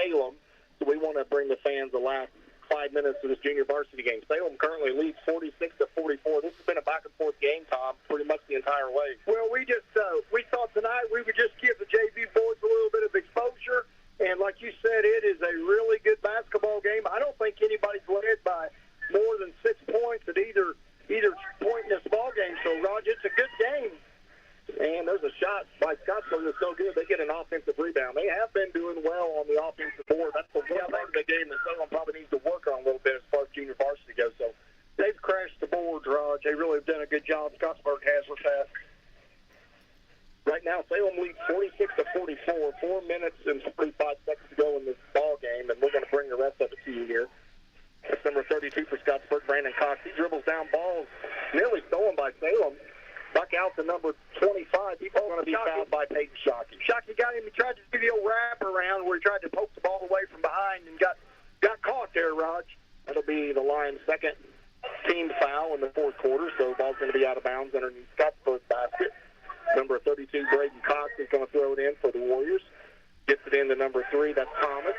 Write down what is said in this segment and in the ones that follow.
Salem. So we want to bring the fans the last 5 minutes of this junior varsity game. Salem currently leads 46-44. This has been a back-and-forth game, Tom, pretty much the entire way. Well, we thought tonight we would just give the JV boys a little bit of exposure. And like you said, it is a really good basketball game. I don't think anybody's led by more than 6 points at either point in this ball game. So, Roger, it's a good game. And there's a shot by Scottsburg that's so good, they get an offensive rebound. They have been doing well on the offensive board. That's the one part of the game that Salem probably needs to work on a little bit as far as junior varsity goes. So they've crashed the boards, Raj. They really have done a good job. Scottsburg has with that. Right now, Salem leads 46-44. 4 minutes and 45 seconds to go in this ball game, and we're going to bring the rest of it to you here. That's number 32 for Scottsburg, Brandon Cox. He dribbles down balls, nearly stolen by Salem. Back out to number 25. He's going to be fouled by Peyton Shockey. Shockey got him. He tried to do the old wrap around where he tried to poke the ball away from behind and got caught there, Raj. That'll be the Lions' second team foul in the fourth quarter, so the ball's going to be out of bounds underneath Scottsburg's basket. Number 32, Braden Cox, is going to throw it in for the Warriors. Gets it in to number 3. That's Thomas.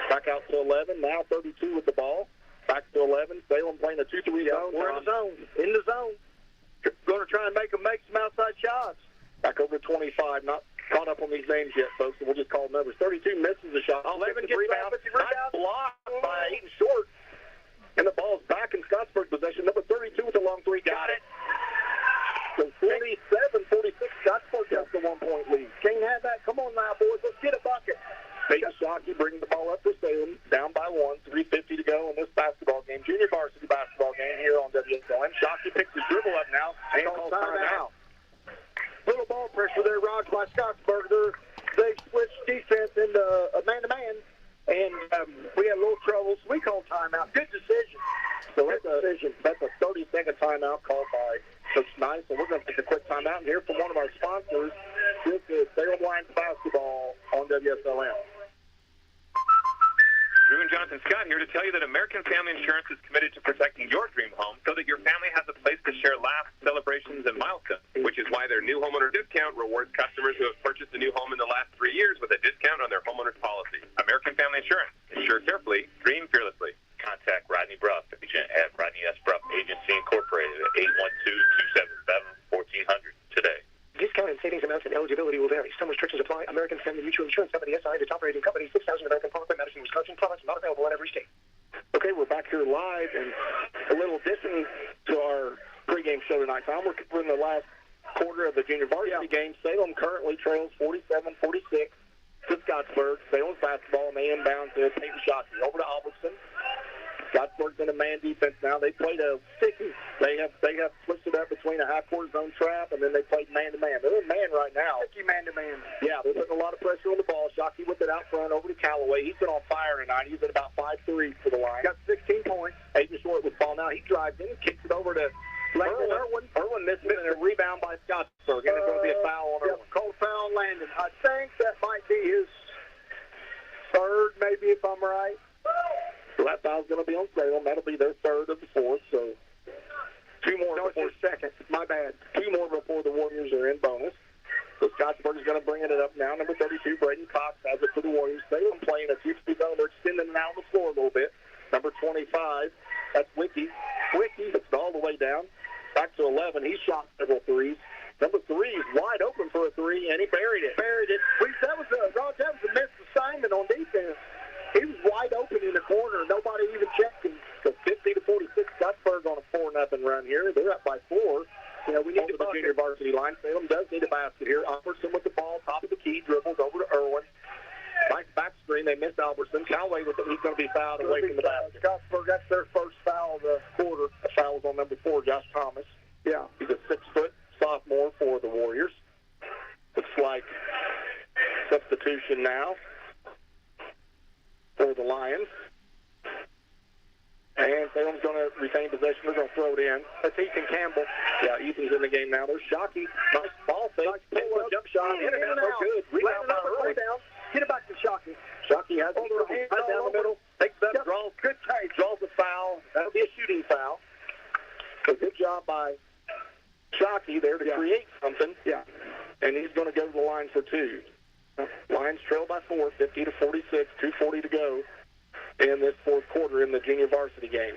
Back out to 11. Now 32 with the ball. Back to 11. Salem playing a 2-3 zone. We're in the zone. In the zone. Going to try and make them make some outside shots. Back over to 25. Not caught up on these names yet, folks, so we'll just call numbers. 32 misses the shot. 11 gets rebound. Nice block by Aiden Short. And the ball's back in Scottsburg possession. Number 32 with the long 3. Got it. So 47-46. Scottsburg has the 1-point lead. Can't have that. Come on now, boys. Let's get a bucket. Peyton Shockey bringing the ball up for Salem. Down by 1. 3:50 to go in this basketball game. Junior varsity basketball game here on WSLM. Shockey picks his dribble up now. And calls timeout. Little ball pressure there, Raj, by Scottsburg. They switched defense into a man-to-man. And we had a little trouble, so we called timeout. Good decision. So that's a 30-second timeout called by Coach Knight. So we're going to take a quick timeout and hear from one of our sponsors. This is Salem Lions basketball on WSLM. Drew and Jonathan Scott here to tell you that American Family Insurance is committed to protecting your dream home so that your family has a place to share laughs, celebrations, and milestones, which is why their new homeowner discount rewards customers who have purchased a new home in the last 3 years with a discount on their homeowner's policy. American Family Insurance. Insure carefully, dream fearlessly. Contact Rodney Bruff, agent at Rodney S. Bruff Agency Incorporated at 812-277-1400 today. Discount and savings amounts and eligibility will vary. Some restrictions apply. American Family Mutual Insurance Company, SI, the top rating company, 6,000 American Parkway, Madison, Wisconsin. Products not available in every state. Okay, we're back here live, and a little addition to our pregame show tonight. Tom, we're covering the last quarter of the junior varsity game. Salem currently trails 47-46 to Scottsburg. Salem's basketball, and they inbound to Peyton Shockey. Over to Albertson. Scottsburg's in a man defense now. They played a sticky. They have switched it up between a half-court zone trap, and then they played man-to-man. They're in man right now. Sticky man-to-man. Yeah, they're putting a lot of pressure on the ball. Shockey with it out front over to Callaway. He's been on fire tonight. He's at about 5 threes for the line. Got 16 points. Aiden Short with the ball now. He drives in, kicks it over to Irwin. Irwin missed it, and a rebound by Scottsburg, and it's going to be a foul on Irwin. Called foul on Landon. I think that might be his third, maybe, if I'm right. So that foul's going to be on Salem. That'll be their third of the fourth. So 2 more before second. My bad. 2 more before the Warriors are in bonus. So Scottsburg is going to bring it up now. Number 32, Braden Cox, has it for the Warriors. Salem playing a 2-3 zone. They're extending it out on the floor a little bit. Number 25, that's Wiki. Wiki puts it all the way down. Back to 11. He shot several threes. Number 3 is wide open for a 3, and he buried it. That was a missed assignment on defense. He was wide open in the corner. Nobody even checked him. So 50-46, Scottsburg on a 4-0 run here. They're up by 4. You know, we need to the junior varsity line. Salem does need a basket here. Albertson with the ball, top of the key, dribbles over to Irwin. Back screen, they missed Albertson. Callaway with it. He's going to be fouled away from the basket. Scottsburg, that's their first foul of the quarter. The foul was on number 4, Josh Thomas. Yeah. He's a 6-foot sophomore for the Warriors. Looks like substitution now for the Lions. And Salem's going to retain possession. They're going to throw it in. That's Ethan Campbell. Yeah, Ethan's in the game now. There's Shockey. Nice ball fake. Nice pull-up jump shot. In and out. Good. Rebound by Irwin. Get it back to Shockey. Shockey has it right down the middle. Takes up, draws. Good take. Draws a foul. That'll be a shooting foul. So good job by Shockey there to create something. Yeah. And he's going to go to the line for 2. Lions trail by 4, 50-46, 2:40 to go in this fourth quarter in the junior varsity game.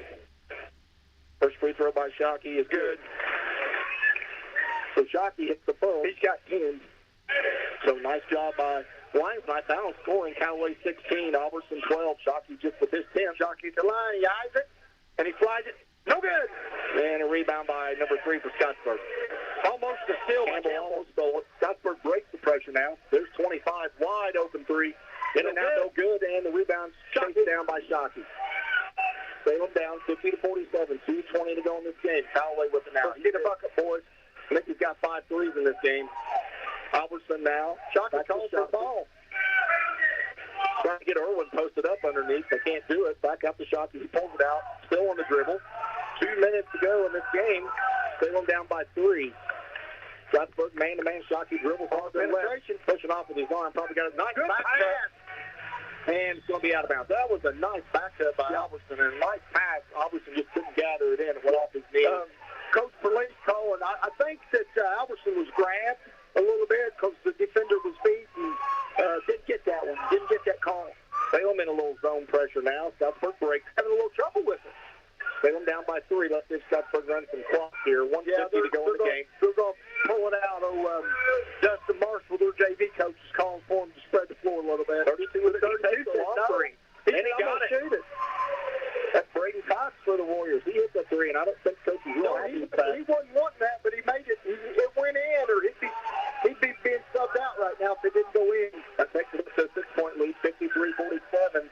First free throw by Shockey is good. So Shockey hits the post. He's got 10. So nice job by Lions. Nice balance scoring. Callaway 16, Albertson 12. Shockey just with his 10. Shockey at the line. He eyes it, and he flies it. No good. And a rebound by number 3 for Scottsburg. Almost a steal. Campbell almost stole it. Scottsburg breaks the pressure now. There's 25. Wide open 3. In and out, no good. And the rebound chased down by Shockey. Salem down 50-47. 2:20 to go in this game. Callaway with it now. Let's get a bucket, boys. I think he's got 5 threes in this game. Albertson now. Shockey calls for the ball. Trying to get Irwin posted up underneath. They can't do it. Back up to Shockey. He pulls it out. Still on the dribble. 2 minutes to go in this game. Salem down by 3. Scottsburg man-to-man. Shockey dribbles hard to the left. Pushing off with his arm. Probably got a nice back pass. And it's going to be out of bounds. That was a nice back cut by Albertson. And a nice pass. Albertson just couldn't gather it in. It went off his knee. Coach Perley's calling. I think that Albertson was grabbed a little bit because the defender was beat and didn't get that one. Didn't get that call. Salem in a little zone pressure now. Scottsburg breaks. Having a little trouble with it. Salem down by 3. Let's see if Scottsburg runs some clock here. 1:50 to go in the game. They're going to pull it out. Dustin Marshall, their JV coach, is calling for him to spread the floor a little bit. 32-32. And he got it. Shoot it. That's Braden Cox for the Warriors. He hit the 3, and I don't think Coach is real happy with that. He wasn't wanting that, but he made it. It went in, or he'd be being subbed out right now if it didn't go in. That takes it to a 6-point lead, 53-47.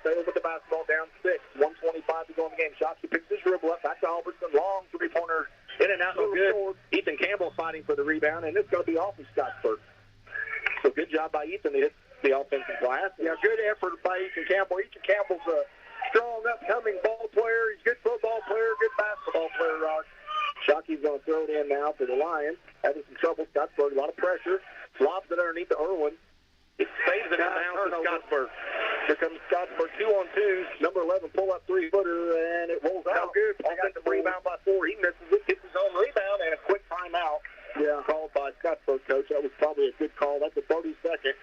Salem with the basketball down 6. 1:25 to go in the game. Shockey picks his dribble up. Back to Albertson. Long three-pointer. In and out, no good. Ethan Campbell fighting for the rebound, and it's going to be off of Scottsburg. So good job by Ethan to hit the offensive glass. Yeah, good effort by Ethan Campbell. Ethan Campbell's a strong, upcoming ball player. He's a good football player, good basketball player, Rod. Shockey's going to throw it in now for the Lions. Having some trouble. Scottsburg, a lot of pressure. Lobs it underneath to Irwin. It saves it down for Scottsburg. Here comes Scottsburg, 2-on-2. Number 11, pull-up three-footer, and it rolls out. Good. He got the rebound by 4. He misses it, gets his own rebound, and a quick timeout. Yeah, called by Scottsburg, coach. That was probably a good call. That's a 30-second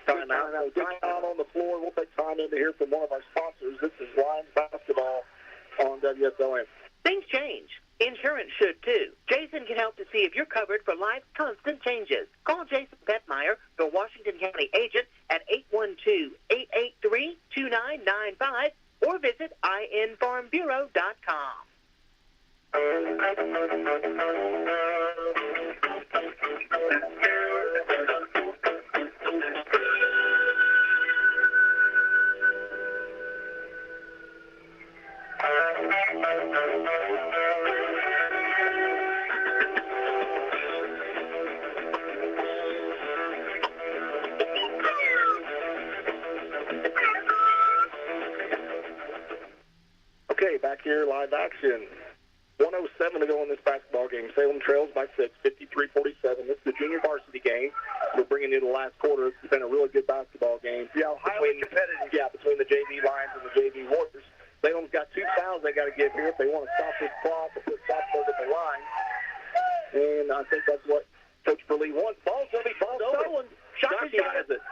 timeout. Timeout on the floor. We'll take time in to hear from one of our sponsors. This is Lions Basketball on WSLM. Things change. Insurance should, too. Jason can help to see if you're covered for life's constant changes. Call Jason Bettmeyer, the Washington County agent, at 812-883-2995 or visit infarmbureau.com. Okay, back here, live action. 1:07 to go in this basketball game. Salem trails by 6, 53-47. This is the junior varsity game. We're bringing you the last quarter. It's been a really good basketball game. Yeah, highly competitive. Yeah, between the JV Lions and the JV Warriors. Salem's got 2 fouls they got to get here if they want to stop this clock and put Scottsburg at the line. And I think that's what Coach Burley wants. Ball's going to be stolen. Shockey has it.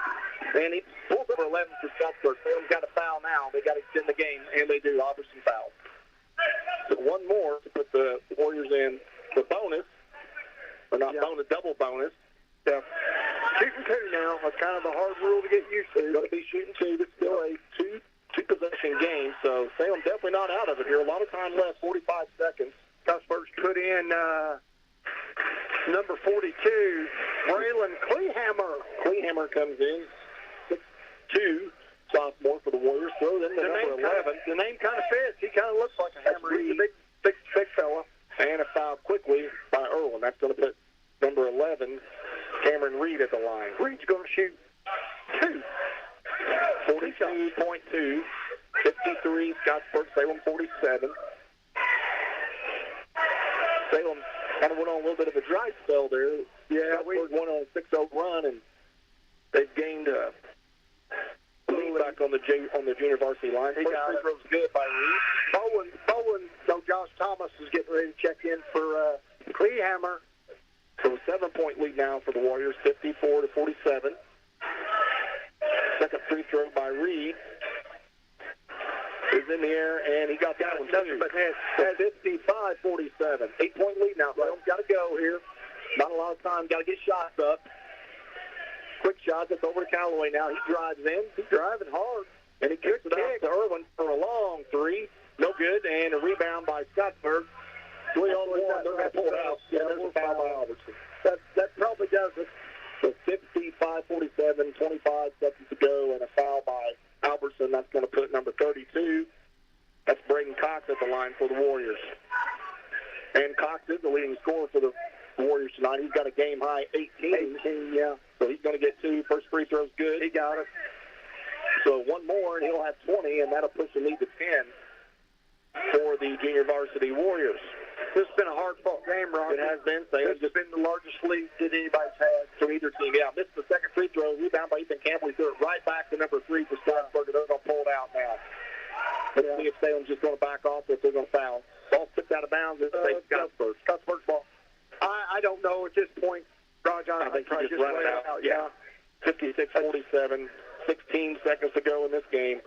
And he pulls over 11 for Scottsburg. Salem's got a foul now. They got to extend the game, and they do. Albertson foul. So one more to put the Warriors in the bonus. Or not bonus, double bonus. Yeah. Shooting 2 now. That's kind of a hard rule to get used to. Going to be shooting 2. It's still a two-possession game, so Salem definitely not out of it here. A lot of time left, 45 seconds. Scottsburg's put in number 42, Braylon Kleehammer. Kleehammer comes in, 6'2", sophomore for the Warriors. Throws in the number 11. The name kind of fits. He kind of looks like a hammer. He's a big fella. And a foul quickly by Irwin. That's going to put number 11, Cameron Reed, at the line. Reed's going to shoot 2. 42.2, 53, Scottsburg, Salem 47. Salem kind of went on a little bit of a dry spell there. Yeah, Scottsburg went on a 6-0 run, and they've gained a lead back on the junior varsity line. First free throw's good by Reed. Bowen, so Josh Thomas is getting ready to check in for Kleehammer. So a 7-point lead now for the Warriors, 54-47. Second free throw by Reed is in the air, and he got that one too. But that's 55-47. 8-point lead now. Salem's got to go here. Not a lot of time. Got to get shots up. Quick shot. That's over to Callaway now. He drives in. He's driving hard. And he kicks it out to Irwin for a long three. No good. And a rebound by Scottsburg. 3-on-1. They're going to pull it out. Yeah, there's a foul by Albertson. That probably does it. So 55-47, 25 seconds to go, and a foul by Albertson. That's going to put number 32. That's Braden Cox at the line for the Warriors. And Cox is the leading scorer for the Warriors tonight. He's got a game-high 18. Yeah. So he's going to get 2. First free throw's good. He got it. So one more, and he'll have 20, and that'll push the lead to 10 for the junior varsity Warriors. This has been a hard-fought game, Ron. It has been. This has been the largest lead that anybody's had. For either team. Yeah, missed the second free throw. Rebound by Ethan Campbell. He threw it right back to number 3 for Scottsburg, and they're going to pull it out now. Let's see if Salem's just going to back off or if they're going to foul. Ball tipped out of bounds. It's Scottsburg. Scottsburg's ball. I don't know at this point, Roger. I think he just run it out. Yeah. 56-47. 16 seconds to go in this game.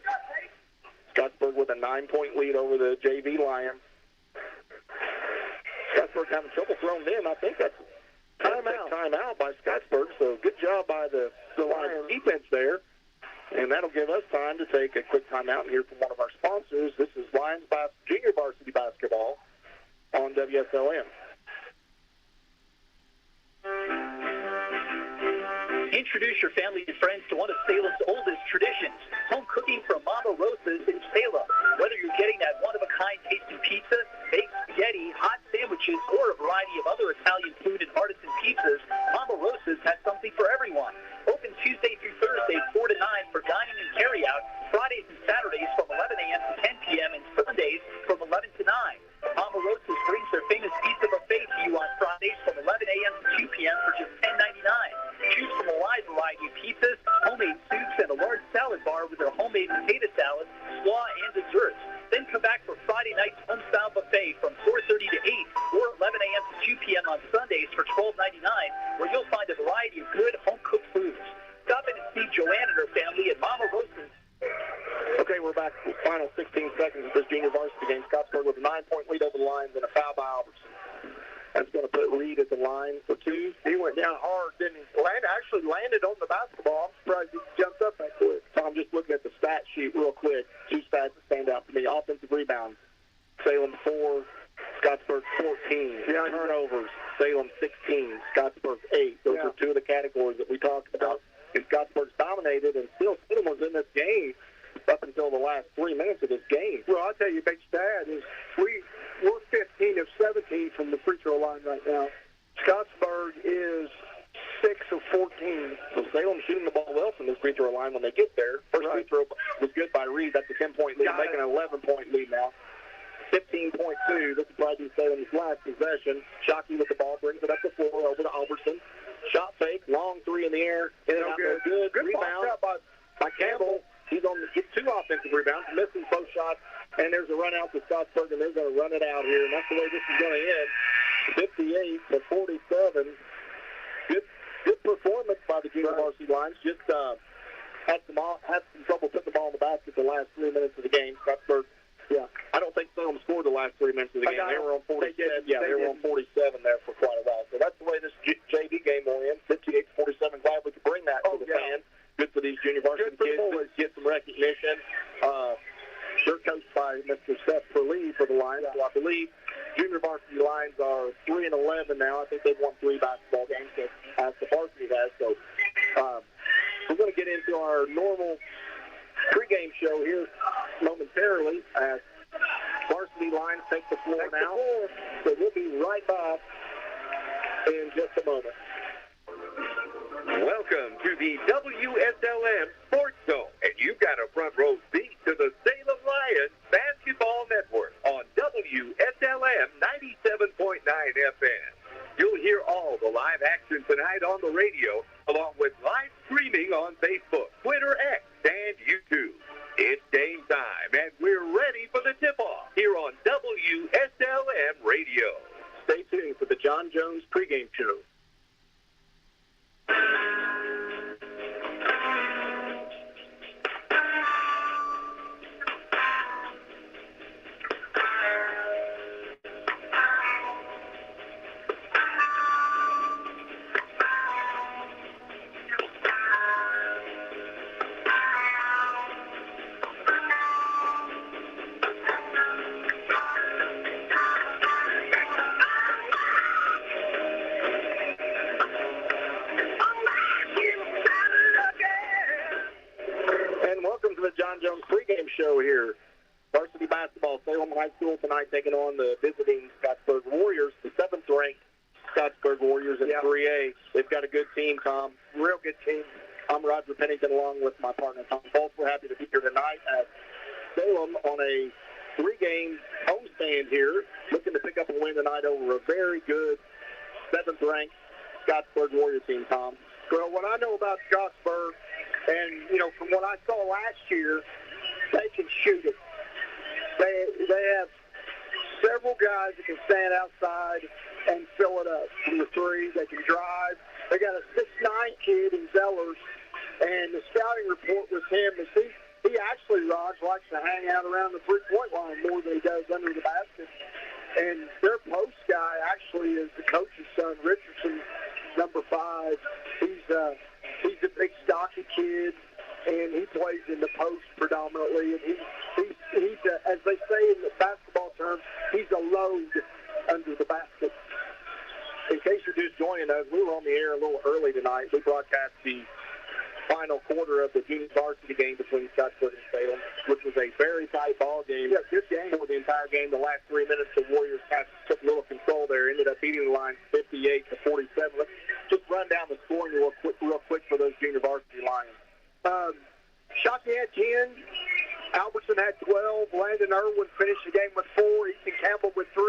Scottsburg with a 9-point lead over the JV Lions. Scottsburg having trouble throwing in. I think that's timeout by Scottsburg. So good job by the Lions defense there. And that'll give us time to take a quick timeout and hear from one of our sponsors. This is Lions Junior Varsity Basketball on WSLM. Introduce your family and friends to one of Salem's oldest traditions, home cooking from Mama Rosa's in Salem. Whether you're getting that one-of-a-kind tasting pizza, baked spaghetti, hot sandwiches, or a variety of other Italian food and artisan pizzas, Mama Rosa's has something for everyone. Open Tuesday through Thursday, 4 to 9 for dining and carry-out, Fridays and Saturdays from 11 a.m. to 10 p.m., and Sundays from 11 to 9. Mama Rosa's brings their famous pizza buffet to you on Fridays from 11 a.m. to 2 p.m. for just $10.99. Choose from a wide variety of pizzas, homemade soups, and a large salad bar with their homemade potato salad, slaw, and desserts. Then come back for Friday night's home-style buffet from 4:30 to 8 or 11 a.m. to 2 p.m. on Sundays for $12.99, where you'll find a variety of good home-cooked foods. Stop in and see Joanne and her family at Mama Rosa's. Okay, we're back. Final 16 seconds of this junior varsity game. Scottsburg with a 9-point lead over the Lions and a foul by Albertson. That's going to put Reed at the line for 2. He went down hard, didn't he? Actually landed on the basketball. I'm surprised he jumped up that quick. So I'm just looking at the stat sheet real quick. 2 stats that stand out to me. Offensive rebounds, Salem 4, Scottsburg 14. Yeah, turnovers, Salem 16, Scottsburg 8. Those are 2 of the categories that we talked about. And Scottsburg's dominated, and still Salem was in this game up until the last 3 minutes of this game. Well, I'll tell you, big stat is we're 15 of 17 from the free throw line right now. Scottsburg is 6 of 14. So Salem shooting the ball well from this free throw line when they get there. First free throw was good by Reed. That's a 10-point lead, making an 11-point lead now. 15.2. This will probably be Salem's last possession. Shockey with the ball, brings it up the floor over to Albertson. Shot fake, long 3 in the air. Good rebound by Campbell. He's on the get 2 offensive rebounds, missing both shots, and there's a run out to Scottsburg, and they're going to run it out here, and that's the way this is going to end. 58-47. Good performance by the junior varsity Lions. Just had some trouble putting the ball in the basket the last 3 minutes of the game. Scottsburg, I don't think Salem scored the last 3 minutes of the game. They were on 47. They were on 47 there for quite a while. So that's the way this JV game will end. 58-47. Glad we could bring that to the fans. Good for these junior varsity kids to get some recognition. They're coached by Mr. Seth Perlee for the Lions. So I believe junior varsity Lions are 3-11 now. I think they've won 3 basketball games as the varsity has. So we're going to get into our normal pregame show here momentarily as varsity Lions take the floor now. So we'll be right back in just a moment. Welcome to the WSLM Sports Zone, and you've got a front row seat to the Salem Lions Basketball Network on WSLM 97.9 FM. You'll hear all the live action tonight on the radio, along with live streaming on Facebook, Twitter, X, and YouTube. It's game time, and we're ready for the tip-off here on WSLM Radio. Stay tuned for the John Jones pregame show. show here. Varsity basketball, Salem High School tonight taking on the visiting Scottsburg Warriors, the 7th-ranked Scottsburg Warriors in 3A. They've got a good team, Tom. Real good team. I'm Roger Pennington along with my partner, Tom Foltz. We're happy to be here tonight at Salem on a 3-game homestand here, looking to pick up a win tonight over a very good 7th-ranked Scottsburg Warriors team, Tom. Well, what I know about Scottsburg, and, you know, from what I saw last year, they can shoot it. They have several guys that can stand outside and fill it up from the three. They can drive. They got a 6'9" kid in Zellers, and the scouting report with him is he actually, Raj, likes to hang out around the three-point line more than he does under the basket. And their post guy actually is the coach's son, Richardson, number 5. He's a big, stocky kid, and he plays in the post predominantly. And he's as they say in the basketball terms, he's a load under the basket. In case you're just joining us, we were on the air a little early tonight. We broadcast the final quarter of the junior varsity game between Scottsburg and Salem, which was a very tight ball game. Yeah, good game. For the entire game, the last 3 minutes, the Warriors kind of took a little control there, ended up beating the line 58-47. Let's just run down the scoring real quick for those junior varsity Lions. Shockey had 10. Albertson had 12. Landon Irwin finished the game with 4. Ethan Campbell with 3.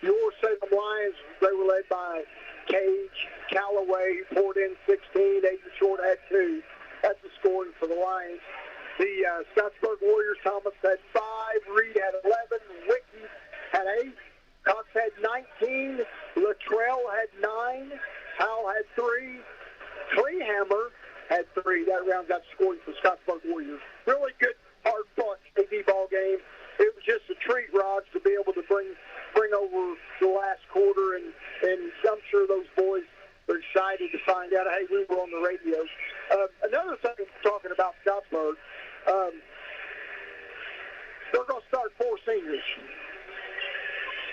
Your Salem Lions, they were led by Cage, Callaway, who poured in 16. Aiden Short had 2. That's the scoring for the Lions. The Scottsburg Warriors, Thomas had 5. Reed had 11. Wickie had 8. Cox had 19. Luttrell had 9. Howell had 3. Kleehammer had 3. That rounds out scoring for Scottsburg Warriors. Really good, hard-fought AD ball game. It was just a treat, Raj, to be able to bring over the last quarter, and I'm sure those boys are excited to find out, hey, we were on the radio. Another thing talking about Scottsburg, they're going to start 4 seniors.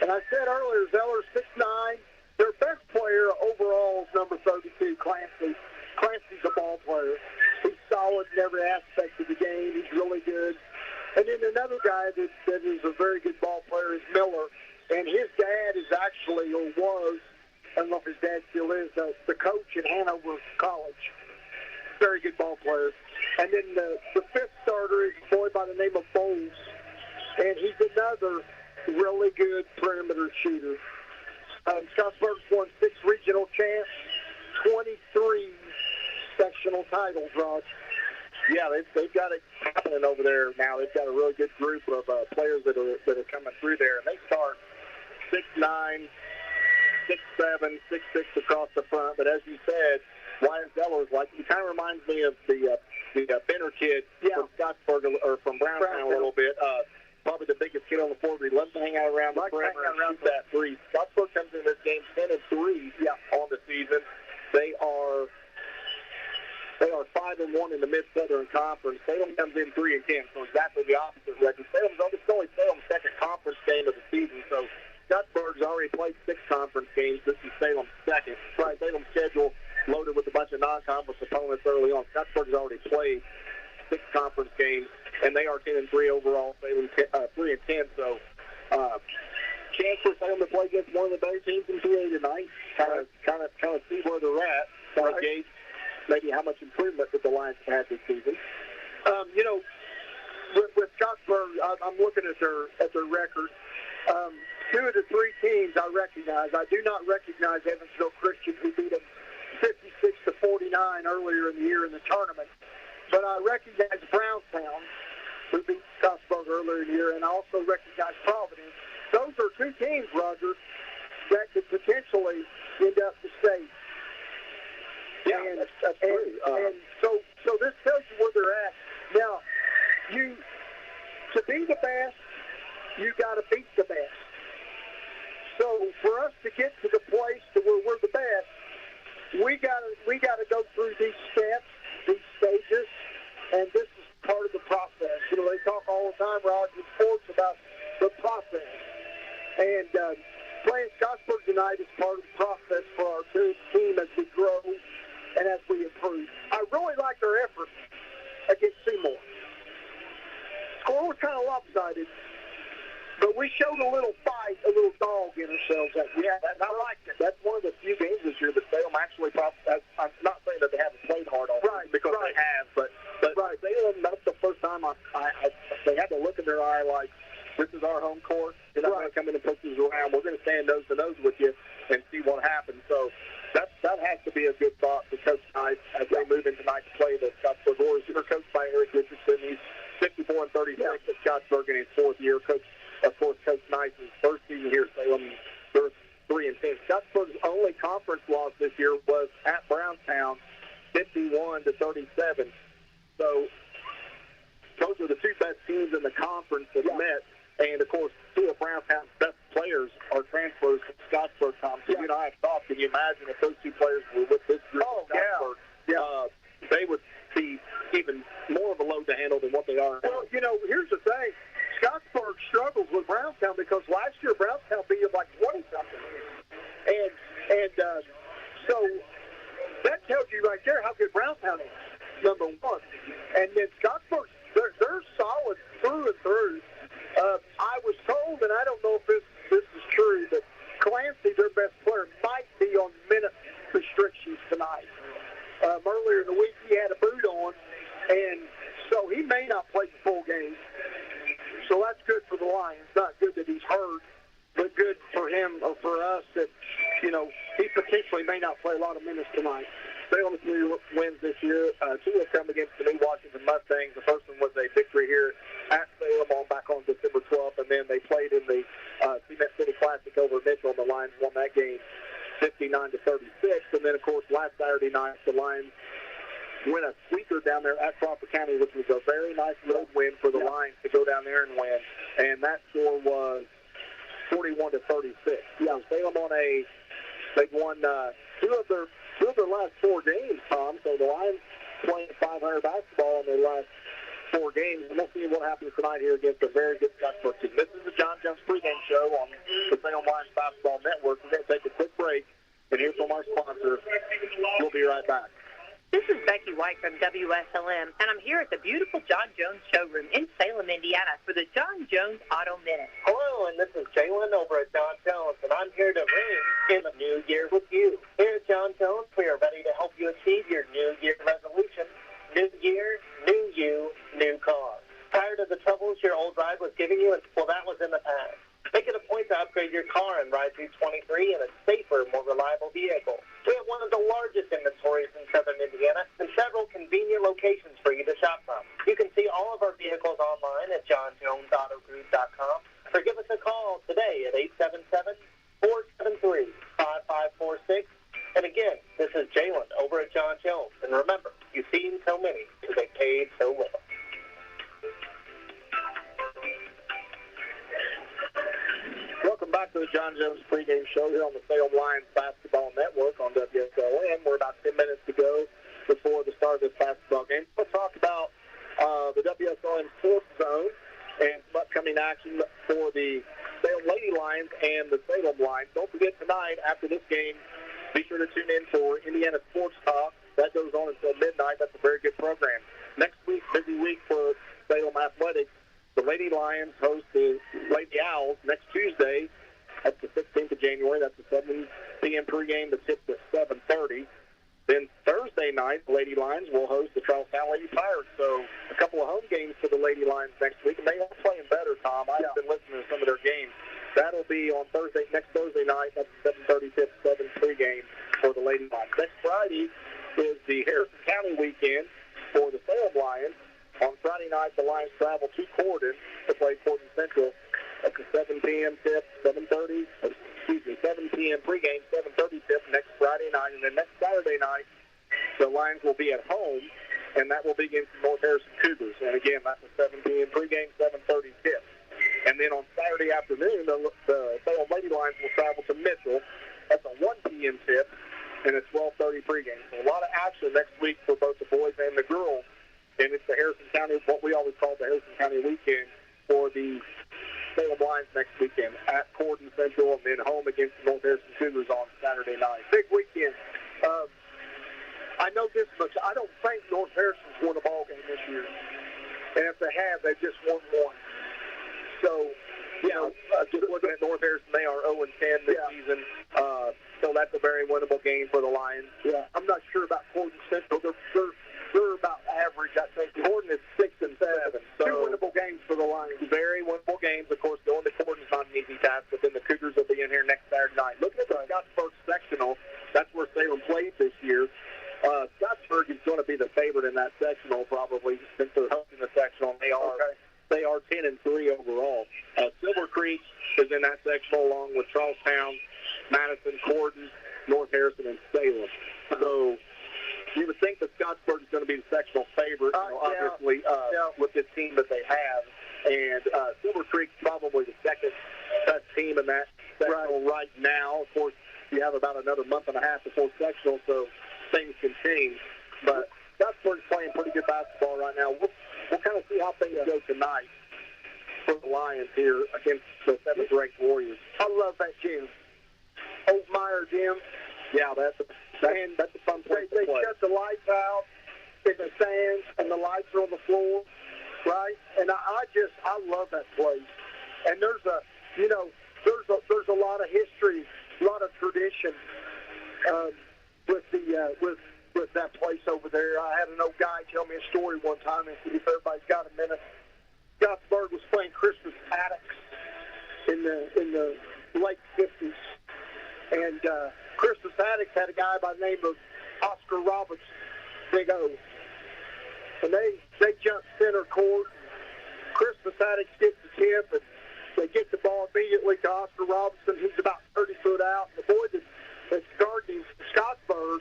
And I said earlier, Zeller 6'9". Their best player overall is number 32, Clancy. Clancy's a ball player. He's solid in every aspect of the game. He's really good. And then another guy that is a very good ball player is Miller. And his dad is actually, or was, I don't know if his dad still is, the coach at Hanover College. Very good ball player. And then the 5th starter is a boy by the name of Bowles. And he's another really good perimeter shooter. Scottsburg's won 6 regional champs, 23 sectional titles, Raj. Yeah, they've got it happening over there now. They've got a really good group of players that are coming through there. And they start 6'9", 6'7", 6'6" across the front. But as you said, Wyatt Zellers, he kind of reminds me of the Benner kid from Scottsburg or from Browntown a little bit. Probably the biggest kid on the floor, but he loves to hang out around the perimeter and shoot that 3. Scottsburg comes in this game 10-3 on the season. They are 5-1 in the Mid-Southern Conference. Salem comes in 3-10, so exactly the opposite record. It's only Salem's second conference game of the season, so Scottsburg's already played 6 conference games. This is Salem's second. Right, Salem's schedule loaded with a bunch of non-conference opponents early on. Scottsburg's already played 6 conference games, and they are 10-3 overall. Salem 3-10, so chance for Salem to play against one of the better teams in PA tonight. Kind of see where they're at. Kind of gauge maybe how much improvement that the Lions have had this season. You know, with Scottsburg, I'm looking at their record. 2 of the 3 teams I recognize. I do not recognize Evansville Christian, who beat them 56-49 earlier in the year in the tournament. But I recognize Browntown, who beat Scottsburg earlier in the year, and I also recognize Providence. Those are 2 teams, Roger, that could potentially end up the state. Yeah, that's true. And so this tells you where they're at. Now, to be the best, you got to beat the best. So for us to get to the place to where we're the best, we got to go through these steps, these stages, and this is part of the process. You know, they talk all the time, Rod, in sports about the process. And playing Scottsburg tonight is part of the process for our team as we grow and as we improve. I really like their effort against Seymour. So it was kind of lopsided. But we showed a little fight, a little dog in ourselves. Yeah, I like it. That's one of the few games this year that Salem actually I'm not saying that they haven't played hard all season, because they have, but Salem, that's the first time they had to look in their eye like, this is our home court. You're not going to come in and push us around. We're going to stand nose to nose with you and see what happens. So that has to be a good thought for Coach Knight as they move in tonight to play the Scottsburg Warriors. They're coached by Eric Richardson. He's 54-36 at Scottsburg in his fourth year. Of course, Coach Knight's first season here at Salem, they're 3-10. Scottsburg's only conference loss this year was at Brownstown, 51-37. So those are the two best teams in the conference that met. And, of course, two of Brownstown's best players are transfers from Scottsburg. Tom, so you know, I thought, can you imagine if those two players were with this group of Scottsburg, they would be even more of a load to handle than what they are now. Well, you know, here's the thing. Scottsburg struggles with Brownstown because last year Brownstown beat them like 20-something. And so that tells you right there how good Brownstown is, number one. And then Scottsburg, they're solid through and through. I was told, and I don't know if this is true, that Clancy, their best player, might be on minute restrictions tonight. Earlier in the week, he had a boot on, and so he may not play the full game. So that's good for the Lions. Not good that he's hurt, but good for him or for us that, you know, he potentially may not play a lot of minutes tonight. Salem's new wins this year. Two have come against the New Washington Mustangs. The first one was a victory here at Salem back on December 12th, and then they played in the Cement City Classic over Mitchell, and the Lions won that game 59-36. And then, of course, last Saturday night, the Lions win a sweeper down there at Crawford County, which was a very nice road win for the Lions to go down there and win. And that score was 41-36. Yeah, Salem they've won two of their last four games, Tom. So the Lions playing 500 basketball in their last four games. And we'll see what happens tonight here against a very good Scottsburg team. This is the John Jones pregame show on the Salem Lions Basketball Network. We're going to take a quick break and hear from our sponsor. We'll be right back. This is Becky White from WSLM, and I'm here at the beautiful John Jones showroom in Salem, Indiana for the John Jones Auto Minute. Hello, and this is Jalen over at John Jones, and I'm here to ring in the new year with you. Here at John Jones, we are ready to help you achieve your New Year resolution. New year, new you, new car. Tired of the troubles your old ride was giving you? Well, that was in the past. Make it a point to upgrade your car and ride through 23 in a safer, more reliable vehicle. We have one of the largest inventories in southern Indiana and several convenient locations for you to shop from. You can see all of our vehicles online at johnjonesautogroup.com or give us a call today at 877-473-5546. And again, this is Jalen over at John Jones. And remember, you've seen so many, so they paid so little. Welcome back to the John Jones pregame show here on the Salem Lions Basketball Network on WSLM. We're about 10 minutes to go before the start of this basketball game. Let's talk about the WSLM Sports Zone and some upcoming action for the Salem Lady Lions and the Salem Lions. Don't forget tonight, after this game, be sure to tune in for Indiana Sports Talk. That goes on until midnight. That's a very good program. Next week, busy week for Salem Athletics. The Lady Lions host the Lady Owls next Tuesday. That's the 16th of January. That's a 7 p.m. pregame that tips at 7:30. Then Thursday night, the Lady Lions will host the Charlestown Lady Pirates. So a couple of home games for the Lady Lions next week. And they are playing better, Tom. I have been listening to some of their games. That'll be on next Thursday night. That's the 7:30 tip, 7 pregame for the Lady Lions. Next Friday is the Harrison County weekend for the Salem Lions. On Friday night, the Lions travel to Corden to play Corden Central. That's a 7 p.m. tip, 7 p.m. pregame, 7:30 tip next Friday night. And then next Saturday night, the Lions will be at home, and that will be against the North Harrison Cougars. And again, that's a 7 p.m. pregame, 7:30 tip. And then on Saturday afternoon, the Salem Lady Lions will travel to Mitchell. That's a 1 p.m. tip, and a 12:30 pregame. So a lot of action next week for both the boys and the girls. And it's the Harrison County, what we always call the Harrison County weekend for the Salem Lions next weekend at Corden Central and then home against the North Harrison Cougars on Saturday night. Big weekend. I know this much. I don't think North Harrison's won a ball game this year. And if they have, they've just won one. So, just looking at North Harrison, they are 0-10 this season. So that's a very winnable game for the Lions. Yeah, I'm not sure about Gordon Central. They're about average, I think. Gordon is 6-7. So 2 winnable games for the Lions. Very winnable games. Of course, going to Gordon's not an easy task, but then the Cougars will be in here next Saturday night. Looking at the Scottsburg sectional, that's where Salem played this year. Scottsburg is going to be the favorite in that sectional, probably, since they're hosting the sectional. They are 10-3 overall. Silver Creek is in that sectional along with Charlestown, Madison, Corden, North Harrison, and Salem. So you would think that Scottsburg is going to be the sectional favorite, obviously, with this team that they have. And Silver Creek's probably the second best team in that sectional right now. Of course, you have about another month and a half before sectional, so things can change. But Scottsburg's playing pretty good basketball right now. We'll kind of see how things go tonight for the Lions here against the 7th-ranked Warriors. I love that gym. Oldmeyer Gym. Yeah, that's a fun place to play. They shut the lights out in the stands, and the lights are on the floor, right? And I love that place. And there's a lot of history, a lot of tradition with that place over there. I had an old guy tell me a story one time, and if everybody's got a minute, Scottsburg was playing Christmas Addicts in the late 50s. And Christmas Addicts had a guy by the name of Oscar Roberts, Big O. And they jumped center court. Christmas Addicts gets the tip, and they get the ball immediately to Oscar Robertson. He's about 30 foot out. And the boy that's guarding Scottsburg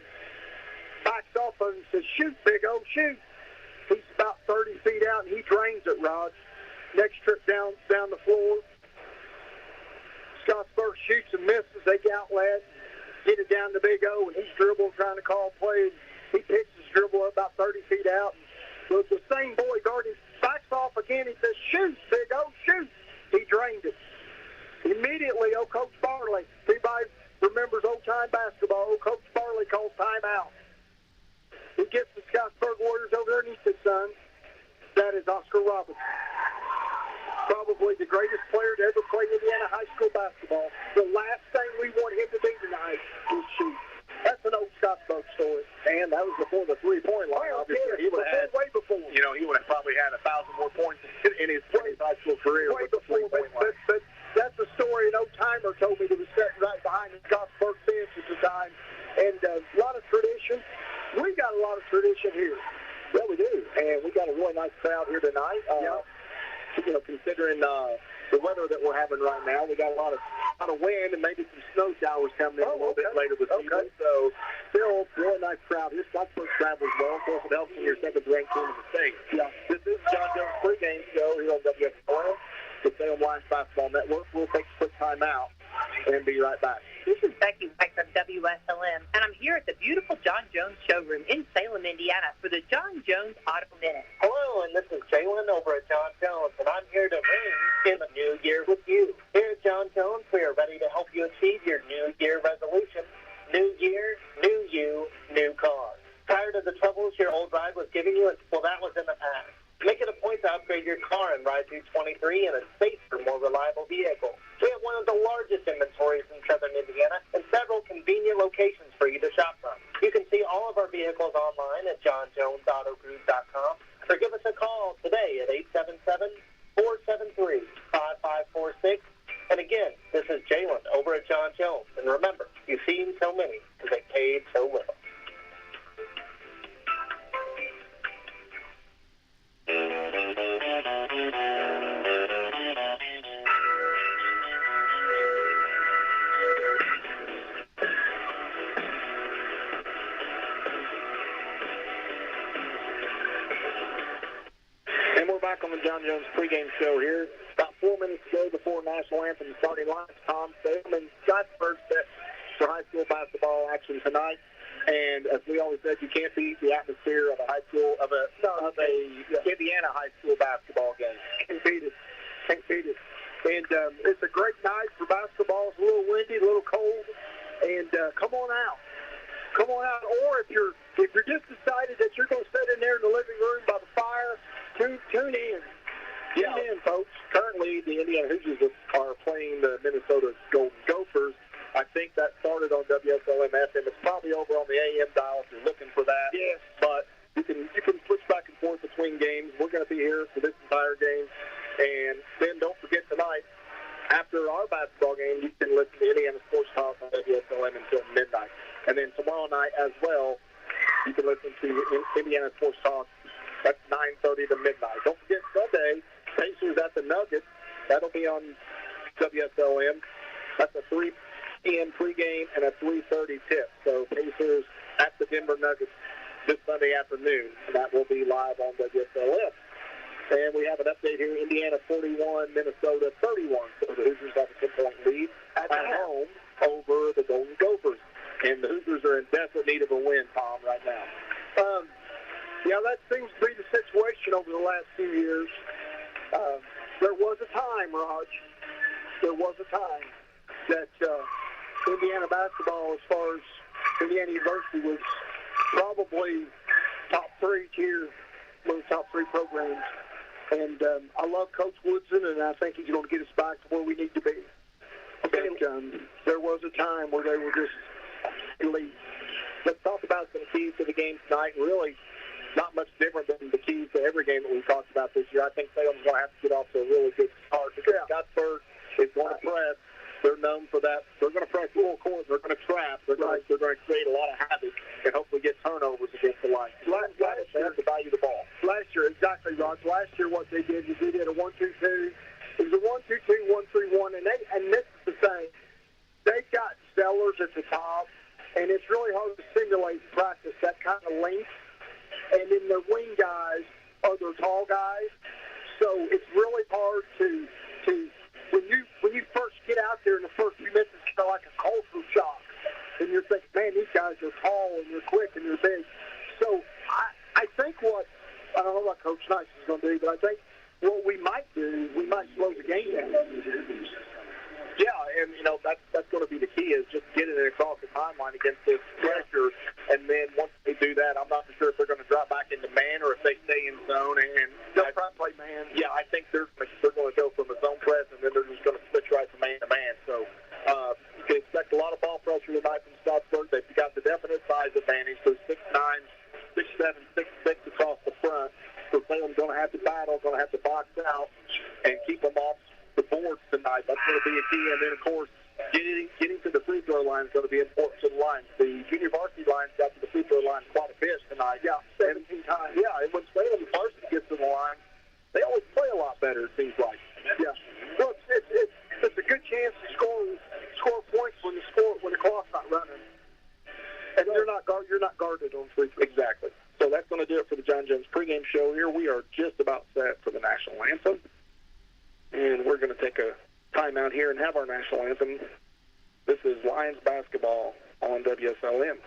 backs off of him and says, "Shoot, Big O, shoot." He's about 30 feet out, and he drains it, Rod. Next trip down the floor, Scottsburg shoots and misses. They outlet, get it down to Big O, and he's dribbling, trying to call play. He picks his dribble up about 30 feet out. So it's the same boy guarding, backs off again. He says, "Shoot, Big O, shoot." He drained it. Immediately, Coach Barley, everybody remembers old-time basketball, Coach Barley calls timeout. He gets the Scottsburg Warriors over there, and he says, "Son, that is Oscar Roberts. Probably the greatest player to ever play Indiana high school basketball. The last thing we want him to do tonight is shoot." That's an old Scottsburg story. And that was before the three-point line. Obviously, he would have had, way before. he would have probably had 1,000 more points in his high school career. Way before, but that's a story an old-timer told me that was sitting right behind the Scottsburg bench at the time. And a lot of tradition. We've got a lot of tradition here. Yeah, we do. And we got a really nice crowd here tonight. Considering the weather that we're having right now, we got a lot of wind and maybe some snow showers coming in a little bit later this evening. So still really nice crowd here. Scottsburg travels well. Of course, it helps when you're 7th-ranked team in the state. Yeah. This is John Jones pregame show here on WSLM, the Salem Lions Basketball Network. We'll take a quick time out and be right back. This is Becky White from WSLM, and I'm here at the beautiful John Jones showroom in Salem, Indiana, for the John Jones Auto Minute. Hello, and this is Jalen over at John Jones, and I'm here to ring in the new year with you. Here at John Jones, we are ready to help you achieve your New Year resolution. New year, new you, new car. Tired of the troubles your old ride was giving you? Well, that was in the past. Make it a point to upgrade your car and ride through 23 in a safer, more reliable vehicle. We have one of the largest inventories in southern Indiana and several convenient locations for you to shop from. You can see all of our vehicles online at johnjonesautogroup.com or give us a call today at 877-473-5546. And again, this is Jalen over at John Jones. And remember, you've seen so many because they paid so little. And we're back on the John Jones pregame show here. About 4 minutes ago before national anthem starting lines, Tom Salem and Scottsburg set for high school basketball action tonight. And as we always said, you can't beat the atmosphere of a Indiana high school basketball game. Can't beat it. And it's a great night for basketball. It's a little windy, a little cold. And come on out. Or if you're just decided that you're going to sit in there in the living room by the fire tune in. Yeah. Tune in, folks. Currently, the Indiana Hoosiers are playing the Minnesota Golden Gophers. I think that started on WSLM FM. It's probably over on the AM dial if you're looking for that. Yes. But you can switch back and forth between games. We're going to be here for this entire game. And then don't forget tonight, after our basketball game, you can listen to Indiana Sports Talk on WSLM until midnight. And then tomorrow night as well, you can listen to Indiana Sports Talk. That's 9:30 to midnight. Don't forget Sunday, Pacers at the Nuggets. That'll be on WSLM. That's a 3 p.m. pregame and a 3:30 tip. So Pacers at the Denver Nuggets this Sunday afternoon. And that will be live on WSLM. And we have an update here. Indiana 41, Minnesota 31. So the Hoosiers have a 10-point lead at home over the Golden Gophers. And the Hoosiers are in desperate need of a win, Tom, right now. Yeah, that seems to be the situation over the last few years. There was a time, Raj, that Indiana basketball, as far as Indiana University, was probably top three tier, one of the top three programs. And I love Coach Woodson, and I think he's going to get us back to where we need to be. But there was a time where they were just elite. Let's talk about some keys to the game tonight. Really, not much different than the keys to every game that we've talked about this year. I think Salem's going to have to get off to a really good start because Scottsburg is going to press. They're known for that. They're going to press full court. They're going to trap. They're going to create a lot of havoc and hopefully get turnovers against the line. Last year, they have to value the ball. Last year, exactly, Rod. Last year, what they did is they did a 1-2-2. It was a 1-2-2, 1-3-1, and this is the thing. They've got stellars at the top, and it's really hard to simulate and practice that kind of length. And then their wing guys are their tall guys, so it's really hard to when you first get out there in the first few minutes, it's kind of like a cultural shock. And you're thinking, man, these guys are tall and they're quick and they're big. So I think I don't know what Coach Nice is going to do, but I think what we might do, we might slow the game down. Yeah, and, that's going to be the key is just getting it across the timeline against this pressure. And then once they do that, I'm not sure if they're going to drop back into man or if they stay in zone. And they'll probably play man. Yeah, I think they're going to go from a zone press, and then they're just going to switch right from man to man. So you can expect a lot of ball pressure tonight from Scottsburg. They've got the definite size advantage. They're 6'9", 6'7", 6'6" across the front. So Salem's going to have to battle, going to have to box out and keep them off the boards tonight. That's going to be a key. And then, of course, getting to the free throw line is going to be important to the line. The junior varsity line's got to the free throw line quite a bit tonight. Yeah, 17 times. Yeah, and when Salem varsity gets to the line, they always play a lot better, it seems like. Yeah. Well, it's a good chance to score points when the clock's not running. And you're not guarded on free throws. Exactly. So that's going to do it for the John Jones pregame show here. We are just about set for the national anthem. And we're going to take a timeout here and have our national anthem. This is Lions basketball on WSLM.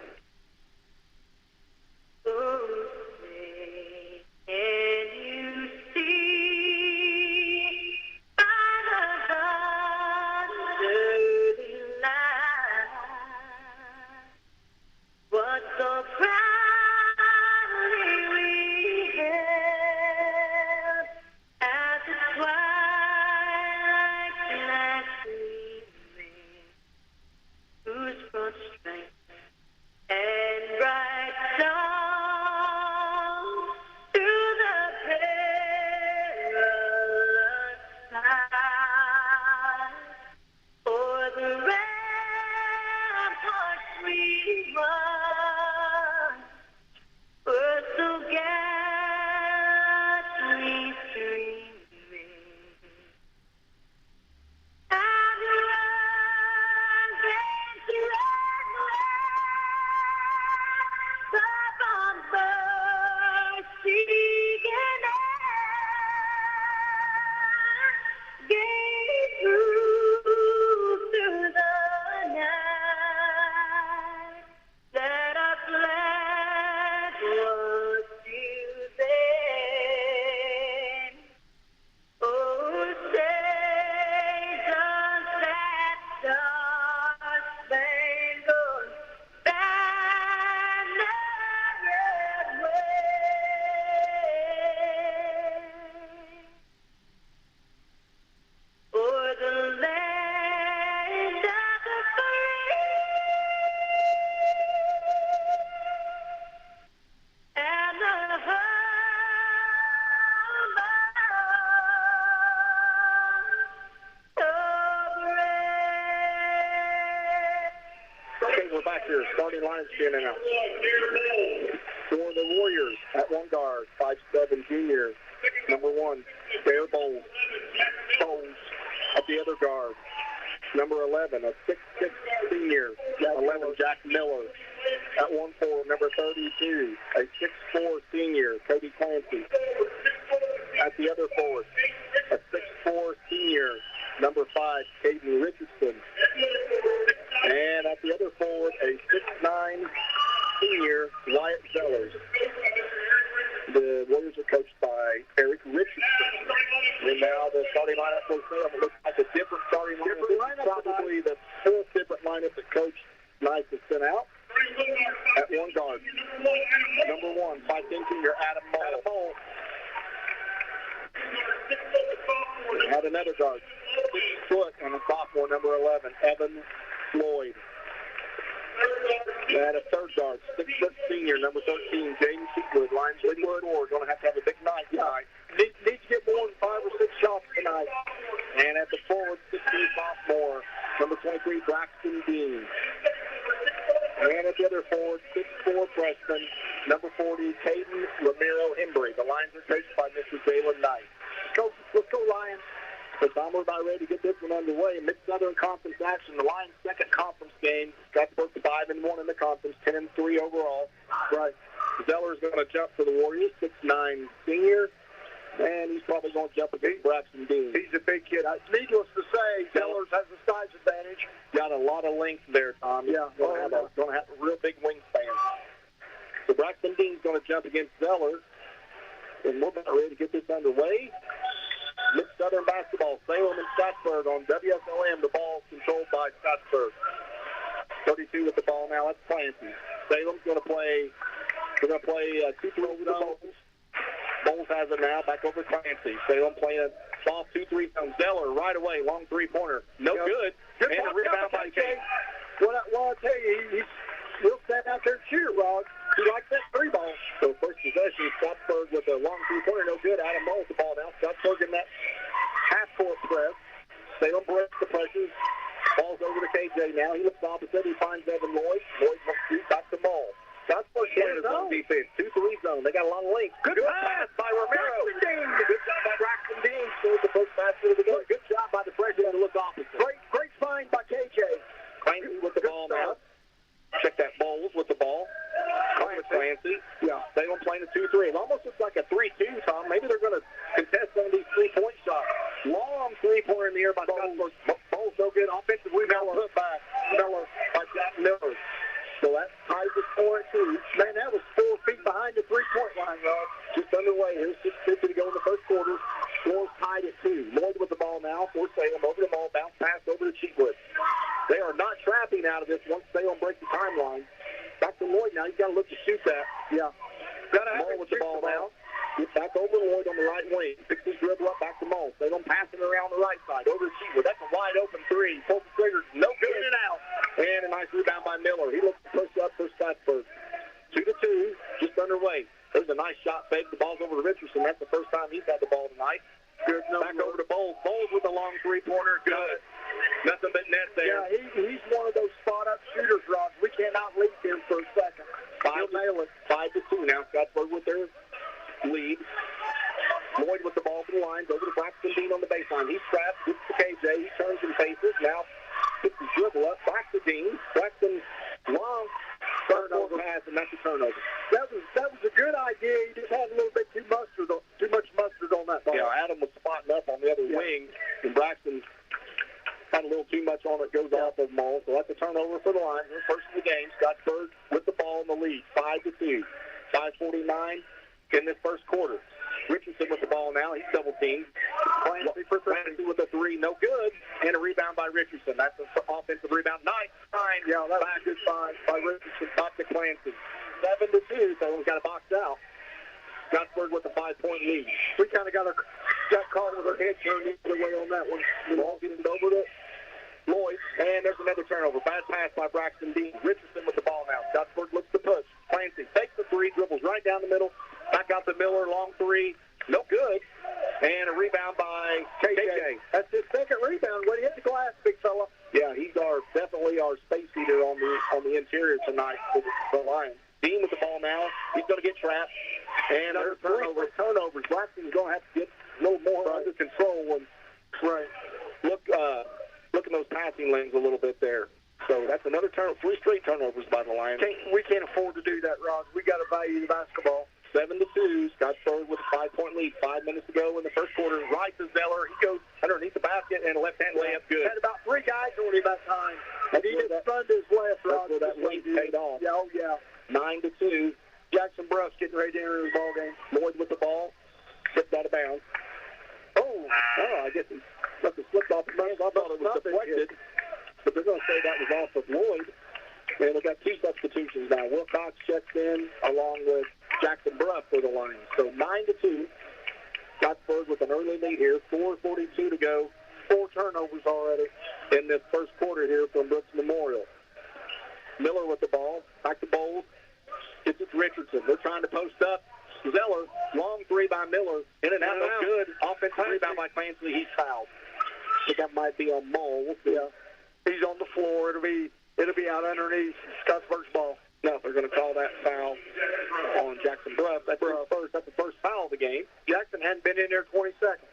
And bright stars we're back here. Starting lines being announced. For the Warriors at one guard, 5'7" junior, number 1, Bear Bowles. Bowles at the other guard. Number 11, a 6'6" senior, 11, Jack Miller. At 1'4", number 32, a 6'4" senior, Cody Clancy. At the other forward, a 6'4" senior, number 5, Caden Richardson. And at the other forward, a 6'9" senior, Wyatt Sellers. The Warriors are coached by Eric Richardson. And now the starting lineup for Salem looks like a different starting lineup. Probably the fourth different lineup that Coach Nice has sent out. At one guard, number 1, 5'10" senior, Adam Mole. At another guard, 6 foot and a sophomore, number 11, Evan Floyd. At a third guard, 6 foot senior, number 13, Jaden Sheetwood. Line Sheetwood, going to have a big night tonight. Needs to get more than 5 or 6 shots tonight. And at the forward, 6'3" sophomore, number 23, Braxton Dean. And at the other forward, 6'4" freshman, number 40, Caden Ramiro Embry. The Lions are coached by Mr. Jalen Knight. Let's go Lions. So Tom, we're about ready to get this one underway. Mid-Southern Conference action, the Lions' second conference game. Scottsburg 5-1 in the conference, 10-3 overall. Right. Zeller's going to jump for the Warriors, 6'9" senior. And he's probably going to jump against Braxton Dean. He's a big kid. Needless to say, Zellers has a size advantage. Got a lot of length there, Tom. Yeah. Going to have a real big wingspan. So Braxton Dean's going to jump against Zeller. And we're about ready to get this underway. Mid-Southern basketball, Salem and Scottsburg on WSLM. The ball controlled by Scottsburg. 32 with the ball now. That's Clancy. Salem's going to play. They're going to play 2-3 zones. Bowles has it now. Back over Clancy. Salem playing a soft 2-3 zone. Zeller right away. Long three-pointer. No good. Good and a rebound by Kane. Well, I'll tell you, he'll stand out there and shoot it, Rod. He likes that 3-ball. So first possession, Scottsburg with a long three-pointer. No good. Adam Moll with the ball now. Scottsburg in that half-court press. Salem breaks the pressure. Ball's over to KJ now. He looks opposite. He finds Evan Lloyd. Lloyd wants to shoot back to Moll. Scottsburg playing his own defense. 2-3 zone. They got a lot of length. Good pass by Romero. Good job by Braxton Dean. Scored the first basket of the game. Good job by the freshman to look opposite. Great find by KJ. Clancy with the ball now. Check that. Bowles with the ball. Clancy. Yeah. Salem playing a 2-3. It almost looks like a 3-2, Tom. Maybe they're going to contest some of these three-point shots. Long three-pointer in the air by Scottsburg. Bowles so good. Offensive rebound put back. Miller by Jack Miller. So that ties the score at 2. Man, that was 4 feet behind the three-point line, Rod. Just underway. Here's 6:50 to go in the first quarter. Score's tied at 2. Lloyd with the ball now for Salem. Over the ball. Bounce pass over to Cheatwood. They are not trapping out of this once Salem breaks the timeline. Back to Lloyd now. He's got to look to shoot that. Yeah. Moll with the ball now. Gets back over Lloyd on the right wing. Picks his dribble up back to Moll. Salem passing around the right side. Over to Cheatwood. That's a wide open 3. Pulls the trigger. No good. In and out. And a nice rebound by Miller. He looks to push up for Scottsburg. 2-2. Just underway. There's a nice shot fake. The ball's over to Richardson. That's the first time he's had the ball tonight. Good. Back over to Bowles. Bowles with a long three-pointer. Good. Nothing but net there. Yeah, he's one of those spot-up shooters, Rod. We cannot leave him for a second. 5-2 now. Scottsburg with their lead. Lloyd with the ball for the lines. Over to Braxton Dean on the baseline. He's trapped. Gets to KJ. He turns and faces. Now gets his dribble up. Back to Dean. Braxton long turnover pass, and that's a turnover. That was a good idea. He just had a little bit too much mustard on that ball. Yeah, Adam was spotting up on the other wing, and Braxton had a little too much on it. Goes off of Moll. So that's a turnover for the Lions. First of the game. Scottsburg with the ball in the lead. 5-2. 5:49 in this first quarter. Richardson with the ball now. He's double-teamed. Clancy with a 3. No good. And a rebound by Richardson. That's an offensive rebound. Nice find. Yeah, that was a good find by Richardson. Back to Clancy. 7-2. So we've got a box out. Scottsburg with a 5-point lead. We kind of got caught with our head turned the other way on that one. The ball getting over to Lloyd. And there's another turnover. Bad pass by Braxton Dean. Richardson with the ball now. Scottsburg looks to push. Clancy takes the 3, dribbles right down the middle. Back out to Miller. Long 3. No good. And a rebound by KJ. That's his second rebound. When he hit the glass, big fella. Yeah, he's definitely our space heater on the interior tonight for the Lions. Dean with the ball now. He's going to get trapped. And there's turnovers. Blackson's going to have to get a little more under control. Look at those passing lanes a little bit there. So that's another 3 straight turnovers by the Lions. We can't afford to do that, Rod. We got to value the basketball. 7-2. Scottsburg with a 5-point lead. 5 minutes to go in the first quarter. Right to Zeller. He goes underneath the basket and a left-hand layup. Good. Had about 3 guys on him that time. And he just stunned his left, Rod. That's where that lead paid off. Yeah, oh, yeah. 9-2. Jackson Bruff's getting ready to enter the ball game. Lloyd with the ball. Slipped out of bounds. I guess he must have slipped off the bounds. I thought it was deflected. But they're going to say that was off of Lloyd. And we've got 2 substitutions now. Wilcox checks in along with Jackson Bruff for the Lions. So 9-2. Scottsburg with an early lead here. 4:42 to go. 4 turnovers already in this first quarter here from Brooks Memorial. Miller with the ball. Back to Bowles. Gets it to Richardson. They're trying to post up. Zeller, long 3 by Miller. In and out, no good. Offensive rebound by Clancy. He's fouled. I think that might be on Mole. We'll see. Yeah. He's on the floor. It'll be out underneath Scottsburg's ball. No, they're going to call that foul on Jackson Bruff. That's the first foul of the game. Jackson hadn't been in there 20 seconds.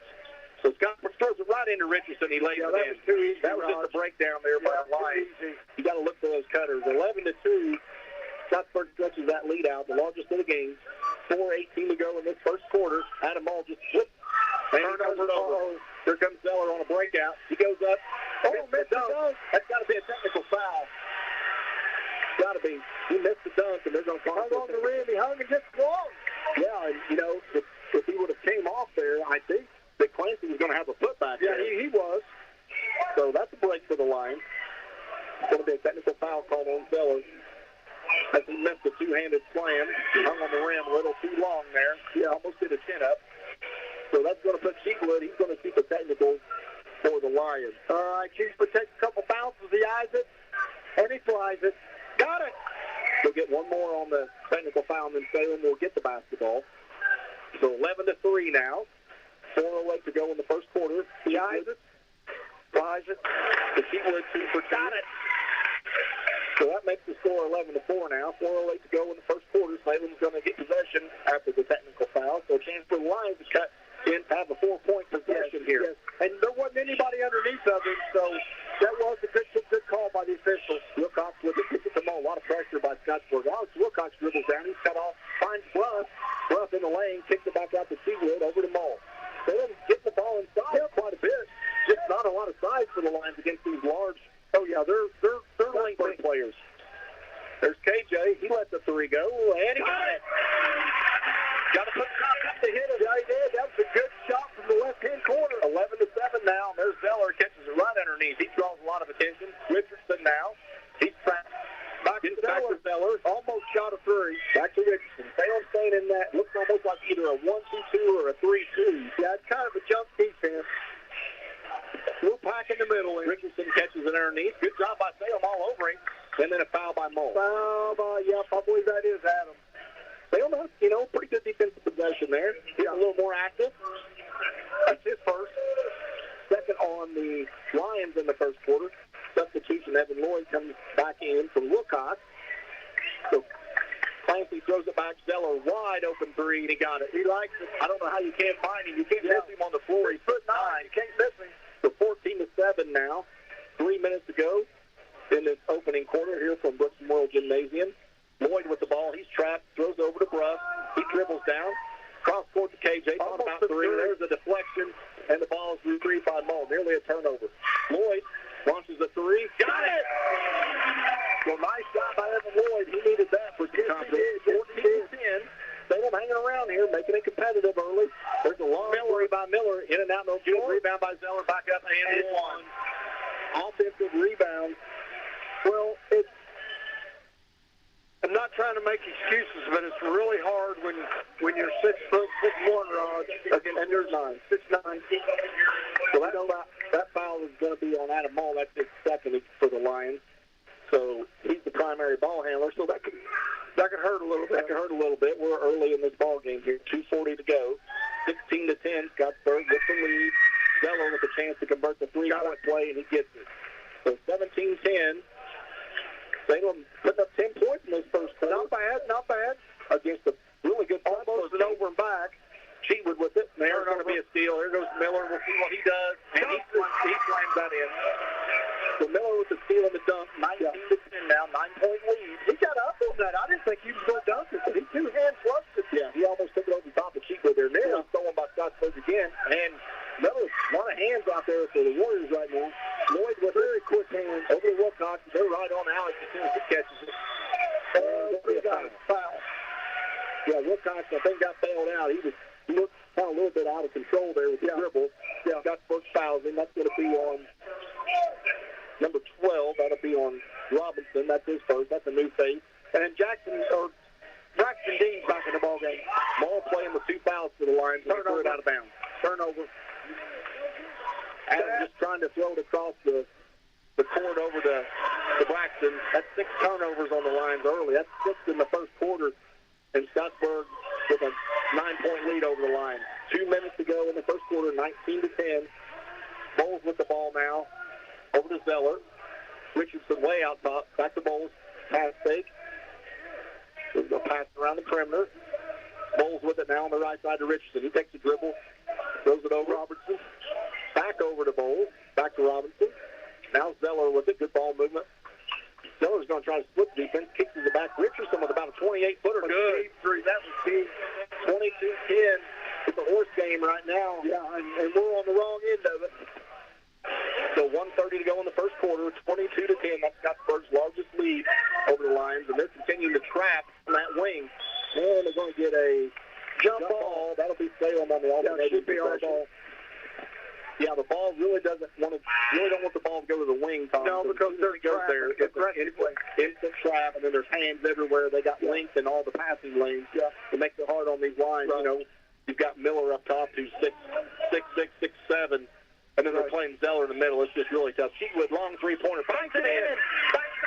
So Scottsburg throws it right into Richardson. He lays it in. Was too easy. That was just a breakdown there by the Lions. You got to look for those cutters. 11-2. Scottsburg stretches that lead out, the largest of the game. 4:18 to go in this first quarter. Adam Mall just flipped. And he turns it over. Here comes Zeller on a breakout. He goes up. Missed the dunk. That's got to be a technical foul. Got to be. He missed the dunk, and they're going to call it. Hung on the rim. He hung and just swung. Yeah, and, if he would have came off there, I think that Clancy was going to have a putback there. Yeah, he was. So that's a break for the Lions. It's going to be a technical foul called on Zeller. As he missed the 2-handed slam. He hung on the rim a little too long there. He almost did a chin-up. So that's going to put Cheatwood. He's going to keep a technical for the Lions. All right, Cheatwood takes a couple bounces. He eyes it, and he flies it. Got it. We'll get one more on the technical foul, and then Salem will get the basketball. So 11-3 now. 4:08 to go in the first quarter. He eyes it, flies it. The Cheatwood 2 for got it. So that makes the score 11-4 now. 4:08 to go in the first quarter. Salem's going to get possession after the technical foul. So a chance for the Lions to cut in to have a 4-point possession here. Yes. And there wasn't anybody underneath of him, so that was a good call by the officials. Wilcox with it, gets it to Mo. A lot of pressure by Scottsburg. Alex Wilcox dribbles down. He's cut off. Finds Bruff. Bruff in the lane. Kicks it back out to Cheatwood. Over to Mo. Salem gets the ball inside quite a bit. Just not a lot of size for the Lions against these large. Oh, yeah, they're lengthy players. There's KJ. He let the 3 go, and he got it. Got to put shot up to hit it. Yeah, he did. That was a good shot from the left-hand corner. 11-7 now. There's Zeller. Catches it right underneath. He draws a lot of attention. Richardson now. He's trapped. Back to Zeller. Almost shot a 3. Back to Richardson. Salem staying in that. Looks almost like either a 1-2-2 or a 3-2. Yeah, it's kind of a jump defense. We're back in the middle, and Richardson catches it underneath. Good job by Salem all over him. And then a foul by Mole. I believe that is Adam. Salem, pretty good defensive possession there. He's a little more active. That's his first. Second on the Lions in the first quarter. Substitution, Evan Lloyd comes back in from Wilcox. So Clancy throws it back. Zeller, wide open 3, and he got it. He likes it. I don't know how you can't find him. You can't miss him on the floor. He's 6'9". You can't miss him. So 14-7 now. 3 minutes to go in this opening quarter here from Brooks Memorial Gymnasium. Lloyd with the ball. He's trapped. Throws over to Bruff. He dribbles down. Cross court to KJ. Thought about 3. There's a deflection, and the ball is retrieved by Mull. Nearly a turnover. Lloyd launches a 3. Got it! Well, nice job by Evan Lloyd. He needed that for some time. 14-10. Salem hanging around here, making it competitive early. There's a long three by Miller. In and out, no good. Rebound by Zeller. Back up, and it's one. Offensive rebound. Well, I'm not trying to make excuses, but it's really hard when you're 6'1", Rod, and there's 6'9". So that foul is going to be on Adam Mull. That's his second for the Lions. So he's the primary ball handler. So that could hurt a little bit. That could hurt a little bit. We're early in this ball game here. 2:40 to go. 16-10, Scottsburg with the lead. Zeller with a chance to convert the three-point play, and he gets it. So 17-10. Salem putting up 10 points in this first quarter. Not bad. Against a really good almost an over and back. Cheatwood with it. There's going to be a steal. There goes Miller. We'll see what he does. And he slams that in. So Miller with the steal and the dunk. 19-10 now. 9-point lead. He got up on that. I didn't think he was going to dunk it. He two-hand flushed it. Yeah, he almost took it over the top of Cheatwood there. Nearly stolen by Scottsburg again. And Miller, a lot of hands out there for the Warriors right now. Lloyd with very quick hands over to Wilcox. They're right on Alex as soon as he catches it. He got a foul. Yeah, Wilcox, I think, got bailed out. He looked kind of a little bit out of control there with the dribble. Yeah, got first fouls in. That's going to be on number 12. That'll be on Robinson. That's his first. That's a new face. And Braxton Dean's back in the ball game. Ball playing with 2 fouls for the Lions. Throw it out of bounds. Turnover. Adam just trying to throw it across the court over to Braxton. That's 6 turnovers on the Lions early. That's 6 in the first quarter. And Scottsburg with a 9-point lead over the line. 2 minutes to go in the first quarter, 19-10. Bowles with the ball now. Over to Zeller. Richardson way out top. Back to Bowles. Pass fake. They'll pass around the perimeter. Bowles with it now on the right side to Richardson. He takes the dribble. Throws it over Robertson. Back over to Bowles. Back to Robinson. Now Zeller with it. Good ball movement. Zeller's going to try to split the defense. Kicks it back. Richardson with about a 28-footer. Good. That was key. 22-10. It's a horse game right now. Yeah, and we're on the wrong end of it. So 1:30 to go in the first quarter. 22-10. That's Scottsburg's largest lead over the Lions. And they're continuing to trap on that wing. And they're going to get a jump ball. That'll be Salem on the alternating. Yeah, should be our ball. Yeah, the ball really don't want the ball to go to the wing, Tom. No, because there's goes there. It's instant trap, and then there's hands everywhere. They got length in all the passing lanes. Yeah, it makes it hard on these lines. Right. You know, you've got Miller up top who's 6'6", 6'7", and then they're playing Zeller in the middle. It's just really tough. Cheatwood, long three-pointer. Banks it in. Banks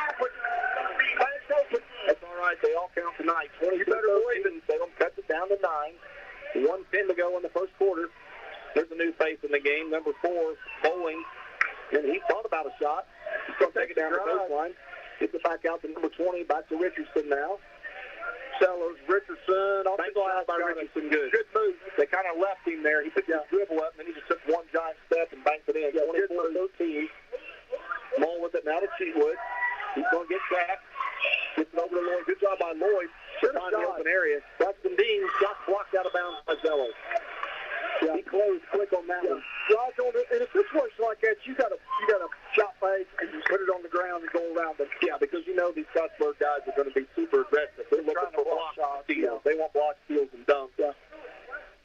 open. That's all right. They all count tonight. 20. You better believe it. Salem cuts it down to 9. 1:10 to go in the first quarter. There's a new face in the game, number 4, Bowling. And he thought about a shot. He's going to take it down the baseline. Gets it back out to number 20, back to Richardson now. Sellers, Richardson, off the glass by Richardson. Good move. They kind of left him there. He picked his dribble up, and then he just took one giant step and banked it in. 24-13. Mull with it now to Cheatwood. He's going to get trapped. Gets it over to Lloyd. Good job by Lloyd to find the open area. Braxton Dean shot blocked out of bounds by Zeller. Yeah, he closed quick on that one. Right on in a situation like that, you got a shot fake and you put it on the ground and go around it. Yeah, because you know these Scottsburg guys are going to be super aggressive. They're looking for block steals. They want block steals and dunks. Yeah.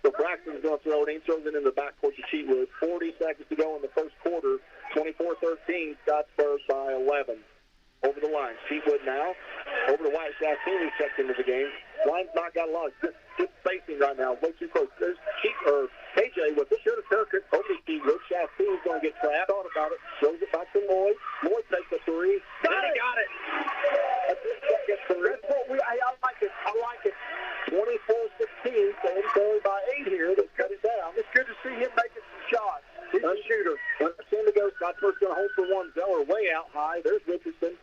So Braxton's going to throw it. He throws it in the backcourt to Cheatwood. 40 seconds to go in the first quarter. 24-13, Scottsburg by 11. Over the line. Cheatwood now. Over to White Chastain, who checked into the game. Line's not got a lot of good spacing right now. Way too close. There's KJ with it. Should have took it. Over to Cheatwood. Chastain's going to get trapped. Thought about it. Throws it back to Lloyd. Lloyd takes a 3. Got it. That's what I like it. I like it. 24-16. So he's going by 8 here. They cut it down. It's good to see him making some shots. He's a shooter. 10 to go. Scottsburg's going to hold for 1. Zeller way out high. There's Richardson.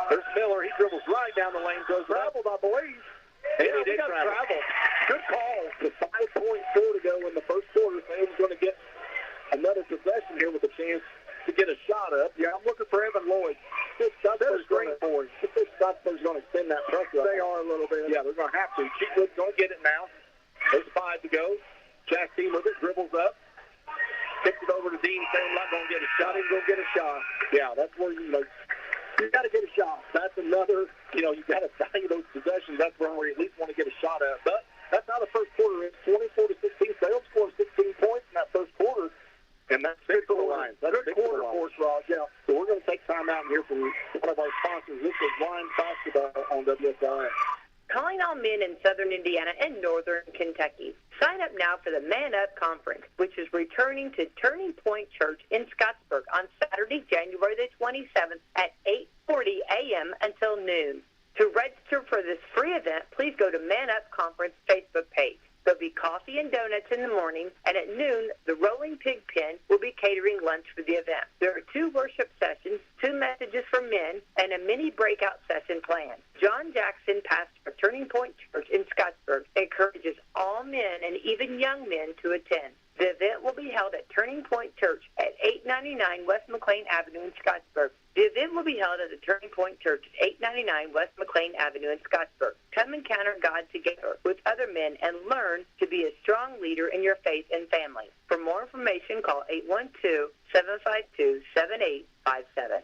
There's Miller. He dribbles right down the lane. Throws traveled, I believe. And he did travel. Good call. With 5.4 to go in the first quarter. Salem's going to get another possession here with a chance to get a shot up. Yeah, I'm looking for Evan Lloyd. Scottsburg's going to extend that pressure. They are a little bit. Yeah, they're going to have to. Cheatwood's going to get it now. There's 5 to go. Chastain with it. Dribbles up. Kicks it over to Dean. Saying I'm not going to get a shot. He's going to get a shot. Yeah, that's where you got to get a shot. That's another, you got to value those possessions. That's where we at least want to get a shot at. But that's how the first quarter is. 24-16. Salem scored 16 points in that first quarter. And that's big for the Lions. That's a good quarter for us, Raj. Yeah. So we're going to take time out here from one of our sponsors. This is Lions Basketball on WSLM. Calling all men in southern Indiana and northern Kentucky. Sign up now for the Man Up Conference, which is returning to Turning Point Church in Scottsburg on Saturday, January the 27th at 8:40 a.m. until noon. To register for this free event, please go to Man Up Conference Facebook page. There'll be coffee and donuts in the morning, and at noon, the Rolling Pig Pen will be catering lunch for the event. There are 2 worship sessions, 2 messages for men, and a mini breakout session planned. John Jackson, pastor of Turning Point Church in Scottsburg, encourages all men and even young men to attend. The event will be held at Turning Point Church at 899 West McLean Avenue in Scottsburg. The event will be held at the Turning Point Church at 899 West McLean Avenue in Scottsburg. Come encounter God together with other men and learn to be a strong leader in your faith and family. For more information, call 812-752-7857.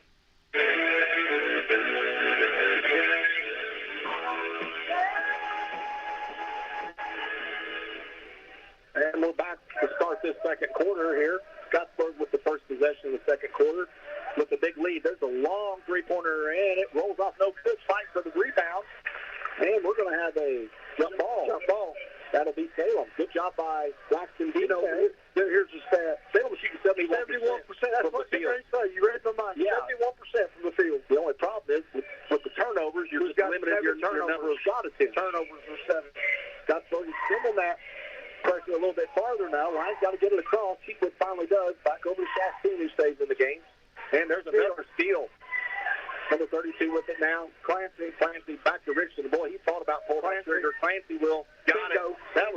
And we're back to start this second quarter here. Scottsburg with the first possession in the second quarter with a big lead. There's a long three-pointer, and it rolls off no good. Fight for the rebound. And we're going to have a jump ball. That'll be Salem. Good job by Braxton. Here's the stat. Salem shooting 71%. That's what you're going to say. You read my mind. Yeah. 71% from the field. The only problem is with the turnovers, you're just limited your number of shot attempts. Turnovers are 7. Scottsburg is sending that pressure a little bit farther now. Ryan's got to get it across. Cheekwood finally does. Back over to Shasteen, who stays in the game. And there's another steal. Number 32 with it now. Clancy back to Richardson. Boy, he thought about pulling that trigger. Clancy will. Got it. That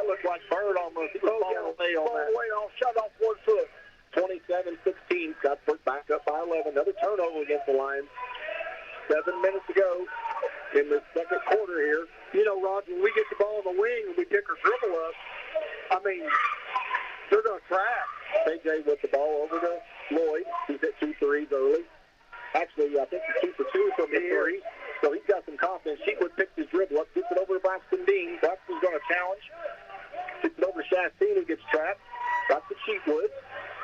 looked like Bird almost. He was falling away on that. Shut off 1 foot. 27-16. Scottsburg back up by 11. Another turnover against the Lions. 7 minutes to go in the second quarter here. You know, Roger, when we get the ball in the wing and we pick our dribble up, I mean, they're going to crack. KJ with the ball over to Lloyd. He's hit 2 threes early. Actually, I think he's 2 for 2 from the three. So he's got some confidence. Cheekwood picks his dribble up, gets it over to Braxton Dean. Braxton's going to challenge. Gets it over to Shasteen, who gets trapped. Back to Cheekwood.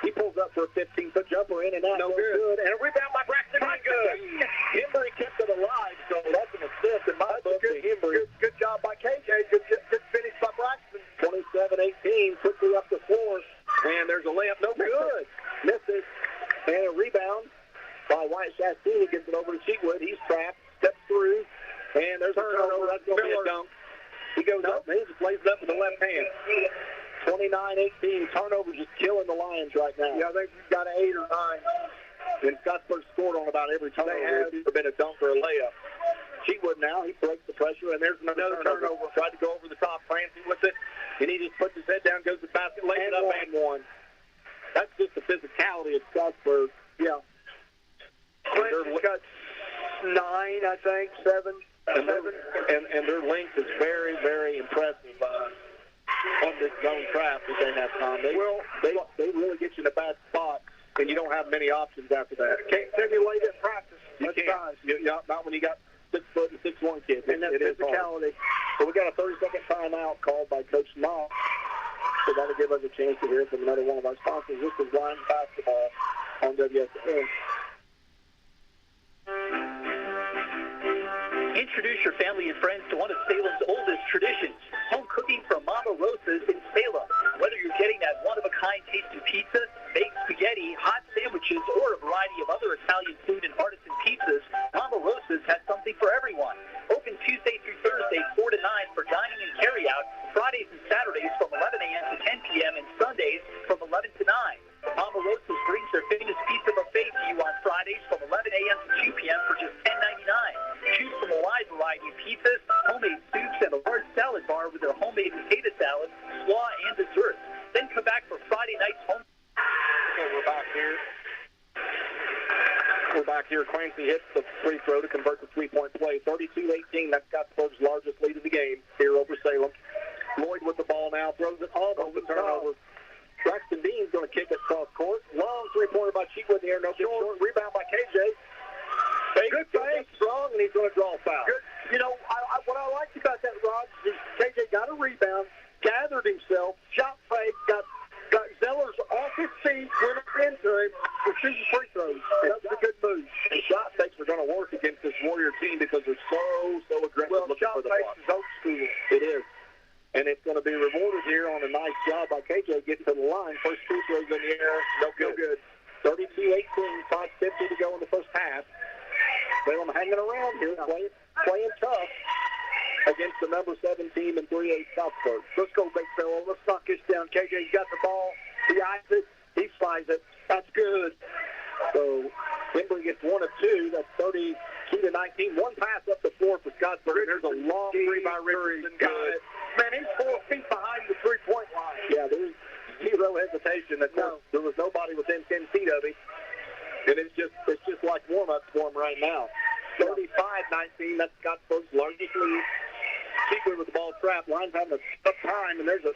He pulls up for a 15-foot jumper in and out. No good. And a rebound by Braxton Dean. Good. Hembry kept it alive, so that's an assist in my book to Hembry. Good job by KJ. Good finish by Braxton. 27-18, quickly up the floor. And there's a layup. No good. Misses. And a rebound by Wyatt Shasteen. He gets it over to Cheekwood. He's trapped. Steps through. And there's a turnover. That's going to be a dunk. He goes up and he just lays it up with the left hand. 29-18. Turnovers just killing the Lions right now. Yeah, they've got an 8 or 9. And Scottsburg scored on about every turnover. There's been a dunk or a layup. Cheekwood now, he breaks the pressure, and there's another turnover. Tried to go over the top. Clancy with it, and he just puts his head down, goes to the basket, lays it up, and one. That's just the physicality of Scottsburg. Yeah. Clancy's got 9, I think, 7. And their length is very, very impressive on this zone trap that they have, Tom. They really get you in a bad spot, and you don't have many options after that. Can't simulate it in practice. You can't. Not when you got 6 foot and 6'1" kids. And that physicality. So we got a 30-second timeout called by Coach Knox. So that'll give us a chance to hear from another one of our sponsors. This is Lions basketball on WSLM. Introduce your family and friends to one of Salem's oldest traditions, home cooking from Mama Rosa's in Salem. Whether you're getting that one-of-a-kind tasting pizza, baked spaghetti, hot sandwiches, or a variety of other Italian food and artisan pizzas, Mama Rosa's has something for everyone. Open Tuesday through Thursday, 4 to 9 for dining and carry-out, Fridays and Saturdays from 11 a.m. to 10 p.m. and Sundays from 11 to 9. Mama Rosa's brings their famous pizza buffet to you on Fridays from 11 a.m. to 2 p.m. for just $10.99. Choose from a wide variety of pizzas, homemade soups, and a large salad bar with their homemade potato salad, slaw, and desserts. Then come back for Friday night's home. So we're back here. Clancy hits the free throw to convert the three-point play. 32-18. That's Scottsburg's largest lead of the game here over Salem. Lloyd with the ball now. Throws it on over the turnover. Braxton Dean's going to kick it cross court. Long three-pointer by Cheekwood in the air. No good. Short rebound by KJ. Good fake. Strong, and he's going to draw a foul. Good. You know, what I liked about that, Rod, is KJ got a rebound, gathered himself, shot fake, got Zellers off his feet, went up into him, and shooting free throws. That was a good move. And shot fakes are going to work against this Warrior team because they're so aggressive looking for the block. Shot fakes is old school. It is. And it's going to be rewarded here on a nice job by KJ getting to the line. First free throws in the air. No good. 32-18, 5:50 to go in the first half. Salem hanging around here, playing tough. against the number 7 team in 3A Scottsburg. Let's go, big fella. Let's knock this down. KJ's got the ball. He eyes it. He flies it. That's good. So Embry gets 1 of 2. That's 32-19. One pass up the floor for Scottsburg. There's a long three by Richardson. Good. Man, he's 4 feet behind the three-point line. Yeah, there's zero hesitation. There was nobody within 10 feet of him. And it's just like warm-up for him right now. 35-19. That's Scottsburg's largest lead. Cheekwood with the ball trapped. Line's having a tough time, and there's a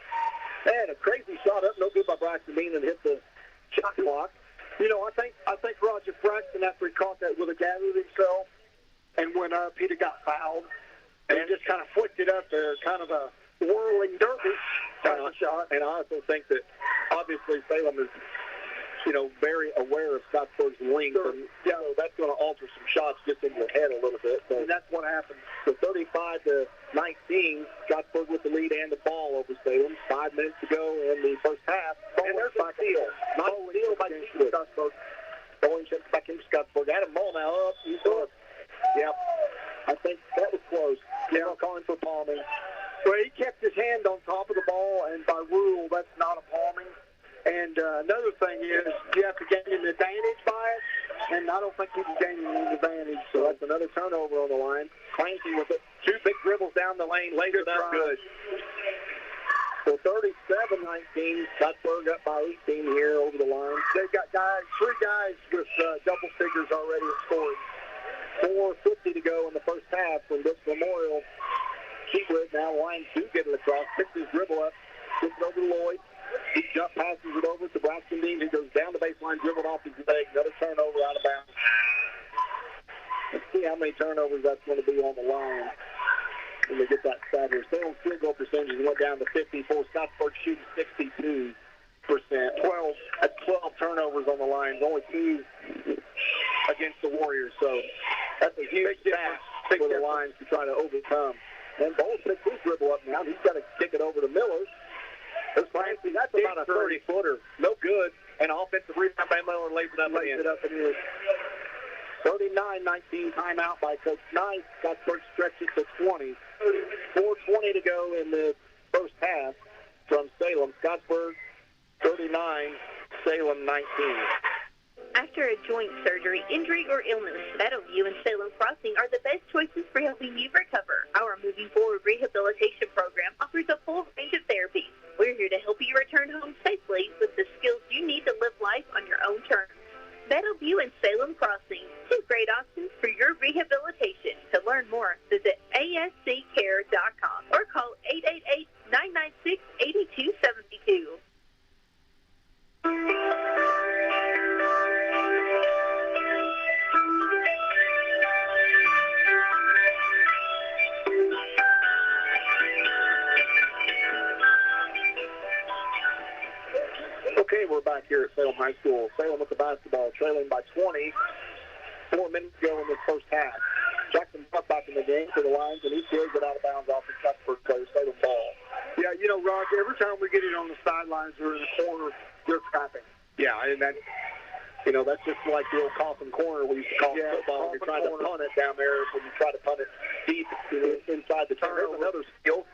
crazy shot up. No good by Braxton Bean and hit the shot clock. You know, I think Roger Braxton, after he caught that, would have gathered himself and went up. He'd have got fouled. And just kind of flicked it up there, kind of a whirling dervish type of shot. And I also think that, obviously, Salem is, very aware of Scottsburg's length. Sure. And, that's going to alter some shots just in your head a little bit. So, and that's what happened. So 35-19, Scottsburg with the lead and the ball over Salem. 5 minutes to go in the first half. And there's a steal. Not a steal by Scottsburg. Bowling chips back into Scottsburg. Adam Mull now up. He's up. Yep. I think that was close. Yeah, calling for palming. Well, he kept his hand on top of the ball, and by rule, that's not a palming. And another thing is you have to gain an advantage by it, and I don't think he was gaining an advantage. So that's another turnover on the line. Clancy with it. 2 big dribbles down the lane. Later, that's good. So 37-19, Scottsburg up by 18 here over the line. They've got 3 guys with double figures already scoring. 4:50 to go in the first half from this Memorial. Cheekwood now lines do get it across. Picks his dribble up. Gets it over to Lloyd. He jump passes it over to Braxton Dean, who goes down the baseline, dribbled off his leg. Another turnover out of bounds. Let's see how many turnovers that's going to be on the line when we get that stat here. Salem's field goal percentage went down to 54. Scottsburg shooting 62%. 12 turnovers on the line. Only 2 against the Warriors. So that's a huge task for the Lions to try to overcome. And Bowles picks his dribble up now. He's got to kick it over to Miller. That's about a 30-footer. No good. And offensive rebound by Miller lays it up and in. 39-19 timeout by Coach Knight. Scottsburg stretches to 20. 4:20 to go in the first half from Salem. Scottsburg 39, Salem 19. After a joint surgery, injury, or illness, Meadowview and Salem Crossing are the best choices for helping you recover. Our Moving Forward Rehabilitation Program offers a full range of therapies. We're here to help you return home safely with the skills you need to live life on your own terms. Meadowview and Salem Crossing, 2 great options for your rehabilitation. To learn more, visit asccare.com or call 888-996-8272. Okay, we're back here at Salem High School. Salem with the basketball, trailing by 20. 4 minutes to go in this first half. Jackson Buck back in the game for the Lions, and he throws it out of bounds off the Scottsburg player, Salem ball. Yeah, Roger, every time we get it on the sidelines or in the corner, they're trapping. Yeah, and that's just like the old coffin corner we used to call football. You're trying to punt it down there when you try to punt it deep inside the turnover. Another skill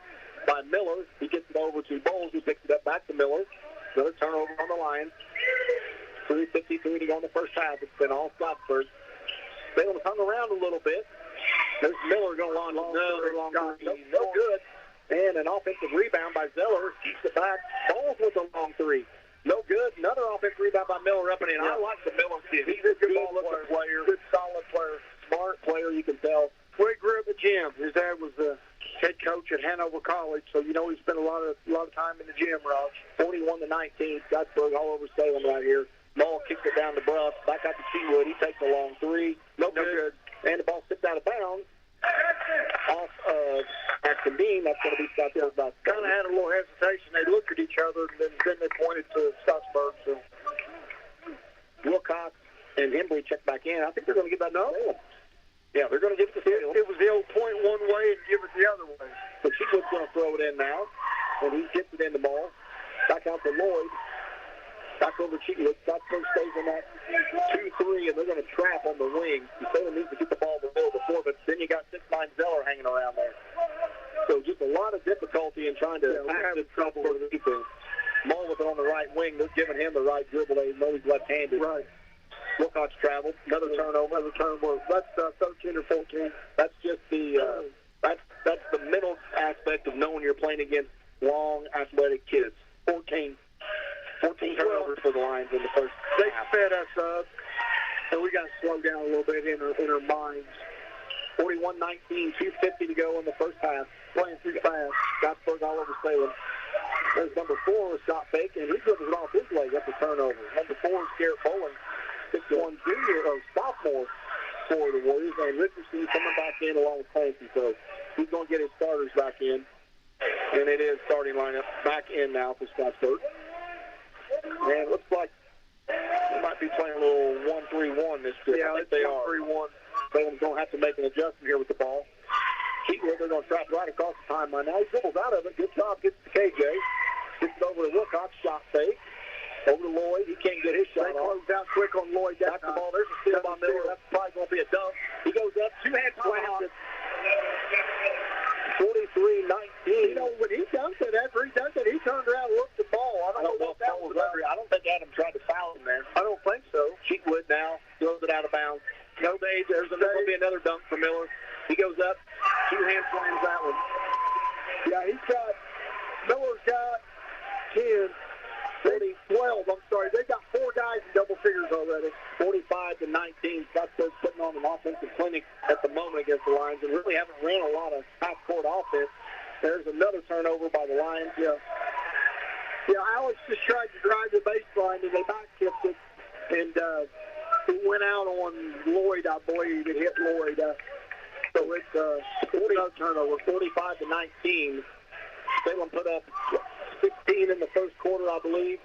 by Miller. He gets it over to Bowles, who picks it up back to Miller. Another turnover on the Lions. 3:53 to go in the first half. It's been all Scottsburg. Salem hung around a little bit. There's Miller going on. No good. And an offensive rebound by Zeller. Keeps it back. Bowles with a long 3. No good. Another offensive rebound by Miller up and in. I like the Miller kid. He's a good ball-looking player. Good, solid player. Smart player, you can tell. Well, he grew up at the gym. His dad was the head coach at Hanover College, so he spent a lot of time in the gym, Raj. 41-19. Scottsburg all over Salem right here. Mull kicks it down to Bruff. Back out to Cheekwood. He takes a long 3. No good. And the ball slipped out of bounds. Off of Braxton Dean. That's going to be Scottsburg. Kind of had a little hesitation. They looked at each other, and then they pointed to Scottsburg. So Wilcox and Embry check back in. I think they're going to give that to Salem. Yeah, they're going to give it to Salem. It was the old point one way and give it the other way. So Cheekwood's going to throw it in now, and he gets it in the ball. Back out to Lloyd. Back over Cheekwood. Scottsburg stays in that 2-3, and they're going to trap on the wing. Salem needs to get the ball in the middle before, but then you got 6'9" Zeller hanging around there. So just a lot of difficulty in trying to pass this trouble for the defense. Mull with it on the right wing. They're giving him the right dribble. They know he's left-handed. Right. Wilcox traveled. Another turnover. That's 13 or 14. That's just the that's the mental aspect of knowing you're playing against long, athletic kids. 14 turnovers for the Lions in the first They half. fed us up, and we got to slow down a little bit in our minds. 41-19, 2:50 to go in the first half. Playing too fast. Scottsburg all over Salem. There's number 4, a shot fake, and he dribbles it off his leg. That's a turnover. Number 4 is Garrett Bowling, 6'1" junior or sophomore for the Warriors, and Richardson coming back in along with Clancy. So he's going to get his starters back in, and it is starting lineup back in now for Scottsburg. And it looks like they might be playing a little 1-3-1 this trip. Yeah, I think they are. 1-3-1. Salem's going to have to make an adjustment here with the ball. Keatwood, they're going to trap right across the timeline. Now he dribbles out of it. Good job. Gets to KJ. Gets it over to Wilcox. Shot fake. Over to Lloyd. He can't get his shot They off. closed out quick on Lloyd. Back the ball. There's a steal by Miller. That's probably going to be a dunk. He goes up. Two-hand slam. 43-19. You know, when he dunked it, after he dunked it, he turned around and looked at the ball. I don't know what that was about. I don't think Adam tried to foul him there. I don't think so. Cheatwood now throws it out of bounds. No days. There's going to be another dunk for Miller. He goes up. Two-hand slams that one. Yeah, Miller's got 10. 12, I'm sorry. They've got 4 guys in double figures already. 45-19. Scottsburg's putting on an offensive clinic at the moment against the Lions and really haven't ran a lot of half-court offense. There's another turnover by the Lions. Yeah, Alex just tried to drive the baseline, and they back-tipped it, and it went out on Lloyd, I believe. It hit Lloyd. So it's 40 turnover, 45-19. Salem put up 16 in the first quarter, I believe.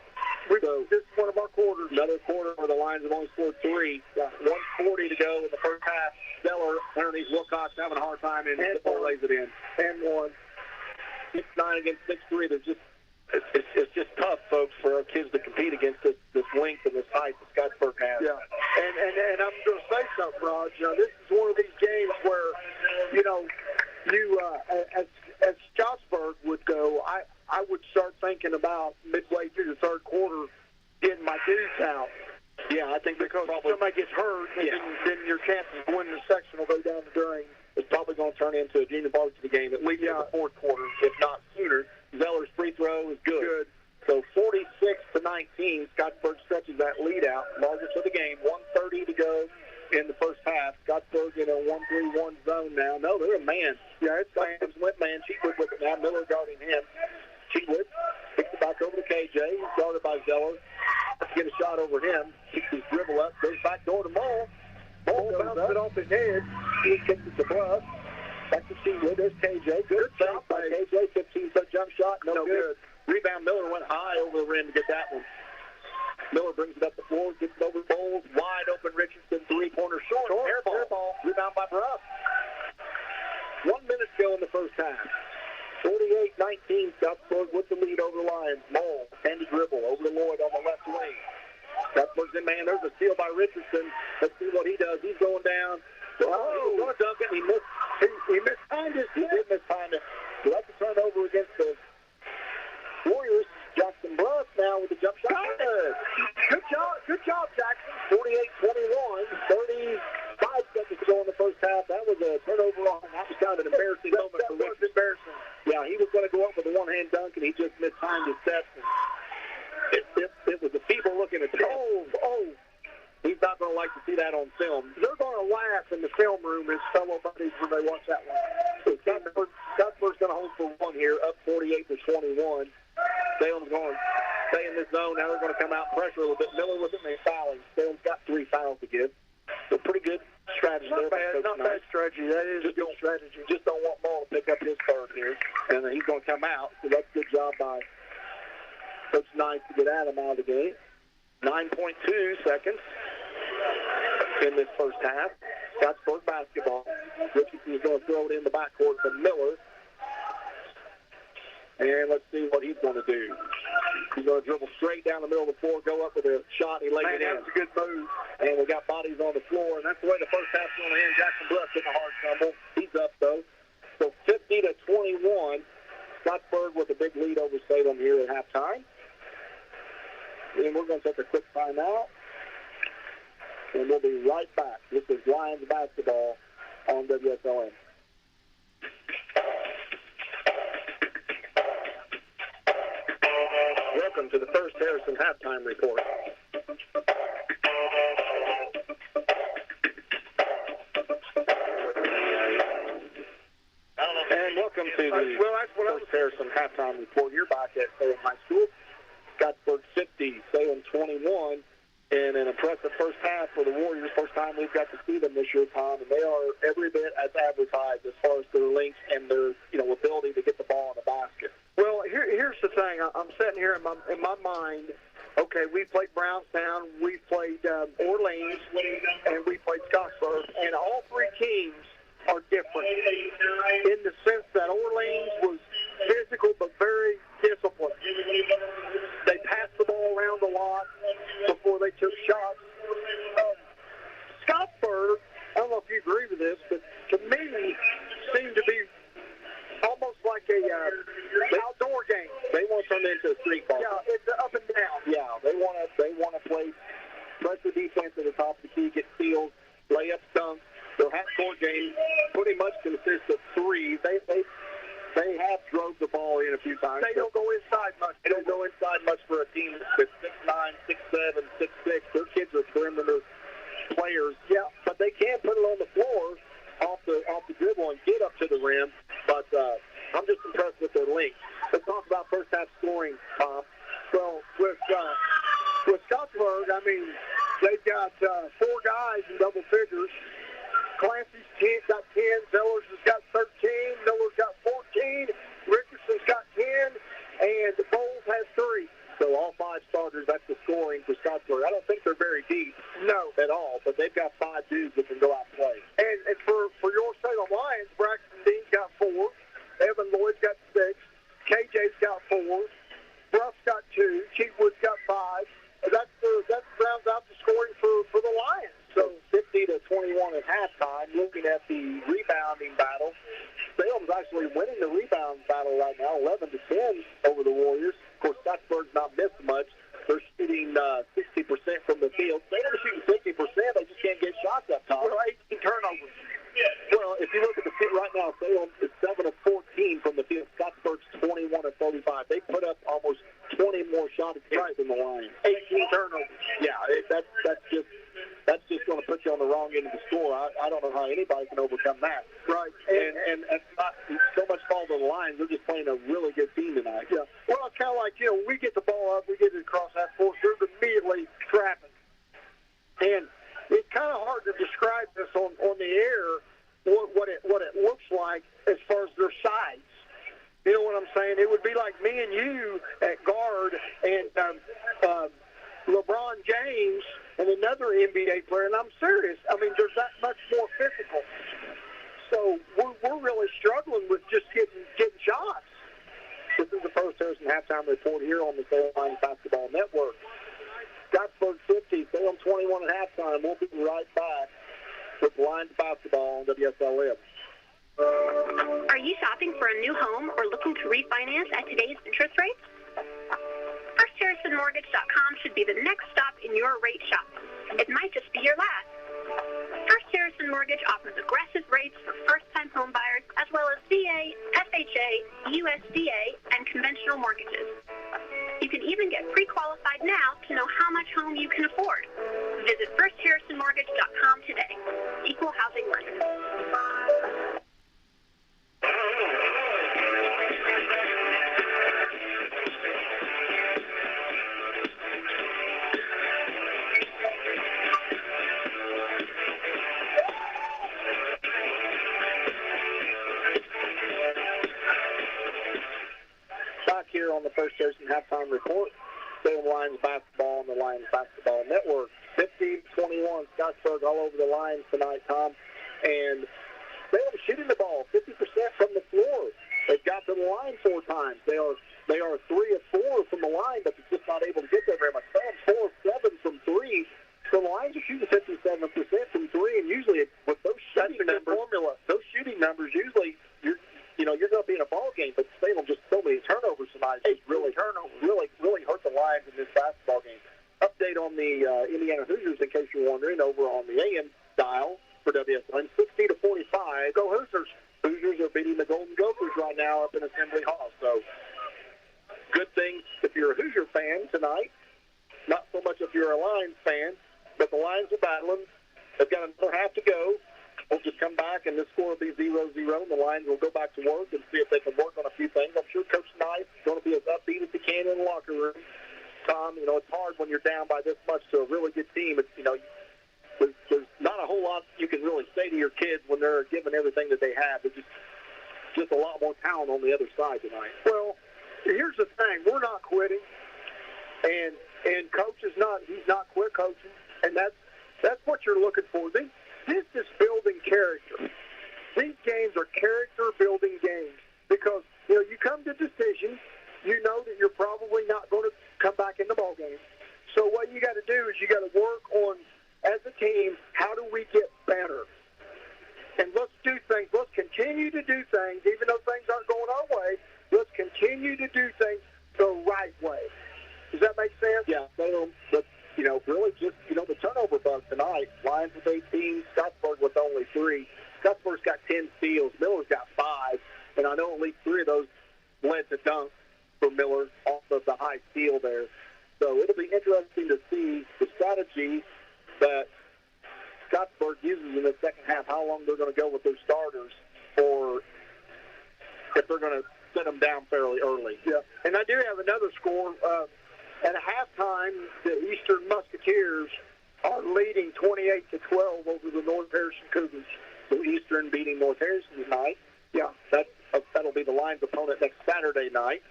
So this is one of our quarters. Another quarter where the Lions have only scored 3. 1:40 to go in the first half. Zeller underneath Wilcox having a hard time, and Zippo lays it in. And 1. 6'9" against 6'3". They're just it's just tough, folks, for our kids to compete against this length and this height that Scottsburg has. Yeah, and I'm going to say something, Raj. This is one of these games where, as Scottsburg would go, I would start thinking about midway through the third quarter getting my dudes out. Yeah, I think because if somebody gets hurt, then your chances of winning the section will go down the drain. It's probably going to turn into a junior varsity game at least in the fourth quarter, if not sooner. Zeller's free throw is good. So 46-19, Scottsburg stretches that lead out, largest of the game. 1:30 to go in the first half. Scottsburg in a 1-3-1 zone now. No, they're a man. Yeah, it's Lambs went man. Cheatwood with it now. Miller guarding him. Cheatwood picks it back over to KJ. He's guarded by Zeller. Let's get a shot over him. Keeps his dribble up. Goes back door to Mull. Mull bounces it off his head. He kicks it to Bluff. Back to Cheatwood. There's KJ. Good shot by KJ. 15-foot jump shot. No good. Rebound. Miller went high over the rim to get that one. Miller brings it up the floor, gets it over Bowles. Wide open Richardson, three-pointer short. Air ball. Rebound by Bruff. 1 minute to go in the first half. 48-19, Scottsburg with the lead over the Lions. Mull, handy dribble over to Lloyd on the left wing. Scottsburg's in man. There's a steal by Richardson. Let's see what he does. He's going down. He was going to dunk it. He mistimed it. He did mistime it. So that's a turnover against the Warriors. Jackson Bruff now with the jump shot. Good job, Jackson. 48-21, 35 seconds to go in the first half. That was a turnover on. That was kind of an embarrassing moment for Richardson. Embarrassing. Yeah, he was going to go up with a one-hand dunk, and he just mistimed his steps. It was a feeble looking attempt. He's not going to like to see that on film. They're going to laugh in the film room, his fellow buddies, when they watch that one. So Scottsburg's going to hold for one here, up 48-21. Salem's going to stay in this zone. Now they're going to come out and pressure a little bit. Miller with it, and they fouling. Salem's got 3 fouls to give. So pretty good strategy there. Not bad strategy. That is a good strategy. Just don't want Mull to pick up his third here. And then he's going to come out. So that's a good job by Coach Knight to get Adam out of the game. 9.2 seconds in this first half. Scottsburg basketball. Richardson's going to throw it in the backcourt to Miller. And let's see what he's going to do. He's going to dribble straight down the middle of the floor, go up with a shot. He lays it in. That's a good move. And we got bodies on the floor, and that's the way the first half's going to end. Jackson Bluff getting a hard tumble. He's up, though. So 50-21. Scottsburg with a big lead over Salem here at halftime. And we're going to take a quick timeout. And we'll be right back. This is Lions basketball on WSLM. Welcome to the First Harrison halftime report. And welcome to the First Harrison halftime report here back at Salem High School. Scottsburg 50, Salem 21, and an impressive first half for the Warriors. First time we've got to see them this year, Tom, and they are every bit as advertised as far as their length and their ability to get the ball in the basket. Well, here's the thing. I'm sitting here in my mind. Okay, we played Brownstown, we played Orleans, and we played Scottsburg, and all three teams are different in the sense that Orleans was physical but very disciplined. They passed the ball around a lot before they took shots. Scottsburg, I don't know if you agree with this, but to me, seemed to be almost like a outdoor game. They want to turn it into a street ball. Yeah, it's up and down. Yeah, they want to play pressure defense at the top of the key, get steals, lay up dunks. Their half-court game pretty much consists of threes. They have drove the ball in a few times. They don't go inside much. They don't go inside much for a team that's 6'9", 6'7", 6'6". Their kids are perimeter players. Yeah, but they can put it on the floor off the dribble and get up to the rim. But I'm just impressed with their length. Let's talk about first half scoring, Tom. Well, with Scottsburg, I mean, they've got 4 guys in double figures. Clancy's got 10, Zellers has got 13, Miller's got 14, Richardson's got 10, and Bowles has 3. So all 5 starters, that's the scoring for Scottsburg. I don't think they're very deep at all, but they've got 5 dudes that can go out and play. And for your Salem Lions, Braxton Dean's got 4, Evan Lloyd's got 6, KJ's got 4, Bruff's got 2, Cheatwood's got 5. That rounds out the scoring for the Lions. So 50-21 at halftime. Looking at the rebounding battle, Salem's actually winning the rebound battle right now, 11-10 over the Warriors. Of course, Scottsburg's not missed much. They're shooting 60% from the field. Salem's shooting 50%. They just can't get shots up top. Well, 18 turnovers. Well, if you look at the field right now, Salem is 7 of 14 from the field. Scottsburg's 21 of 35. They put up almost 20 more shot attempts than the Lions. 18 turnovers. Yeah, that's just going to put you on the wrong end of the score. I don't know how anybody can overcome that. Right. And it's not so much fault of the Lions. They're just playing a really good team tonight. Yeah. Well, it's kind of like, we get the ball up, we get it across that force, they're immediately trapping. And it's kind of hard to describe this on the air, what it looks like as far as their size. You know what I'm saying? It would be like me and you at guard and LeBron James and another NBA player, and I'm serious. I mean, there's that much more physical. So we're really struggling with just getting shots. This is the First Harrison halftime report here on the Salem Lions Basketball Network. Scottsburg 50, Salem 21 at halftime. We'll be right back with Lions basketball on WSLM. Are you shopping for a new home or looking to refinance at today's interest rates? FirstHarrisonMortgage.com should be the next stop in your rate shop. It might just be your last. First Harrison Mortgage offers aggressive rates for first-time home buyers as well as VA, FHA, USDA, and conventional mortgages. You can even get pre-qualified now to know how much home you can afford. Visit FirstHarrisonMortgage.com today. Equal housing lender. Here on the First Harrison halftime report. Salem Lions basketball on the Lions Basketball Network. 50-21, Scottsburg all over the Lions tonight, Tom. And Salem shooting the ball 50% from the floor. They've got to the line 4 times. They are 3 of 4 from the line, but they're just not able to get there very much. Salem's 4 of 7 from 3. So the Lions are shooting 57% from 3, and usually with those shooting numbers, usually you're going to be in a ball game, but Salem just so many turnovers tonight. It's really hurt the Lions in this basketball game. Update on the Indiana Hoosiers, in case you're wondering, over on the AM dial for WSLM, 60-45. Go Hoosiers! Hoosiers are beating the Golden Gophers right now up in Assembly Hall. So good thing if you're a Hoosier fan tonight. Not so much if you're a Lions fan, but the Lions are battling. They've got another half to go. We'll just come back, and the score will be 0-0, and the Lions will go back to work and see if they can work on a few things. I'm sure Coach Knight is going to be as upbeat as he can in the locker room. Tom, it's hard when you're down by this much to a really good team. It's, there's not a whole lot you can really say to your kids when they're giving everything that they have. There's just a lot more talent on the other side tonight. Well, here's the thing. We're not quitting, and Coach he's not quit coaching, and that's what you're looking for. This is building character. These games are character-building games because, you come to decisions. You know that you're probably not going to come back in the ball game. So what you got to do is you got to work on, as a team, how do we get better? And let's do things. Let's continue to do things, even though things aren't going our way. Let's continue to do things the right way. Does that make sense? Yeah. But really just, the turnover bug tonight. Lions with 18, Scottsburg with only 3. Scottsburg's got 10 steals. Miller's got 5. And I know at least 3 of those led to dunks for Miller off of the high steal there. So it'll be interesting to see the strategy that Scottsburg uses in the second half, how long they're going to go with their starters, or if they're going to set them down fairly early. Yeah, and I do have another score. At halftime, the Eastern Musketeers are leading 28-12 over the North Harrison Cougars. So Eastern beating North Harrison tonight. Yeah, that'll be the Lions' opponent next Saturday night.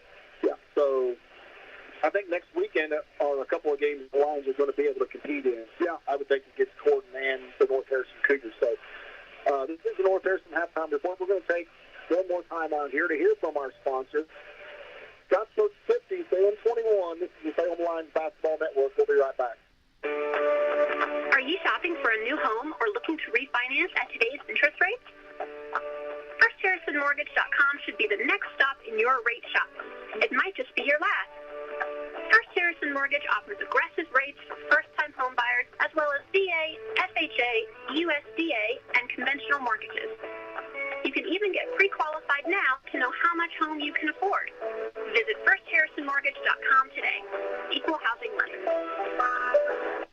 Yeah. So I think next weekend are a couple of games the Lions are going to be able to compete in. Yeah. I would think against Corden and the North Harrison Cougars. So this is the North Harrison halftime report. We're going to take one more time out here to hear from our sponsor. Scottsburg 50, Salem 21. This is the Salem Lions Basketball Network. We'll be right back. Are you shopping for a new home or looking to refinance at today's interest rates? FirstHarrisonMortgage.com should be the next stop in your rate shop. It might just be your last. First Harrison Mortgage offers aggressive rates for first-time home buyers, as well as VA, FHA, USDA, and conventional mortgages. You can even get pre-qualified now to know how much home you can afford. Visit FirstHarrisonMortgage.com today. Equal housing lender.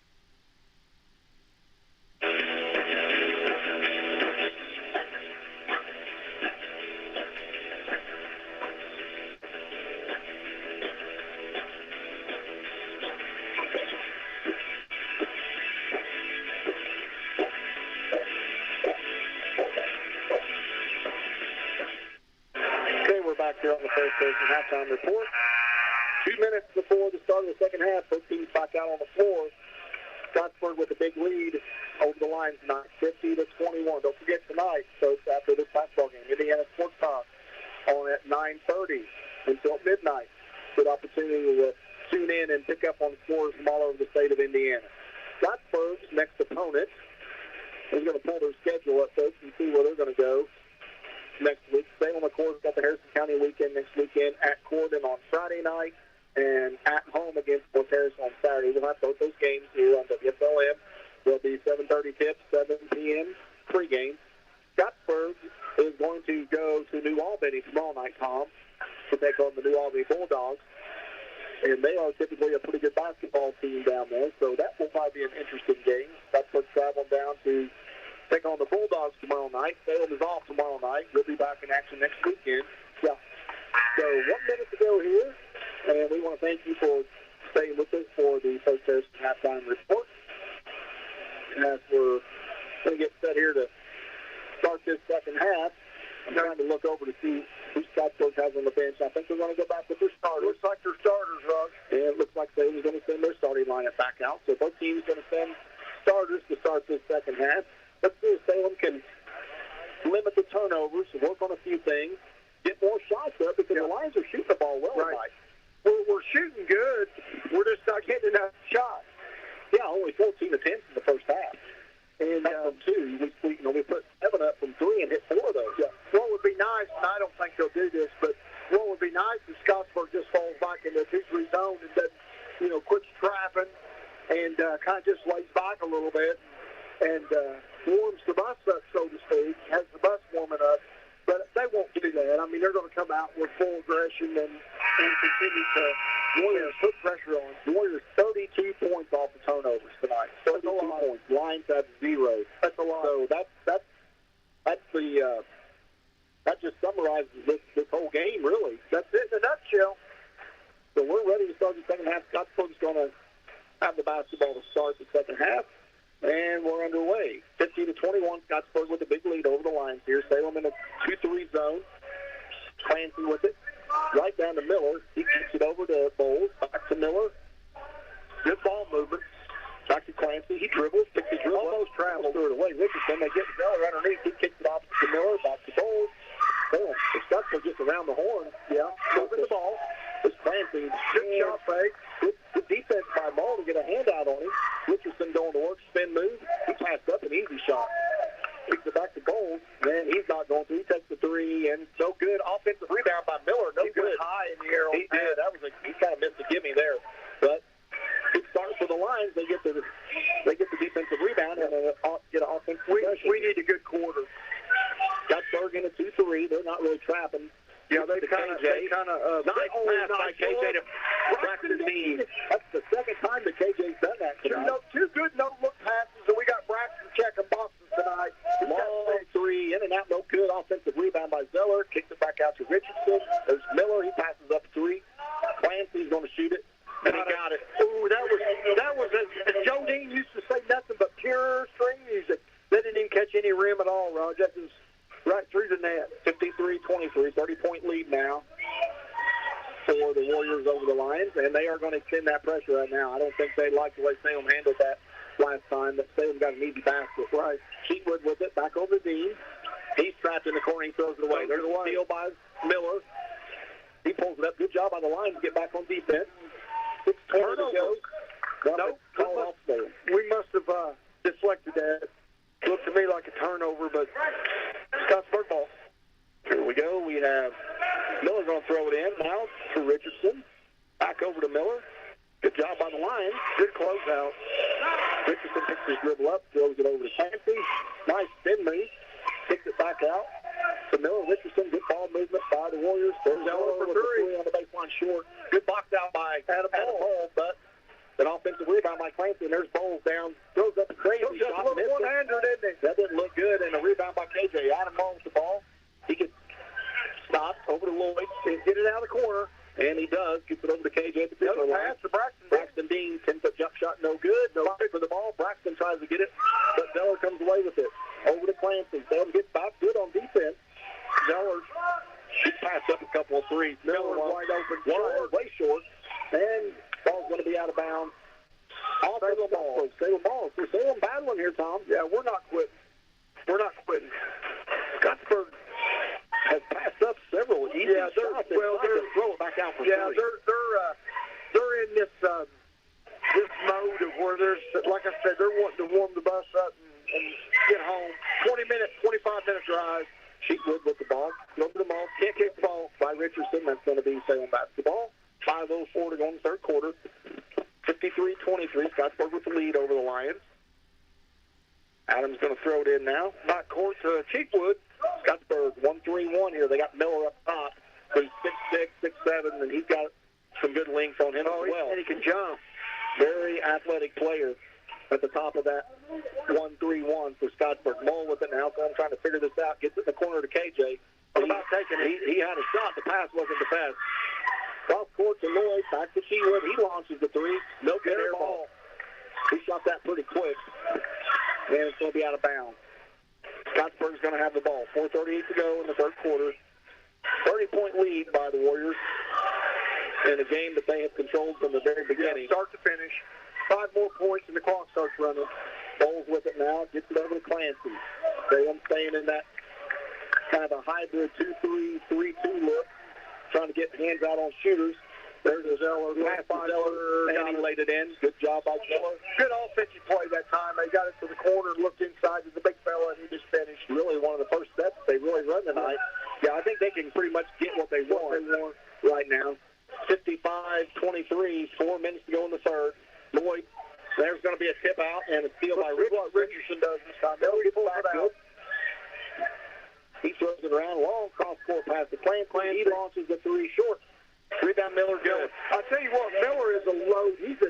Back here on the First Harrison halftime report. 2 minutes before the start of the second half, both teams back out on the floor. Scottsburg with a big lead over the Lions tonight, 50-21. Don't forget tonight, folks, after this basketball game, Indiana Sports Talk on at 9:30 until midnight. Good opportunity to tune in and pick up on scores from all over the state of Indiana. Scottsburg's next opponent is going to pull their schedule up, folks, and see where they're going to go next week. Salem, of course, got the Harrison County weekend next weekend at Corden on Friday night and at home against North Harrison on Saturday. We'll have both those games here on WSLM. There'll be 7:30 tips, 7 p.m. pregame. Scottsburg is going to go to New Albany tomorrow night, Tom, to take on the New Albany Bulldogs. And they are typically a pretty good basketball team down there, so that will probably be an interesting game. Scottsburg traveling down to take on the Bulldogs tomorrow night. Salem is off tomorrow night. We'll be back in action next weekend. Yeah. So 1 minute to go here, and we want to thank you for staying with us for the First Harrison halftime report. As we're going to get set here to start this second half, I'm trying to look over to see who Scottsburg has on the bench. I think they're going to go back with their starters. Looks like their starters, Russ. And it looks like Salem's going to send their starting lineup back out. So both teams going to send starters to start this second half. Let's see if Salem can limit the turnovers, work on a few things, get more shots up, because the Lions are shooting the ball well tonight. We're shooting good. We're just not getting enough shots. Yeah, only 14 attempts in the first half. And from 2, we put 7 up from 3 and hit 4 of those. Yeah. What would be nice, and I don't think and warms the bus up, so to speak, has the bus warming up. But they won't do that. I mean, they're going to come out with full aggression and continue to Warriors put pressure on. Warriors 32 points off the turnovers tonight. 32 points. Lions have 0. That's a lot. So that just summarizes this whole game, really. That's it in a nutshell. So we're ready to start the second half. Scottsburg's going to have the basketball to start the second half, and we're underway. 50-21, Scottsburg with a big lead over the Lions here. Salem in a 2-3 zone. Clancy with it. Right down to Miller. He kicks it over to Bowles. Back to Miller. Good ball movement. Back to Clancy. He dribbles. Picks his dribble. Almost travels. Threw it away. Richardson. They get Miller underneath. He kicks it off to Miller. Back to Bowles. Boom. The Scottsburg just around the horn. Yeah. Moving the ball. It's Clancy. Good shot fake. Good defense by Ball to get a handout on him. Richardson going to work. Spin move. He passed up an easy shot. Kicks it back to Bowles. Then he's not going to. He takes the three, and no good. Offensive rebound by Miller. No good. Went high in the air. He did. He kind of missed the gimme there. But it starts for the Lions. They get the defensive rebound and get an offensive possession. We need a good quarter. Scottsburg in a 2-3. They're not really trapping. Yeah, they kind of nice pass by KJ to Braxton Dean. That's the second time that KJ's done that tonight. Two good no-look passes, and we got Braxton checking boxes tonight. Long three, in and out, no good. Offensive rebound by Zeller. Kicks it back out to Richardson. There's Miller. He passes up three. Clancy's going to shoot it. And he got it. Ooh, that was as Joe Dean used to say, nothing but pure string music. They didn't even catch any rim at all, Raj. That was right through the net. 53-23, 30-point lead now for the Warriors over the Lions, and they are going to extend that pressure right now. I don't think they like the way Salem handled that last time, but Salem got an easy basket. Right. Sheetwood with it, back over to Dean. He's trapped in the corner. He throws it away. There's a steal by Miller. He pulls it up. Good job by the Lions to get back on defense. 6:20 to go. Nope. We must have deflected that. Looked to me like a turnover, but Scottsburg ball. Here we go. We have Miller going to throw it in now to Richardson. Back over to Miller. Good job by the Lions. Good closeout. Richardson picks his dribble up, throws it over to Clancy. Nice spin move. Kicks it back out to Miller. Richardson, good ball movement by the Warriors. There's Zeller with the three on the baseline short. Good box out by Adam Bowles, but an offensive rebound by Clancy, and there's Bowles down. Throws up a crazy shot. One-hander, didn't he? That didn't look good, and a rebound by KJ. Adam Bowles the ball. He gets stopped over to Lloyd. Get it out of the corner, and he does. Gets it over to KJ at the particular line. Pass to Braxton. Braxton Dean, 10-foot jump shot, no good. No fight for the ball. Braxton tries to get it, but Zeller comes away with it. Over to Clancy. Zeller gets back good on defense. Zeller, she passed up a couple of threes. Miller wide open. One way short, and ball's going to be out of bounds. All Salem ball. Salem ball. So Salem battling here, Tom. Yeah, we're not quitting. We're not quitting. Scottsburg has passed up several easy shots. Well, they're throw it back out for three. They're in this mode of where there's, like I said, they're wanting to warm the bus up and get home. 25 minute drive. Sheetwood with the ball. Over the ball. Can't kick the ball by Richardson. That's going to be Salem basketball. 5:04 to go in the third quarter. 53-23. Scottsburg with the lead over the Lions. Adams going to throw it in now. Not court to Cheekwood. Scottsburg 1-3-1 here. They got Miller up top. He's 6'6", 6'7", and he's got some good length on him as well. And he can jump. Very athletic player at the top of that 1-3-1 for Scottsburg. Mole with it now, so I'm trying to figure this out. Gets it in the corner to KJ. What about taking it? He had a shot. The pass wasn't the best. Cross court to Lloyd. Back to Sheetwood. He launches the three. No good air ball. He shot that pretty quick. And it's going to be out of bounds. Scottsburg's going to have the ball. 4:38 to go in the third quarter. 30-point lead by the Warriors in a game that they have controlled from the very beginning. Yeah, start to finish. 5 more points and the clock starts running. Bowles with it now. Gets it over to Clancy. Salem staying in that kind of a hybrid 2-3, 3-2 look. Trying to get hands out on shooters. There's a Zeller. And he laid it in. Good job by Zeller. Good offensive play that time. They got it to the corner, looked inside to the big fella, and he just finished. Really one of the first steps they really run tonight. Yeah, I think they can pretty much get what they want right now. 55-23, 4 minutes to go in the third. Lloyd, there's going to be a tip out and a steal by Richardson. What Richardson does pass to Clancy. He launches the three short. Rebound Miller good. I'll tell you what, Miller is a load. He is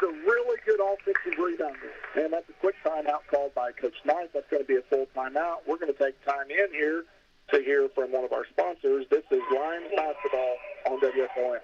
a really good offensive rebounder. And that's a quick timeout called by Coach Knight. That's going to be a full timeout. We're going to take time in here to hear from one of our sponsors. This is Lions Basketball on WSLM.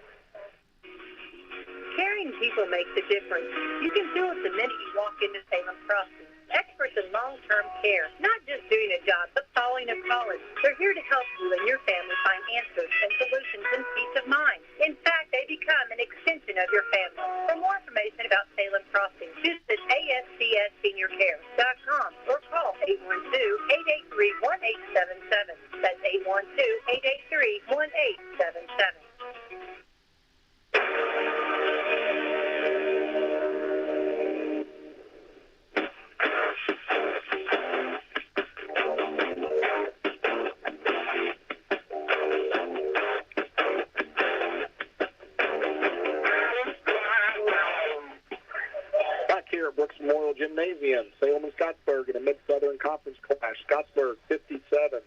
Caring people makes a difference. You can feel it the minute you walk into Salem Crossing. Experts in long-term care, not just doing a job, but following a calling. They're here to help you and your family find answers and solutions and peace of mind. In fact, they become an extension of your family. For more information about Salem Crossing, visit ASCSSeniorCare.com or call 812-883-1877. That's 812-883-1877. Brooks Memorial Gymnasium, Salem and Scottsburg in a Mid-Southern Conference clash. Scottsburg 57,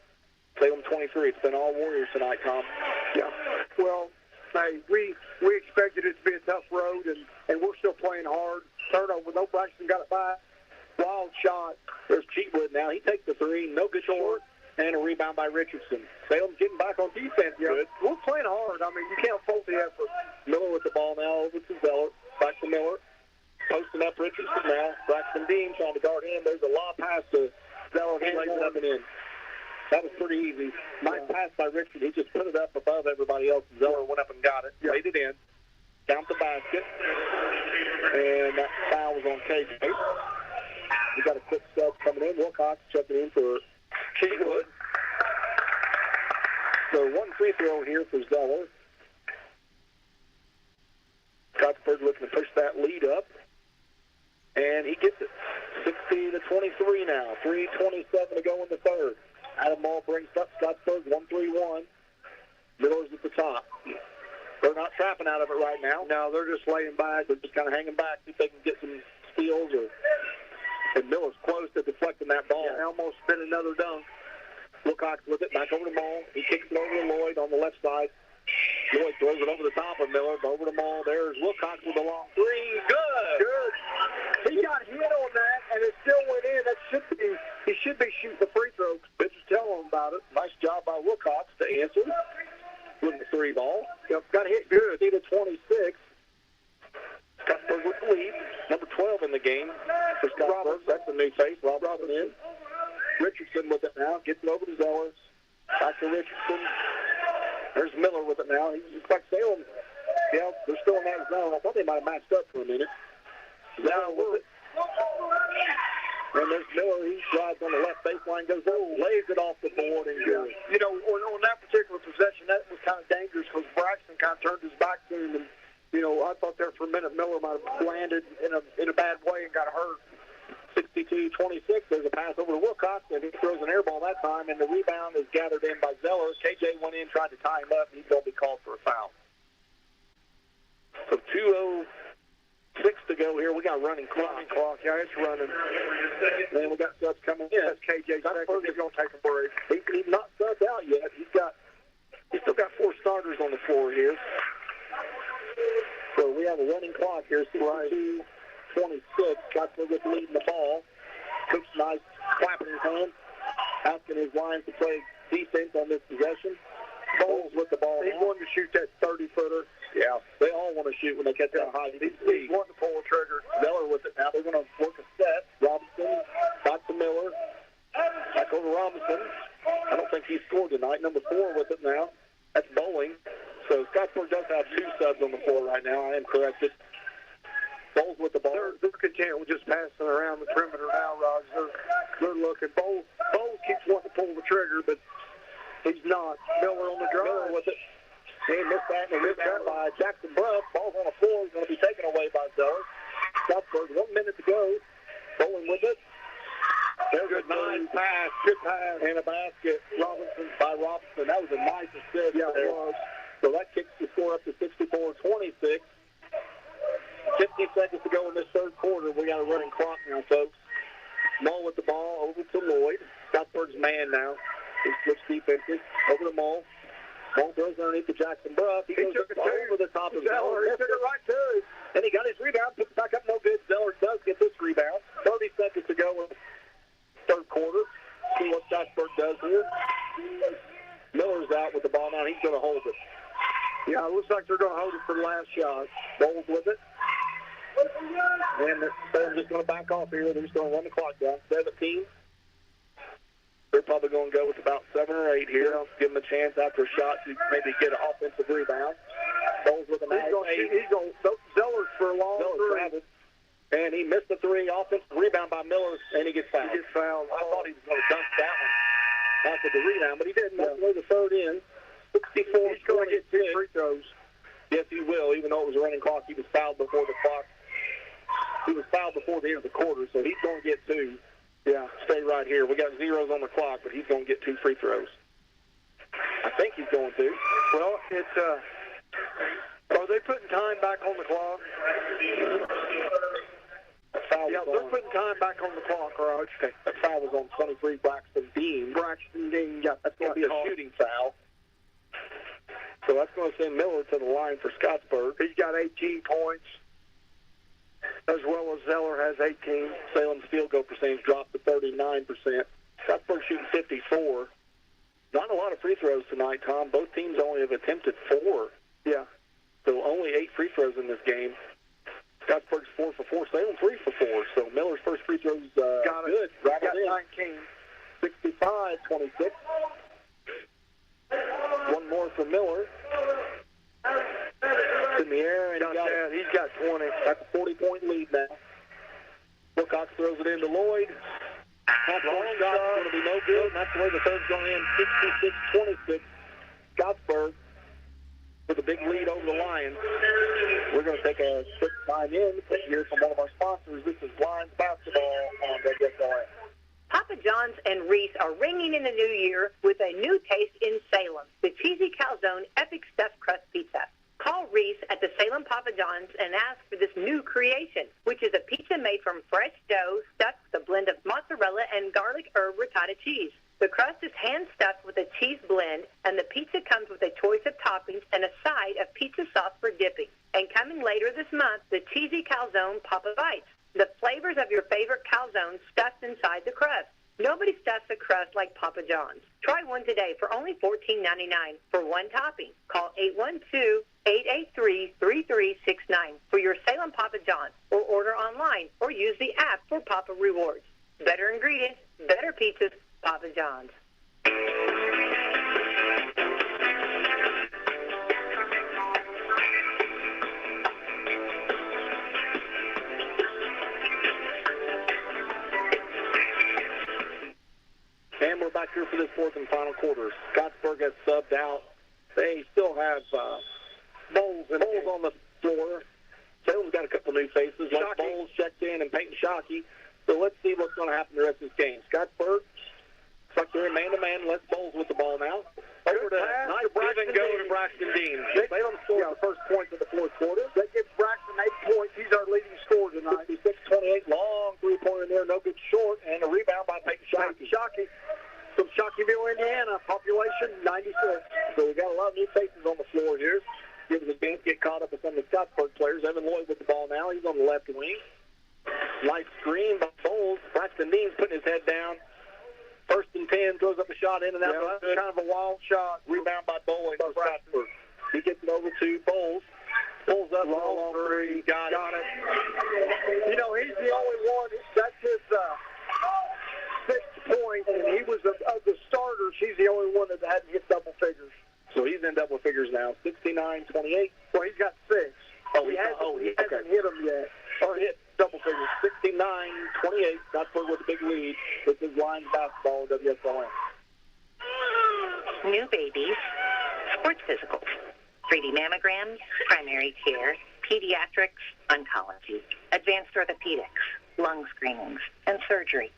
Salem 23. It's been all Warriors tonight, Tom. Yeah. Well, hey, we expected it to be a tough road, and we're still playing hard. Turnover, no Braxton got it back. Wild shot. There's Cheatwood now. He takes the three, no good short, and a rebound by Richardson. Salem's getting back on defense. Yeah. Good. We're playing hard. I mean, you can't fault the effort. Miller with the ball now over to Zeller. Back to Miller. Posting up Richardson now. Braxton Dean trying to guard him. There's a lob pass to Zeller. He lays it up and in. That was pretty easy. Nice pass by Richardson. He just put it up above everybody else. Zeller went up and got it. Laid it in. Count the basket. And that foul was on KJ. We got a quick sub coming in. Wilcox checking in for Cheatwood. So one free throw here for Zeller. Scottsburg looking to push that lead up. And he gets it. 60-23 now. 3:27 to go in the third. Adam Ball brings up Scottsburg 1-3-1. Miller's at the top. They're not trapping out of it right now. No, they're just laying back. They're just kind of hanging back, see if they can get some steals. And Miller's close to deflecting that ball. Yeah, almost been another dunk. Wilcox with it, back over to Ball. He kicks it over to Lloyd on the left side. Lloyd throws it over the top of Miller, over to Ball. There's Wilcox with a long three. Good. He got hit on that, and it still went in. He should be shooting the free throw. Pitcher's telling him about it. Nice job by Wilcox to answer with the three ball. Yep, got hit good. 60-26. Scottsburg with the lead. Number 12 in the game for Scottsburg. That's a new face. Robinson in. Richardson with it now. Gets it over to Zeller. Back to Richardson. There's Miller with it now. He looks like Salem. Yeah, they're still in that zone. I thought they might have matched up for a minute. Zeller with it. And there's Miller. He drives on the left baseline, goes over, lays it off the board, and goes. You know, on that particular possession, that was kind of dangerous because Braxton kind of turned his back to him. And, you know, I thought there for a minute Miller might have landed in a bad way and got hurt. 62-26. There's a pass over to Wilcox, and he throws an air ball that time, and the rebound is gathered in by Zeller. KJ went in, tried to tie him up, and he's going to be called for a foul. So 2:06 to go here. We got running clock. Yeah, it's running. And we got subs coming in. That's KJ. He's going to take a break. He's not subbed out yet. He's still got four starters on the floor here. So we have a running clock here. 62-26. Scottsburg with leading the ball. Coach Nice clapping his hands, asking his lines to play defense on this possession. Bowles with the ball. He wanted to shoot that 30-footer. Yeah, they all want to shoot when they get that high. He's wanting to pull the trigger. Zeller with it now. They're going to work a set. Robinson, back to Miller. Back over Robinson. I don't think he scored tonight. Number 4 with it now. That's Bowling. So Scottsburg does have 2 subs on the floor right now. I am corrected. Bowles with the ball. They're content with just passing around the perimeter now, Raj. They're looking. Bowles keeps wanting to pull the trigger, but he's not. Miller on the drive. Miller with it. He missed that, and a rebound by Jackson Bruff. Ball's on the floor. He's going to be taken away by Zeller. Scottsburg, 1 minute to go. Bowling with it. There's a nice pass. Good pass. And a basket. Robinson. That was a nice assist. Yeah, it was. So that kicks the score up to 64-26. 50 seconds to go in this third quarter. We got a running clock now, folks. Mull with the ball over to Lloyd. Scottsburg's man now. He switched defenses over to Mull. Mull throws underneath the Jackson Bruff. He goes over the top of Zeller. He took it right to him. And he got his rebound, puts it back up, no good. Zeller does get this rebound. 30 seconds to go in the third quarter. See what Scottsburg does here. Miller's out with the ball now. He's going to hold it. Yeah, it looks like they're going to hold it for the last shot. Bowles with it. And they're just going to back off here. They're just going to run the clock down. 17. They're probably going to go with about 7 or 8 here. Give them a chance after a shot to maybe get an offensive rebound. Bowles with a nice 8. He's going to Zeller's for a long three. And he missed the 3. Offensive rebound by Miller, and he gets fouled. He gets fouled. I thought he was going to dunk that one after the rebound, but he didn't. That's the way the third in. 64. He's going to get 2 free throws. Yes, he will. Even though it was a running clock, he was fouled before the clock. He was fouled before the end of the quarter, so he's going to get 2. Yeah, stay right here. We got zeros on the clock, but he's going to get 2 free throws. I think he's going to. Well, it's are they putting time back on the clock? Yeah, they're putting time back on the clock, Raj. Okay, that foul was on 23, Braxton Dean. Yeah, that's going to be a shooting foul. So that's going to send Miller to the line for Scottsburg. He's got 18 points, as well as Zeller has 18. Salem's field goal percentage dropped to 39%. Scottsburg shooting 54. Not a lot of free throws tonight, Tom. Both teams only have attempted 4. Yeah. So only 8 free throws in this game. Scottsburg's 4 for 4. Salem 3 for 4. So Miller's first free throw's good. Right got 19. 65-26. One more for Miller. It's in the air, and he's got 20. That's a 40-point lead now. Wilcox throws it into Lloyd. That's long shot. It's going to be no good, and that's the way the third's going to end. 66-26. Scottsburg with a big lead over the Lions. We're going to take a quick time in to hear from one of our sponsors. This is Lions Basketball on WSLM. Papa John's and Reese are ringing in the new year with a new taste in Salem, the Cheesy Calzone Epic Stuffed Crust Pizza. Call Reese at the Salem Papa John's and ask for this new creation, which is a pizza made from fresh dough stuffed with a blend of mozzarella and garlic herb ricotta cheese. The crust is hand-stuffed with a cheese blend, and the pizza comes with a choice of toppings and a side of pizza sauce for dipping. And coming later this month, the Cheesy Calzone Papa Bites, the flavors of your favorite calzone stuffed inside the crust. Nobody stuffs a crust like Papa John's. Try one today for only $14.99 for one topping. Call 812-883-3369 for your Salem Papa John's, or order online or use the app for Papa Rewards. Better ingredients, better pizzas, Papa John's. And we're back here for this fourth and final quarter. Scottsburg has subbed out. They still have Bowles on the floor. Salem's got a couple new faces. Like Bowles checked in and Peyton Shockey. So let's see what's going to happen the rest of this game. Scottsburg, looks like they're in man-to-man. Les Bowles with the ball now. Over to nice give and go to Braxton Dean. Salem scored the first points of the fourth quarter. They give Braxton 8 points. He's our leading scorer tonight. 56-28, long three-pointer there, no good short, and a rebound by Peyton Shockey. From Shockeyville, Indiana, population 96. So we got a lot of new faces on the floor here. Give us a chance to get caught up with some of the Scottsburg players. Evan Lloyd with the ball now. He's on the left wing. Nice screen by Bowles. Braxton Dean's putting his head down. First and 10, throws up a shot in and out. Yeah, that's kind of a wild shot. Rebound by Bowling for Scottsburg. He gets it over to Bowles. Pulls up long three. Got it. You know, he's the only one. That's his sixth point, and he was of the starters. He's the only one that hadn't hit double figures. So he's in double figures now. 69-28. Well, he's got 6. He hasn't hit them yet. Or hit double figures. 69-28. Scottsburg with a big lead. This is Lions basketball at WSLM. New babies, sports physicals, 3D mammograms, primary care, pediatrics, oncology, advanced orthopedics, lung screenings, and surgery.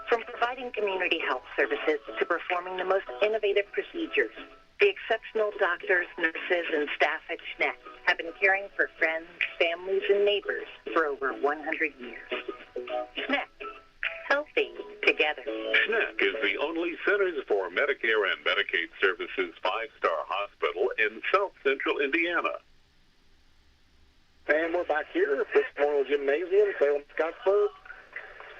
From providing community health services to performing the most innovative procedures, the exceptional doctors, nurses, and staff at SNEC have been caring for friends, families, and neighbors for over 100 years. SNEC, healthy together. together. SNAC is the only Centers for Medicare and Medicaid Services 5-star hospital in South Central Indiana. And we're back here at this Memorial Gymnasium, Salem, Scottsburg,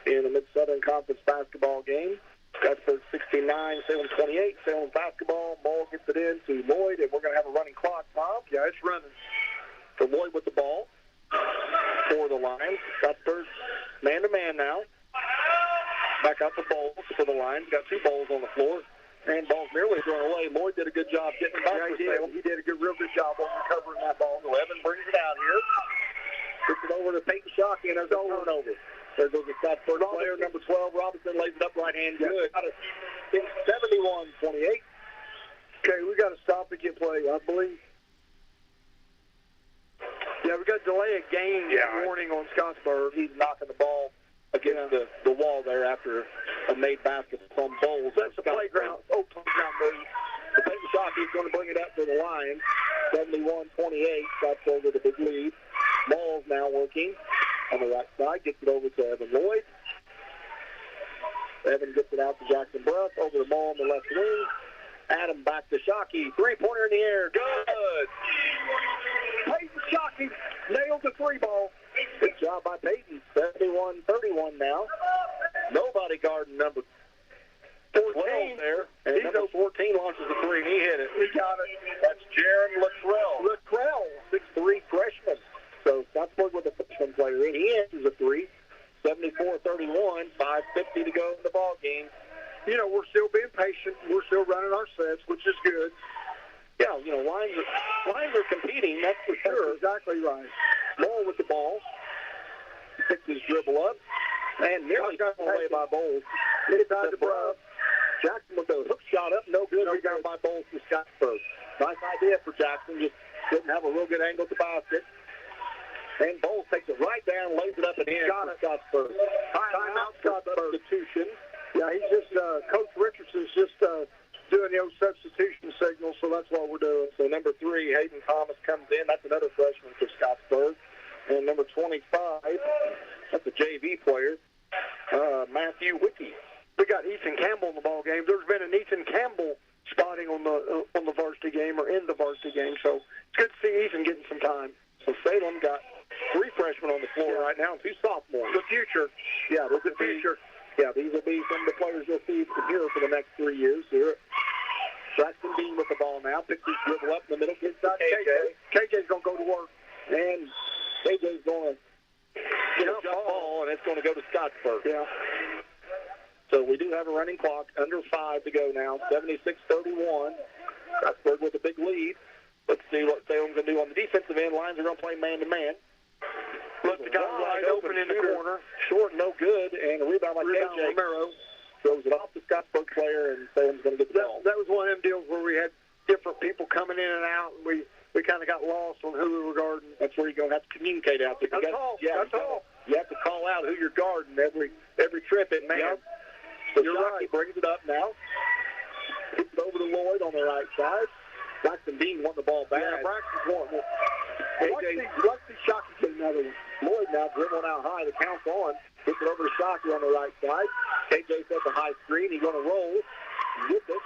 in the Mid-Southern Conference basketball game. Scottsburg 69, Salem 28. Salem basketball. Ball gets it in to Lloyd, and we're going to have a running clock, Tom. Yeah, it's running. So Lloyd with the ball for the Lions. Scottsburg man-to-man now. Back out to Bowles for the Lions. Got two Bowles on the floor. And ball's nearly thrown away. Lloyd did a good job getting it back for Salem. He did a real good job on recovering that ball. So Evan brings it out here. Gets it over to Peyton Shockey, and there's a turnover. There goes the Scottsburg player, number 12. Robinson lays it up right hand. Good. It's 71-28. Okay, we got to stop and get play, I believe. Yeah, we got to delay a game warning on Scottsburg. He's knocking the ball against the wall there after a made basket from Bowles. That's the playground. Oh, playground move. The Peyton Shockey's going to bring it up for the Lions. 71-28. Scottsburg with a big lead. Ball's now working on the right side. Gets it over to Evan Lloyd. Evan gets it out to Jackson Bruff. Over the ball on the left wing. Adam back to Shockey. Three-pointer in the air. Good. Peyton Shockey nailed the three ball. Good job by Peyton. 71-31 now. Nobody guarding number 14 there. And number 14 launches the three, and he hit it. He got it. That's Jaron Luttrell, 6'3" freshman. So Scottsburg with a freshman player in. He answers a three. 74-31, 5:50 to go in the ball game. You know, we're still being patient. We're still running our sets, which is good. Yeah, you know, lines are competing, that's for sure. That's exactly right. Ball with the ball. Picks his dribble up. And nearly got away by Bowles. Hit it back to Bruff. Jackson with the hook shot up. No good. Rebound by Bowles to Scottsburg. Nice idea for Jackson. Just didn't have a real good angle at the basket. And Bowles takes it right down, lays it up and in for Scottsburg. Timeout, Scottsburg. Substitution. Yeah, he's just, Coach Richardson's just doing the old substitution signal, so that's what we're doing. So number 3, Hayden Thomas comes in. That's another freshman for Scottsburg. And number 25, that's a JV player, Matthew Wicke. We got Ethan Campbell in the ball game. There's been an Ethan Campbell spotting on the varsity game or in the varsity game, so it's good to see Ethan getting some time. So Salem got 3 freshmen on the floor right now and 2 sophomores. The future. Yeah, the future. Yeah, these will be some of the players you'll see from here for the next 3 years here. Jackson Dean with the ball now. Picks his dribble up in the middle. Gets out KJ. KJ's going to go to work. And KJ's going to get a jump ball, and it's going to go to Scottsburg. Yeah. So we do have a running clock. Under 5 to go now. 76-31. Scottsburg with a big lead. Let's see what Salem's going to do on the defensive end. Lions are going to play man-to-man. Look, the guy wide open in the corner. Short, no good, and a rebound by KJ. Romero throws it off the Scottsburg player, and Salem's going to get the ball. That was one of them deals where we had different people coming in and out, and we kind of got lost on who we were guarding. That's where you're going to have to communicate out there. That's all. You have to call out who you're guarding every trip it man. Yep. So Shockey brings it up now. Gets it over to Lloyd on the right side. Braxton Dean won the ball back. Yeah, Braxton's won it. Let's see Shockey get another one. Lloyd now dribbling out high. The count's on. Gets it over to Shockey on the right side. KJ sets a high screen. He's going to roll. Gets it.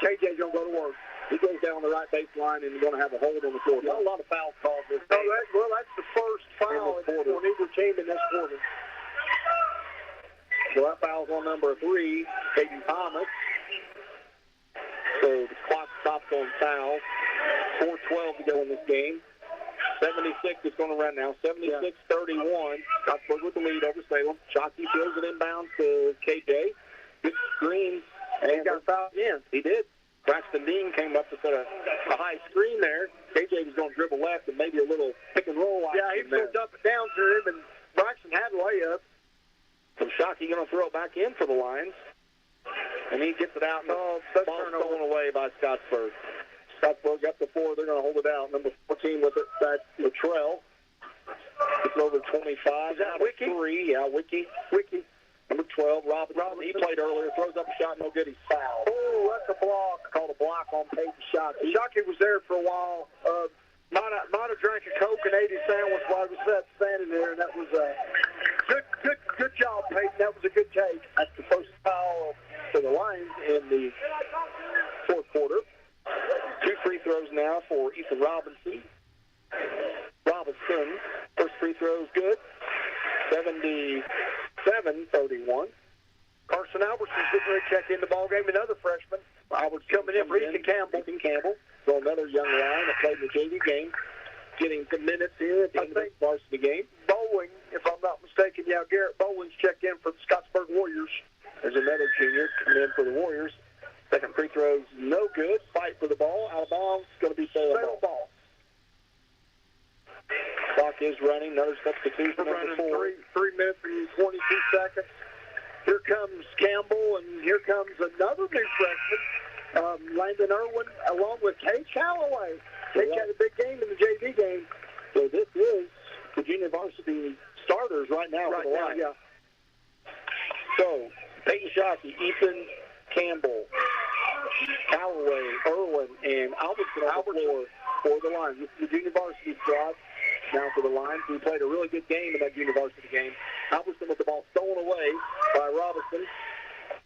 KJ's going to go to work. He goes down the right baseline and he's going to have a hold on the floor. Not a lot of fouls called this game. That's the first foul on either team in this quarter. So that foul's on number 3, Hayden Thomas. So the clock stops on fouls. 4:12 to go in this game. 76 is going to run now. 76-31. Scottsburg with the lead over Salem. Shockey throws it inbound to KJ. Good screen. And he got a foul again. He did. Braxton Dean came up to set a high screen there. KJ was going to dribble left and maybe a little pick and roll. Yeah, he was going to dump it down to him, and Braxton had a layup. So Shockey going to throw it back in for the Lions. And he gets it out, and the ball's stolen away by Scottsburg. Scottsburg up to 4. They're going to hold it out. Number 14 with it, that's Luttrell. It's over 25. Is that Wicke? 3, yeah, Wicke. Number 12, Robinson. He played earlier. Throws up a shot, no good. He's fouled. Oh, that's a block. Called a block on Peyton Shockey. Shockey was there for a while. Might have drank a Coke and ate his sandwich while he was standing there, and that was Good job, Peyton. That was a good take. That's the first foul for the Lions in the fourth quarter. 2 free throws now for Ethan Robinson. First free throw is good. 77-31. Carson Albertson's getting ready to check in the ballgame. Another freshman. Albertson coming in for Ethan Campbell. So another young line that played in the JV game, getting some minutes here at the end of the varsity game. Bowling, if I'm not mistaken, Garrett Bowling's checked in for the Scottsburg Warriors. There's another junior coming in for the Warriors. Second free throw's no good. Fight for the ball. Out of bounds. It's going to be Salem ball. Clock is running. Another substitution. We're running 3 minutes and 22 seconds. Here comes Campbell, and here comes another new freshman, Landon Irwin, along with Kate Calloway. Kate had a big game in the JV game. So this is the junior varsity starters right now for the line. Yeah. So Peyton Shockey, Ethan Campbell, Calloway, Irwin, and Albertson for the line. This is the junior varsity squad now for the line. We played a really good game in that junior varsity game. Albertson with the ball stolen away by Robinson.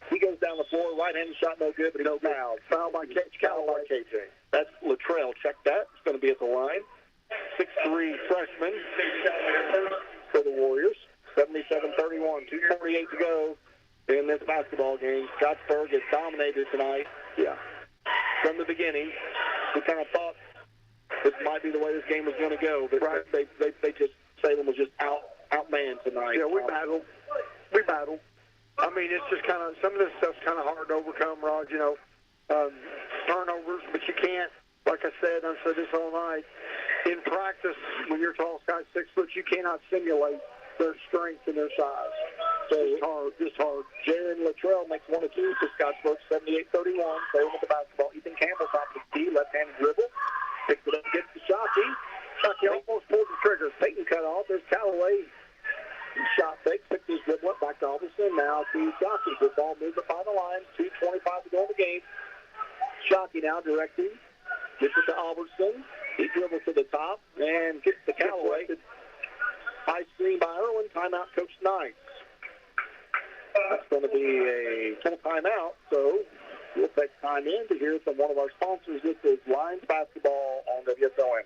He goes down the floor. Right-handed shot, no good, but he's fouled. Fouled by Calloway. KJ. That's Latrell. Check that. It's going to be at the line. 6'3" freshman for the Warriors. 77-31. 2:48 to go in this basketball game. Scottsburg has dominated tonight. Yeah. From the beginning, we kind of thought this might be the way this game was going to go, but Salem was just outmanned tonight. Yeah, we battled. I mean, it's just kind of, some of this stuff's kind of hard to overcome, Rod, turnovers, but you can't, like I said this all night, in practice, when you're tall, Scott, 6 foot, you cannot simulate their strength and their size. So just hard. Jaron Latrell makes 1 of 2 for Scottsburg, 78-31. Salem with the basketball. Ethan Campbell top of the key, left-handed dribble. Picks it up, gets to Shockey. Shockey almost pulled the trigger. Peyton cut off. There's Calloway. Shot fake, picked his dribble up back to Albertson. Now to Shockey. Good ball moved up on the line. 2:25 to go in the game. Shockey now directing. Gets it to Albertson. He dribbles to the top and gets to Calloway. High screen by Irwin. Timeout, Coach Knights. That's going to be a full timeout. So we'll take time in to hear from one of our sponsors. This is Lions Basketball on WSLM.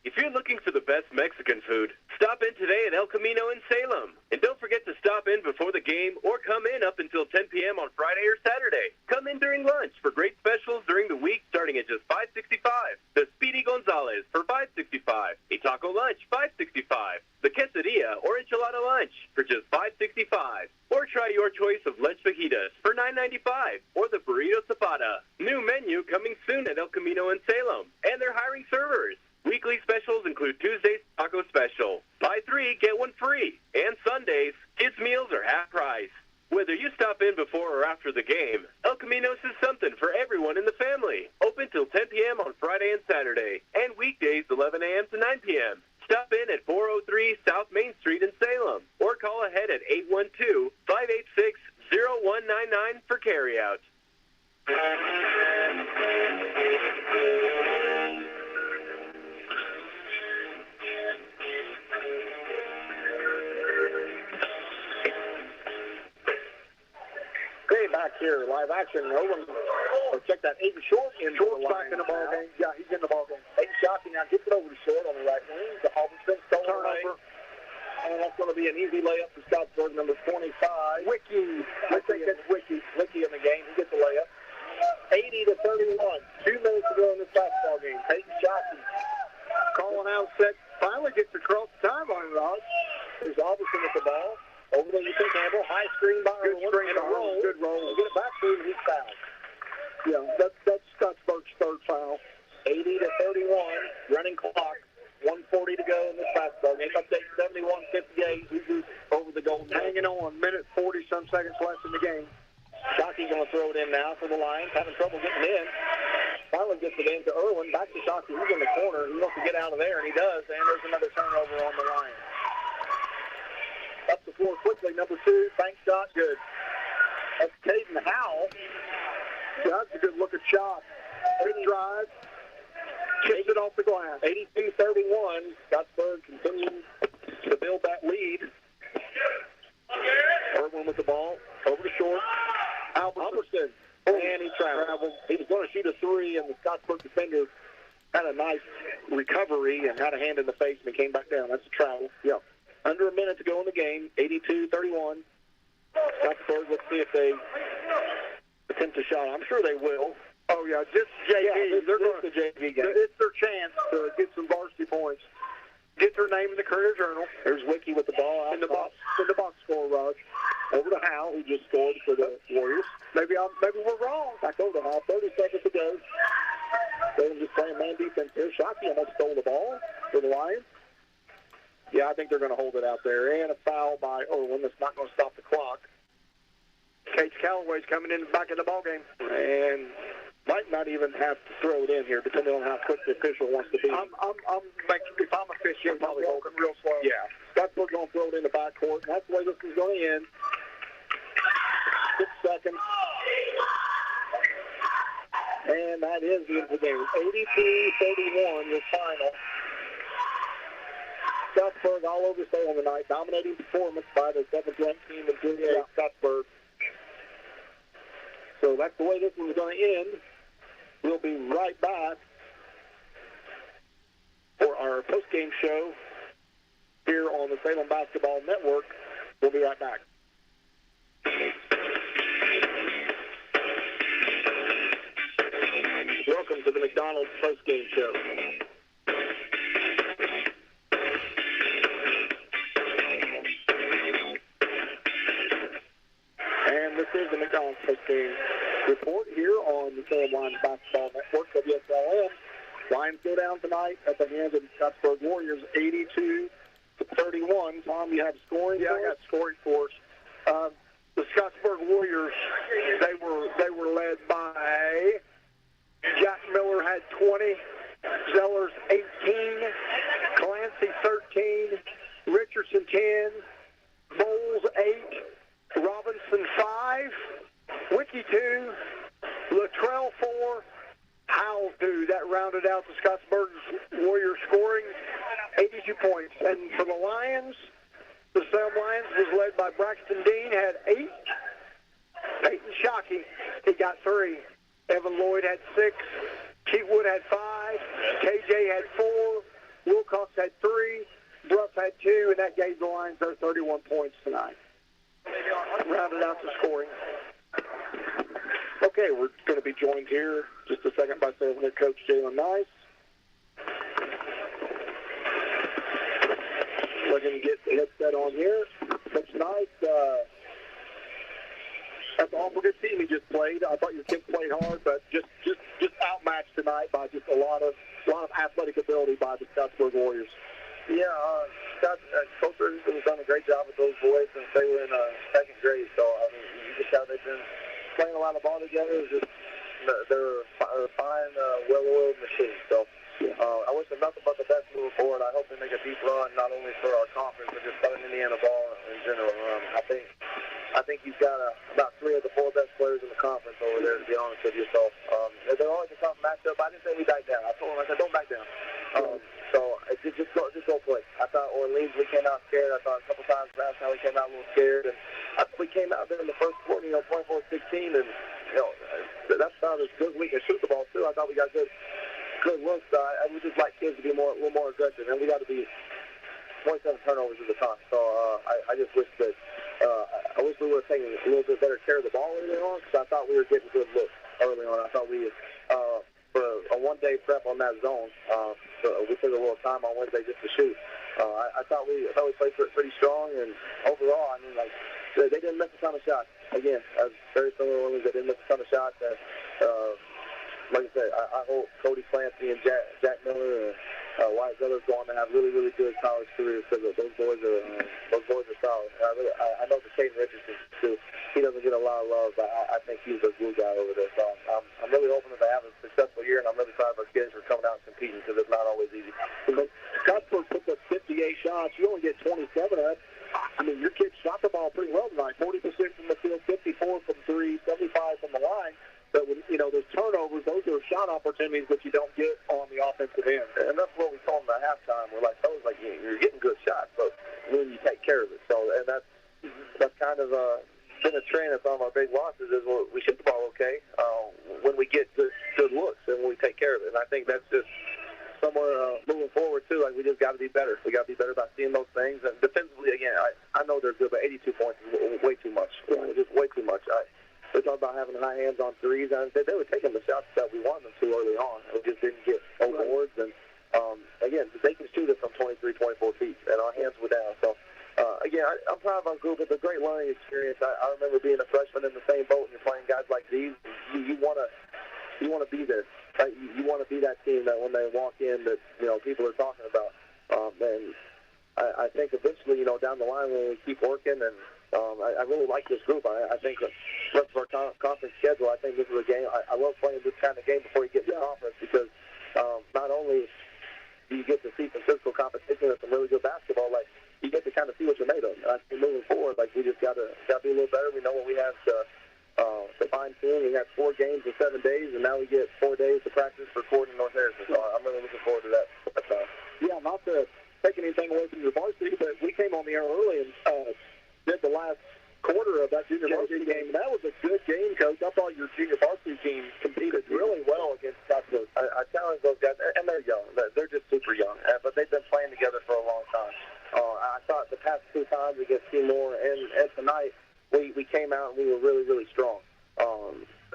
If you're looking for the best Mexican food, stop in today at El Camino in Salem. And don't forget to stop in before the game or come in up until 10 p.m. on Friday or Saturday. Come in during lunch for great specials during the week starting at just $5.65. The Speedy Gonzalez for $5.65. A taco lunch, $5.65. The quesadilla or enchilada lunch for just $5.65. Or try your choice of lunch fajitas for $9.95. Or the burrito zapada. New menu coming soon at El Camino in Salem. And they're hiring servers. Weekly specials include Tuesday's taco special. Buy 3, get 1 free. And Sundays, kids' meals are half price. Whether you stop in before or after the game, El Camino's is something for everyone in the family. Open till 10 p.m. on Friday and Saturday. And weekdays 11 a.m. to 9 p.m. Stop in at 403 South Main Street in Salem. Or call ahead at 812-586-0199 for carryout. Okay, back here, live action. Irwin, check that. Aiden Short in Short's back in the ball game. Yeah, he's in the ball game. Aiden Shockey now gets it over to Short on the right wing. The Albertson turnover. And that's going to be an easy layup for Scottsburg, number 25. Wiki. I think that's Wiki. Wiki in the game. He gets the layup. 80-31. 2 minutes to go in this basketball game. Aiden Shockey calling out set. Finally gets across the timeline, Rod. There's Albertson with the ball. Over there, you think Campbell. High screen by Irwin. Good screen and a roll. Good roll. They get it back to him, and he's fouled. Yeah, that's Scottsburg's third foul. 80-31. Running clock. 1:40 to go in this basketball game. Update 71-58. Who's over the goal. Hanging on. Minute 40-some seconds left in the game. Shockey's going to throw it in now for the Lions. Having trouble getting in. Finally gets it in to Irwin. Back to Shockey. He's in the corner. He wants to get out of there, and he does. And there's another turnover on the Lions. Up the floor quickly. Number 2. Bank shot. Good. That's Caden Howell. Yeah, that's a good-looking shot. Good drive. Kicks it off the glass. 82-31. Scottsburg continuing to build that lead. Irwin with the ball, over to short. Albertson, and he traveled. He was going to shoot a three, and the Scottsburg defender had a nice recovery and had a hand in the face, and he came back down. That's a travel. Yeah. Under a minute to go in the game, 82-31. Scottsburg, let's see if they attempt a shot. I'm sure they will. Oh, yeah, this JV. Yeah, they're going to the JV game. It's their chance to get some varsity points. Get their name in the Courier Journal. There's Wiki with the ball out in the box score, Raj. Over to Howell, who just scored for the Warriors. Maybe we're wrong. Back over to Howell. 30 seconds to go. They're just playing man defense here. Shockey almost stole the ball for the Lions. Yeah, I think they're going to hold it out there. And a foul by Irwin that's not going to stop the clock. Case Callaway's coming in back in the ball game. And might not even have to throw it in here, depending on how quick the official wants to be. If I'm officiating, probably walking real slow. Yeah. Scottsburg going to throw it in the backcourt, and that's the way this is going to end. 6 seconds. And that is the end of the game. 82-31, your final. Scottsburg all over Salem tonight. Dominating performance by the 7th-ranked team in 3A, Scottsburg. So that's the way this one's going to end. We'll be right back for our post-game show here on the Salem Basketball Network. We'll be right back. Welcome to the McDonald's post-game show. And this is the McDonald's post-game report here on the Salem Lions Basketball Network, WSLM. Lions go down tonight at the hands of the Scottsburg Warriors, 82-31. Tom, you have scoring? Yeah, I got scoring for us. The Scottsburg Warriors, they were led by Jack Miller had 20, Zellers 18, Clancy 13, Richardson 10, Bowles 8, Robinson 5, Wiki 2, Luttrell 4, Howell 2. That rounded out the Scottsburg Warriors scoring 82 points. And for the Lions, the Salem Lions was led by Braxton Dean, had 8. Peyton Shockey, he got 3. Evan Lloyd had 6. Keith Wood had 5. KJ had 4. Wilcox had 3. Bruff had 2, and that gave the Lions their 31 points tonight. Rounded out the scoring. Okay, we're going to be joined here just a second by Salem head coach Jalen Nice. We're going to get the headset on here. Coach Nice, that's an awful good team he just played. I thought your kids played hard, but just outmatched tonight by just a lot of athletic ability by the Scottsburg Warriors. Yeah, Coach Richardson has done a great job with those boys since they were in second grade. So I mean, you just how they've been playing a lot of ball together. Just they're a fine, well-oiled machine. So I wish them nothing but the best moving forward. I hope they make a deep run, not only for our conference, but just Southern Indiana ball in general. I think you've got about 3 of the 4 best players in the conference over there, to be honest with you. So they're always a tough matchup. I didn't say we back down. I told them, I said, don't back down. So just go play. I thought Orleans, we came out scared. I thought a couple times last time we came out a little scared. And I thought we came out there in the first quarter, 24-16, and that's about as good as we can shoot the ball too. I thought we got good looks. I would just like kids to be a little more aggressive, and we got to be 27 turnovers at the time. So I just wish that I wish we would have taken a little bit better care of the ball early on, because I thought we were getting good looks early on. I thought we for a one-day prep on that zone, so we took a little time on Wednesday just to shoot. I thought we played pretty strong, and overall, I mean, like, they didn't miss a ton of shots. Again, very similar to Orleans, they didn't miss a ton of shots. And, like I said, I hope Cody Clancy and Jack Miller and Wyatt Zellers go on to have really, really good college careers, because those boys are solid. I know the Caden Richardson too. He doesn't get a lot of love, but I think he's a glue guy over there. So I'm really hoping that they have a successful year, and I'm really proud of our kids for coming out and competing, because it's not always easy. Scottsburg put up 58 shots. You only get 27 of that. I mean, your kids shot the ball pretty well tonight. 40% from the field, 54 from 3, 75 from the line. But when, those turnovers, those are shot opportunities that you don't get on the offensive end. And that's what we told them at halftime. We're like, you're getting good shots, but when you take care of it. So, and that's been a trend of some of our big losses is we shoot the ball okay when we get good looks and when we take care of it. And I think that's just somewhere moving forward, too. Like, we just got to be better. We got to be better about seeing those things. And defensively, again, I know they're good, but 82 points is way too much. Just way too much. They talk about having high hands on threes. And they were taking the shots that we wanted them to early on. We just didn't get boards. And, again, they can shoot it from 23, 24 feet, and our hands were down. So, again, I'm proud of our group. It's a great learning experience. I remember being a freshman in the same boat, and you're playing guys like these. You want to be there. You want to be that team that when they walk in that, people are talking about. And I think eventually, down the line when we keep working, and I really like this group. I think the rest of our conference schedule, I think this is a game. I love playing this kind of game before you get to conference because not only do you get to see some physical competition and some really good basketball, like you get to kind of see what you're made of. And I think moving forward, like we just got to be a little better. We know what we have to fine-tune. We had 4 games in 7 days, and now we get 4 days to practice for Ford and North Harrison. So I'm really looking forward to that. Yeah, not to take anything away from your varsity, but we came on the air early and did the last quarter of that junior varsity game, and that was a good game, Coach. I thought your junior varsity team competed really well against Scottsburg. I challenge those guys, and they're young. They're just super young, but they've been playing together for a long time. I thought the past 2 times against Seymour and tonight, we came out and we were really, really strong.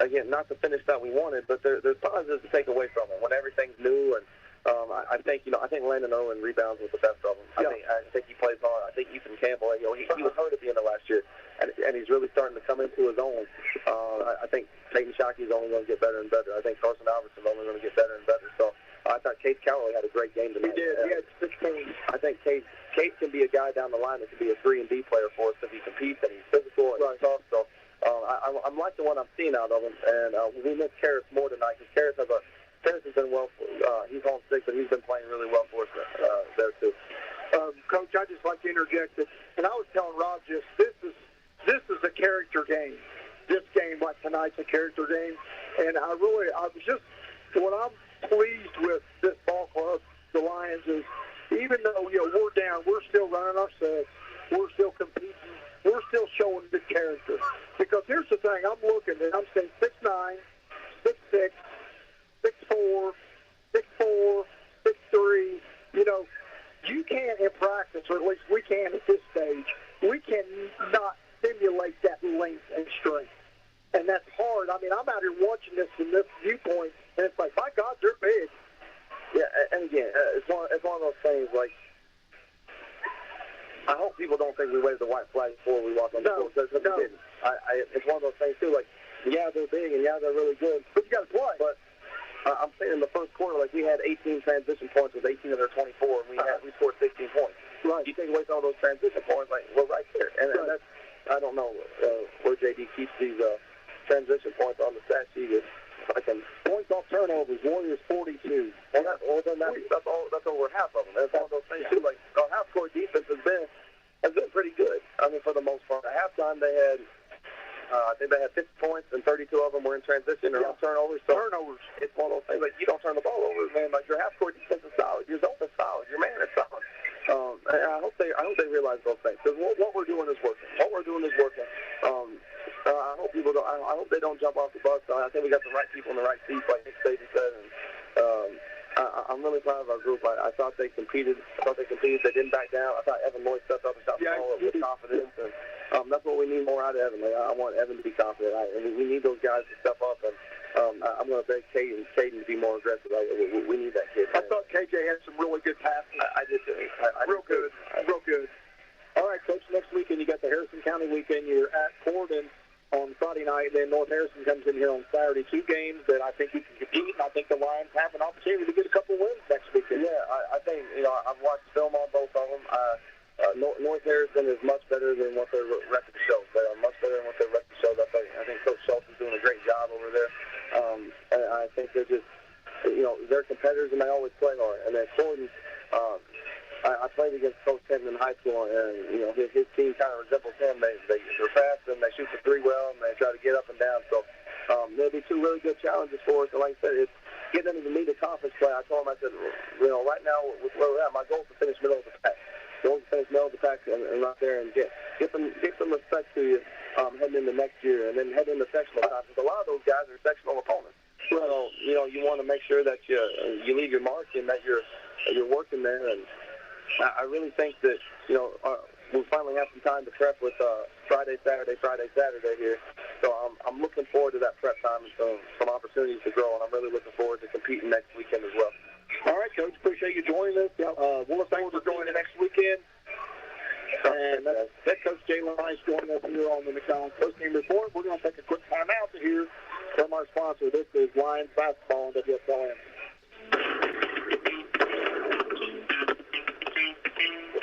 Again, not the finish that we wanted, but there's positives to take away from it. When everything's new, and I think Landon Owen rebounds with the best of them. I think he plays hard. I think Ethan Campbell, he was hurt at the end of last year, and he's really starting to come into his own. I think Peyton Shockey is only going to get better and better. I think Carson Albertson is only going to get better and better. So I thought Case Calloway had a great game tonight. He did. He had 16. I think Case can be a guy down the line that can be a 3 and D player for us if he competes and he's physical and he's tough. So I'm liking what I'm seeing out of him, and we miss Karras more tonight because Karras has been well. He's on 6, but he's been playing really well for us there too. Coach, I just like to interject that, and I was telling Rob this is a character game. This game, like tonight's a character game, and what I'm pleased with this ball club, the Lions, is even though we're down, we're still running our sets, we're still competing, we're still showing good character. Because here's the thing, I'm looking and I'm saying 6'9", 6'6", 6'4", 6'4", 6'3". You can't in practice, or at least we can at this stage. We cannot simulate that length and strength, and that's hard. I mean, I'm out here watching this from this viewpoint, and it's like, my God, they're big. Yeah, and again, it's one of those things. Like, I hope people don't think we waved the white flag before we walked on the court. Because we didn't. It's one of those things too. Like, yeah, they're big, and yeah, they're really good, but you got to play. But I'm saying in the first quarter, like, we had 18 transition points with 18 of their 24, and we scored 16 points. Right. You take away some of those transition points, like, we're right there. And that's, I don't know where JD keeps these transition points on the stat sheet. Points off turnovers, Warriors 42. Well, that's over half of them. That's one of those things too. Like, our half-court defense has been pretty good. I mean, for the most part. At halftime, they had. I think they had 50 points, and 32 of them were in transition or on turnovers. So turnovers. It's one of those things, like, you don't turn the ball over, man. Like, your half-court defense is solid. Your zone is solid. Your man is solid. And I hope they realize those things. Because what we're doing is working. I hope people don't. I hope they don't jump off the bus. I think we got the right people in the right seats, like Nick Saban said. And I'm really proud of our group. I thought they competed. They didn't back down. I thought Evan Lloyd stepped up and shot the ball with confidence. And that's what we need more out of Evan. I want Evan to be confident. We need those guys to step up. And I'm going to beg Caden to be more aggressive. We need that kid. I thought KJ had some really good passes. I did too. Real good. All right, Coach, next weekend you got the Harrison County weekend. You're at Corden on Friday night, then North Harrison comes in here on Saturday. 2 games that I think you can compete, and I think the Lions have an opportunity to get a couple wins next weekend. Yeah, I think, I've watched film on both of them. North Harrison is much better than what their record shows. They are much better than what their record shows. I think Coach Schultz is doing a great job over there. I think they're just, they're competitors, and they always play hard. And then Corden, I played against Coach Kenton in high school, and his team kind of resembles him. They're fast and they shoot the 3 well, and they try to get up and down. So there'll be 2 really good challenges for us. And like I said, it's getting them to meet the conference play. I told him, I said, right now with where we're at, my goal is to finish middle of the pack. Don't fans know the facts and right there and get some respect to you heading into next year and then heading into sectional times. Because a lot of those guys are sectional opponents. So, you want to make sure that you leave your mark and that you're working there. And I really think that, we'll finally have some time to prep with Friday, Saturday here. So I'm looking forward to that prep time and some opportunities to grow, and I'm really looking forward to competing next weekend as well. All right, Coach. Appreciate you joining us. We'll look forward to joining next weekend. And head coach Jalen Rice joining us here on the McDonald's postgame report. We're going to take a quick time out to hear from our sponsor. This is Lions Basketball on WSLM.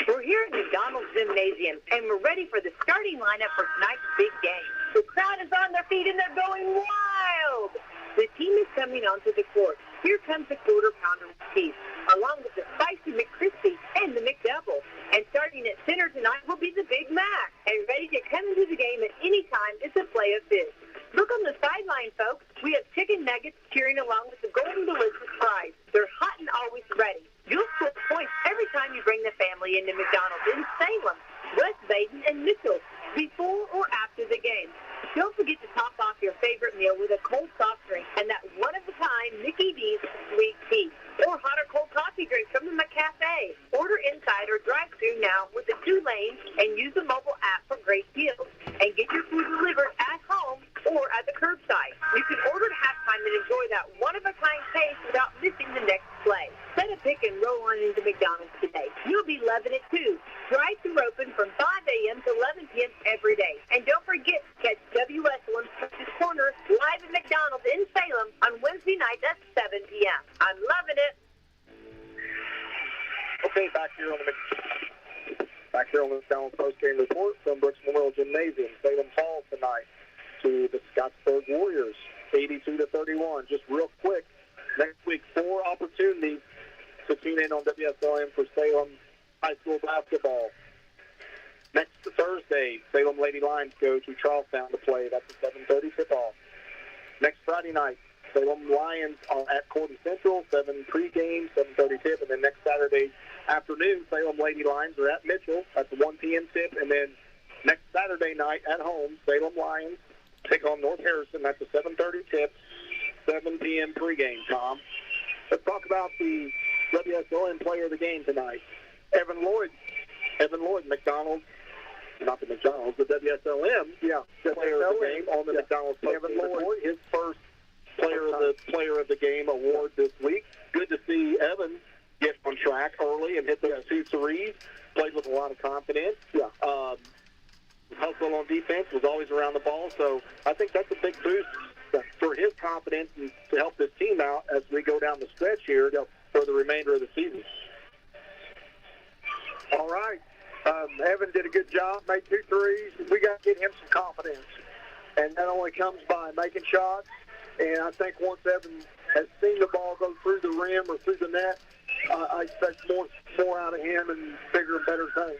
We're here at McDonald's Gymnasium, and we're ready for the starting lineup for tonight's big game. The crowd is on their feet, and they're going wild. The team is coming onto the court. Here comes the quarter pounder with cheese, along with the spicy McCrispy and the McDouble. And starting at center tonight will be the Big Mac. And ready to come into the game at any time is a play of fish. Look on the sideline, folks. We have chicken nuggets cheering along with the golden delicious fries. They're hot and always ready. You'll score points every time you bring the family into McDonald's in Salem, West Baden, and Mitchell before or after the game. Don't forget to top off your favorite meal with a cold soft drink and that one-of-a-kind Mickey D's sweet tea. Or hot or cold coffee drinks from the McCafe. Order inside or drive-thru now with the 2 lanes and use the mobile app for great deals. And get your food delivered at home or at the curbside. You can order at halftime and enjoy that one-of-a-kind taste without missing the next play. Set a pick and roll on into McDonald's today. You'll be loving it too. Drive-thru open from 5 a.m. to 11 p.m. every day. And don't forget to catch WSLM Coach's Corner live at McDonald's in Salem on Wednesday night at 7 p.m. I'm loving it. Okay, back here on the McDonald's postgame report from Brooks Memorial Gymnasium. Salem falls tonight to the Scottsburg Warriors, 82-31. Just real quick, next week 4 opportunities to tune in on WSLM for Salem High School basketball. Next Thursday, Salem Lady Lions go to Charlestown to play. That's a 7:30 tip-off. Next Friday night, Salem Lions are at Cordy Central, 7 pregame, 7:30 tip. And then next Saturday afternoon, Salem Lady Lions are at Mitchell. That's a 1 p.m. tip. And then next Saturday night at home, Salem Lions take on North Harrison. That's a 7:30 tip, 7 p.m. pregame, Tom. Let's talk about the WSLM player of the game tonight. Evan Lloyd, McDonald's. Not the McDonald's, the WSLM. Yeah, the player of the game on the McDonald's. Evan Lloyd, his first player of the game award this week. Good to see Evan get on track early and hit those 2 threes. Played with a lot of confidence. Yeah. Hustle on defense, was always around the ball. So I think that's a big boost for his confidence and to help this team out as we go down the stretch here for the remainder of the season. All right. Evan did a good job, made 2 threes. We got to get him some confidence. And that only comes by making shots. And I think once Evan has seen the ball go through the rim or through the net, I expect more out of him and bigger and better things.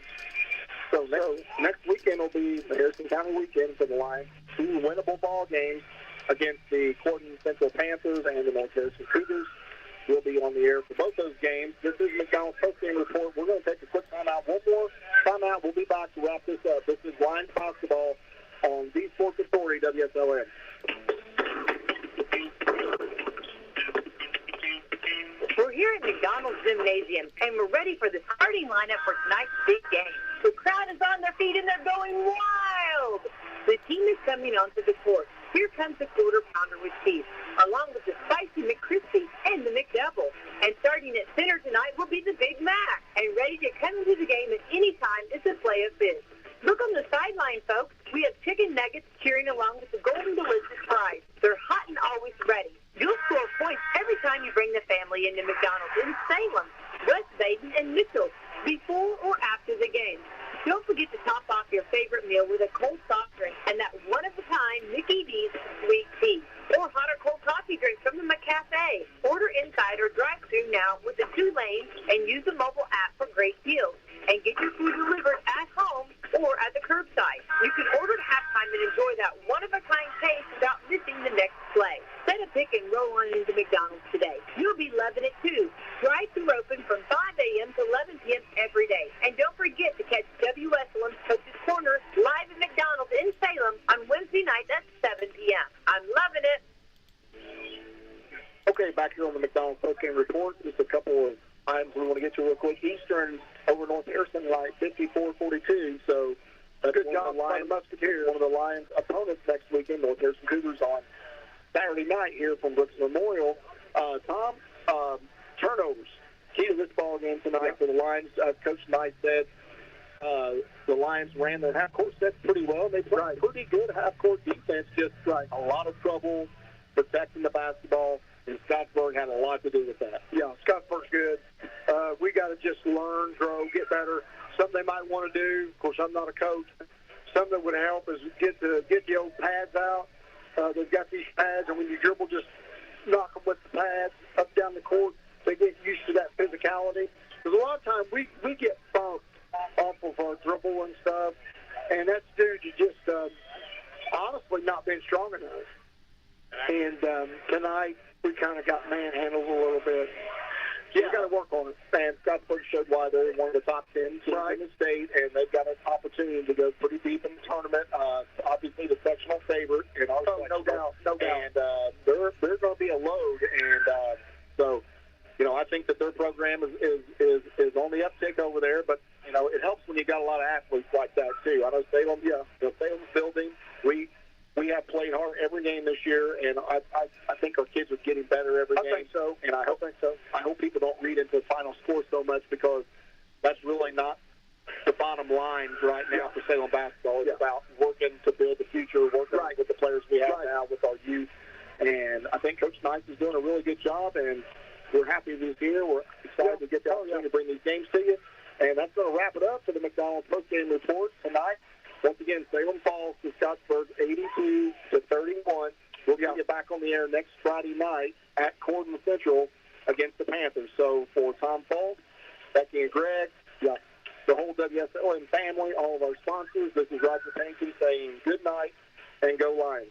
So next weekend will be the Harrison County weekend for the Lions. 2 winnable ball games against the Cordy Central Panthers and the North Harrison Cougars. We'll be on the air for both those games. This is McDonald's postgame report. We're going to take a quick timeout. One more timeout. We'll be back to wrap this up. This is Lions Basketball on the Sports Authority, WSLM. We're here at McDonald's Gymnasium, and we're ready for the starting lineup for tonight's big game. The crowd is on their feet, and they're going wild. The team is coming onto the court. Here comes the quarter pounder with cheese, along with the spicy McCrispy and the McDouble. And starting at center tonight will be the Big Mac. And ready to come into the game at any time is a play of fish. Look on the sideline, folks. We have chicken nuggets cheering along with the golden delicious fries. They're hot and always ready. You'll score points every time you bring the family into McDonald's in Salem, West Baden, and Mitchell before or after the game. Don't forget to top off your favorite meal with a cold soft drink and that one-of-a-kind Mickey D's sweet tea. Or hot or cold coffee drinks from the McCafe. Order inside or drive-thru now with the 2 lanes and use the mobile app for great deals. And get your food delivered at home or at the curbside. You can order at halftime and enjoy that one-of-a-kind taste without missing the next play. Set a pick and roll on into McDonald's today. You'll be loving it too. Drive-thru open from 5 a.m. to 11 p.m. every day. And don't forget post-game report. Just a couple of items we want to get to real quick. Eastern over North Harrison, like 54-42. So that's good job by the Musketeers. One of the Lions' opponents next weekend, North Harrison Cougars, on Saturday night here from Brooks Memorial. Tom, turnovers. Key to this ball game tonight for the Lions. Coach Knight said the Lions ran their half-court sets pretty well. They played pretty good half-court defense, just a lot of trouble protecting the basketball, and Scottsburg had a lot to do with that. Yeah, Scottsburg's good. We got to just learn, grow, get better. Something they might want to do, of course, I'm not a coach. Something that would help is get the old pads out. They've got these pads, and when you dribble, just knock them with the pads up down the court. They get used to that physicality. Because a lot of times we get bumped off of our dribble and stuff, and that's due to just honestly not being strong enough. And tonight we kind of got manhandled a little bit. So we got to work on it. And Scottsburg showed why they're one of the top 10 teams in the state, and they've got an opportunity to go pretty deep in the tournament. Obviously, the sectional favorite in our sectional. No doubt. And they're going to be a load. And so, I think that their program is on the uptick over there. But it helps when you got a lot of athletes like that too. I know Salem. Salem's building. We have played hard every game this year, and I think our kids are getting better every game. I think so, and I hope people don't read into the final score so much, because that's really not the bottom line right now for Salem basketball. It's about working to build the future, working with the players we have now, with our youth, and I think Coach Knight is doing a really good job, and we're happy he's here. We're excited to get the opportunity to bring these games to you, and that's going to wrap it up for the McDonald's postgame report tonight. Once again, Salem falls to Scottsburg 82-31. We'll get you back on the air next Friday night at Corden Central against the Panthers. So for Tom Falk, Becky and Greg, the whole WSLM family, all of our sponsors, this is Roger Pankey saying good night and go Lions.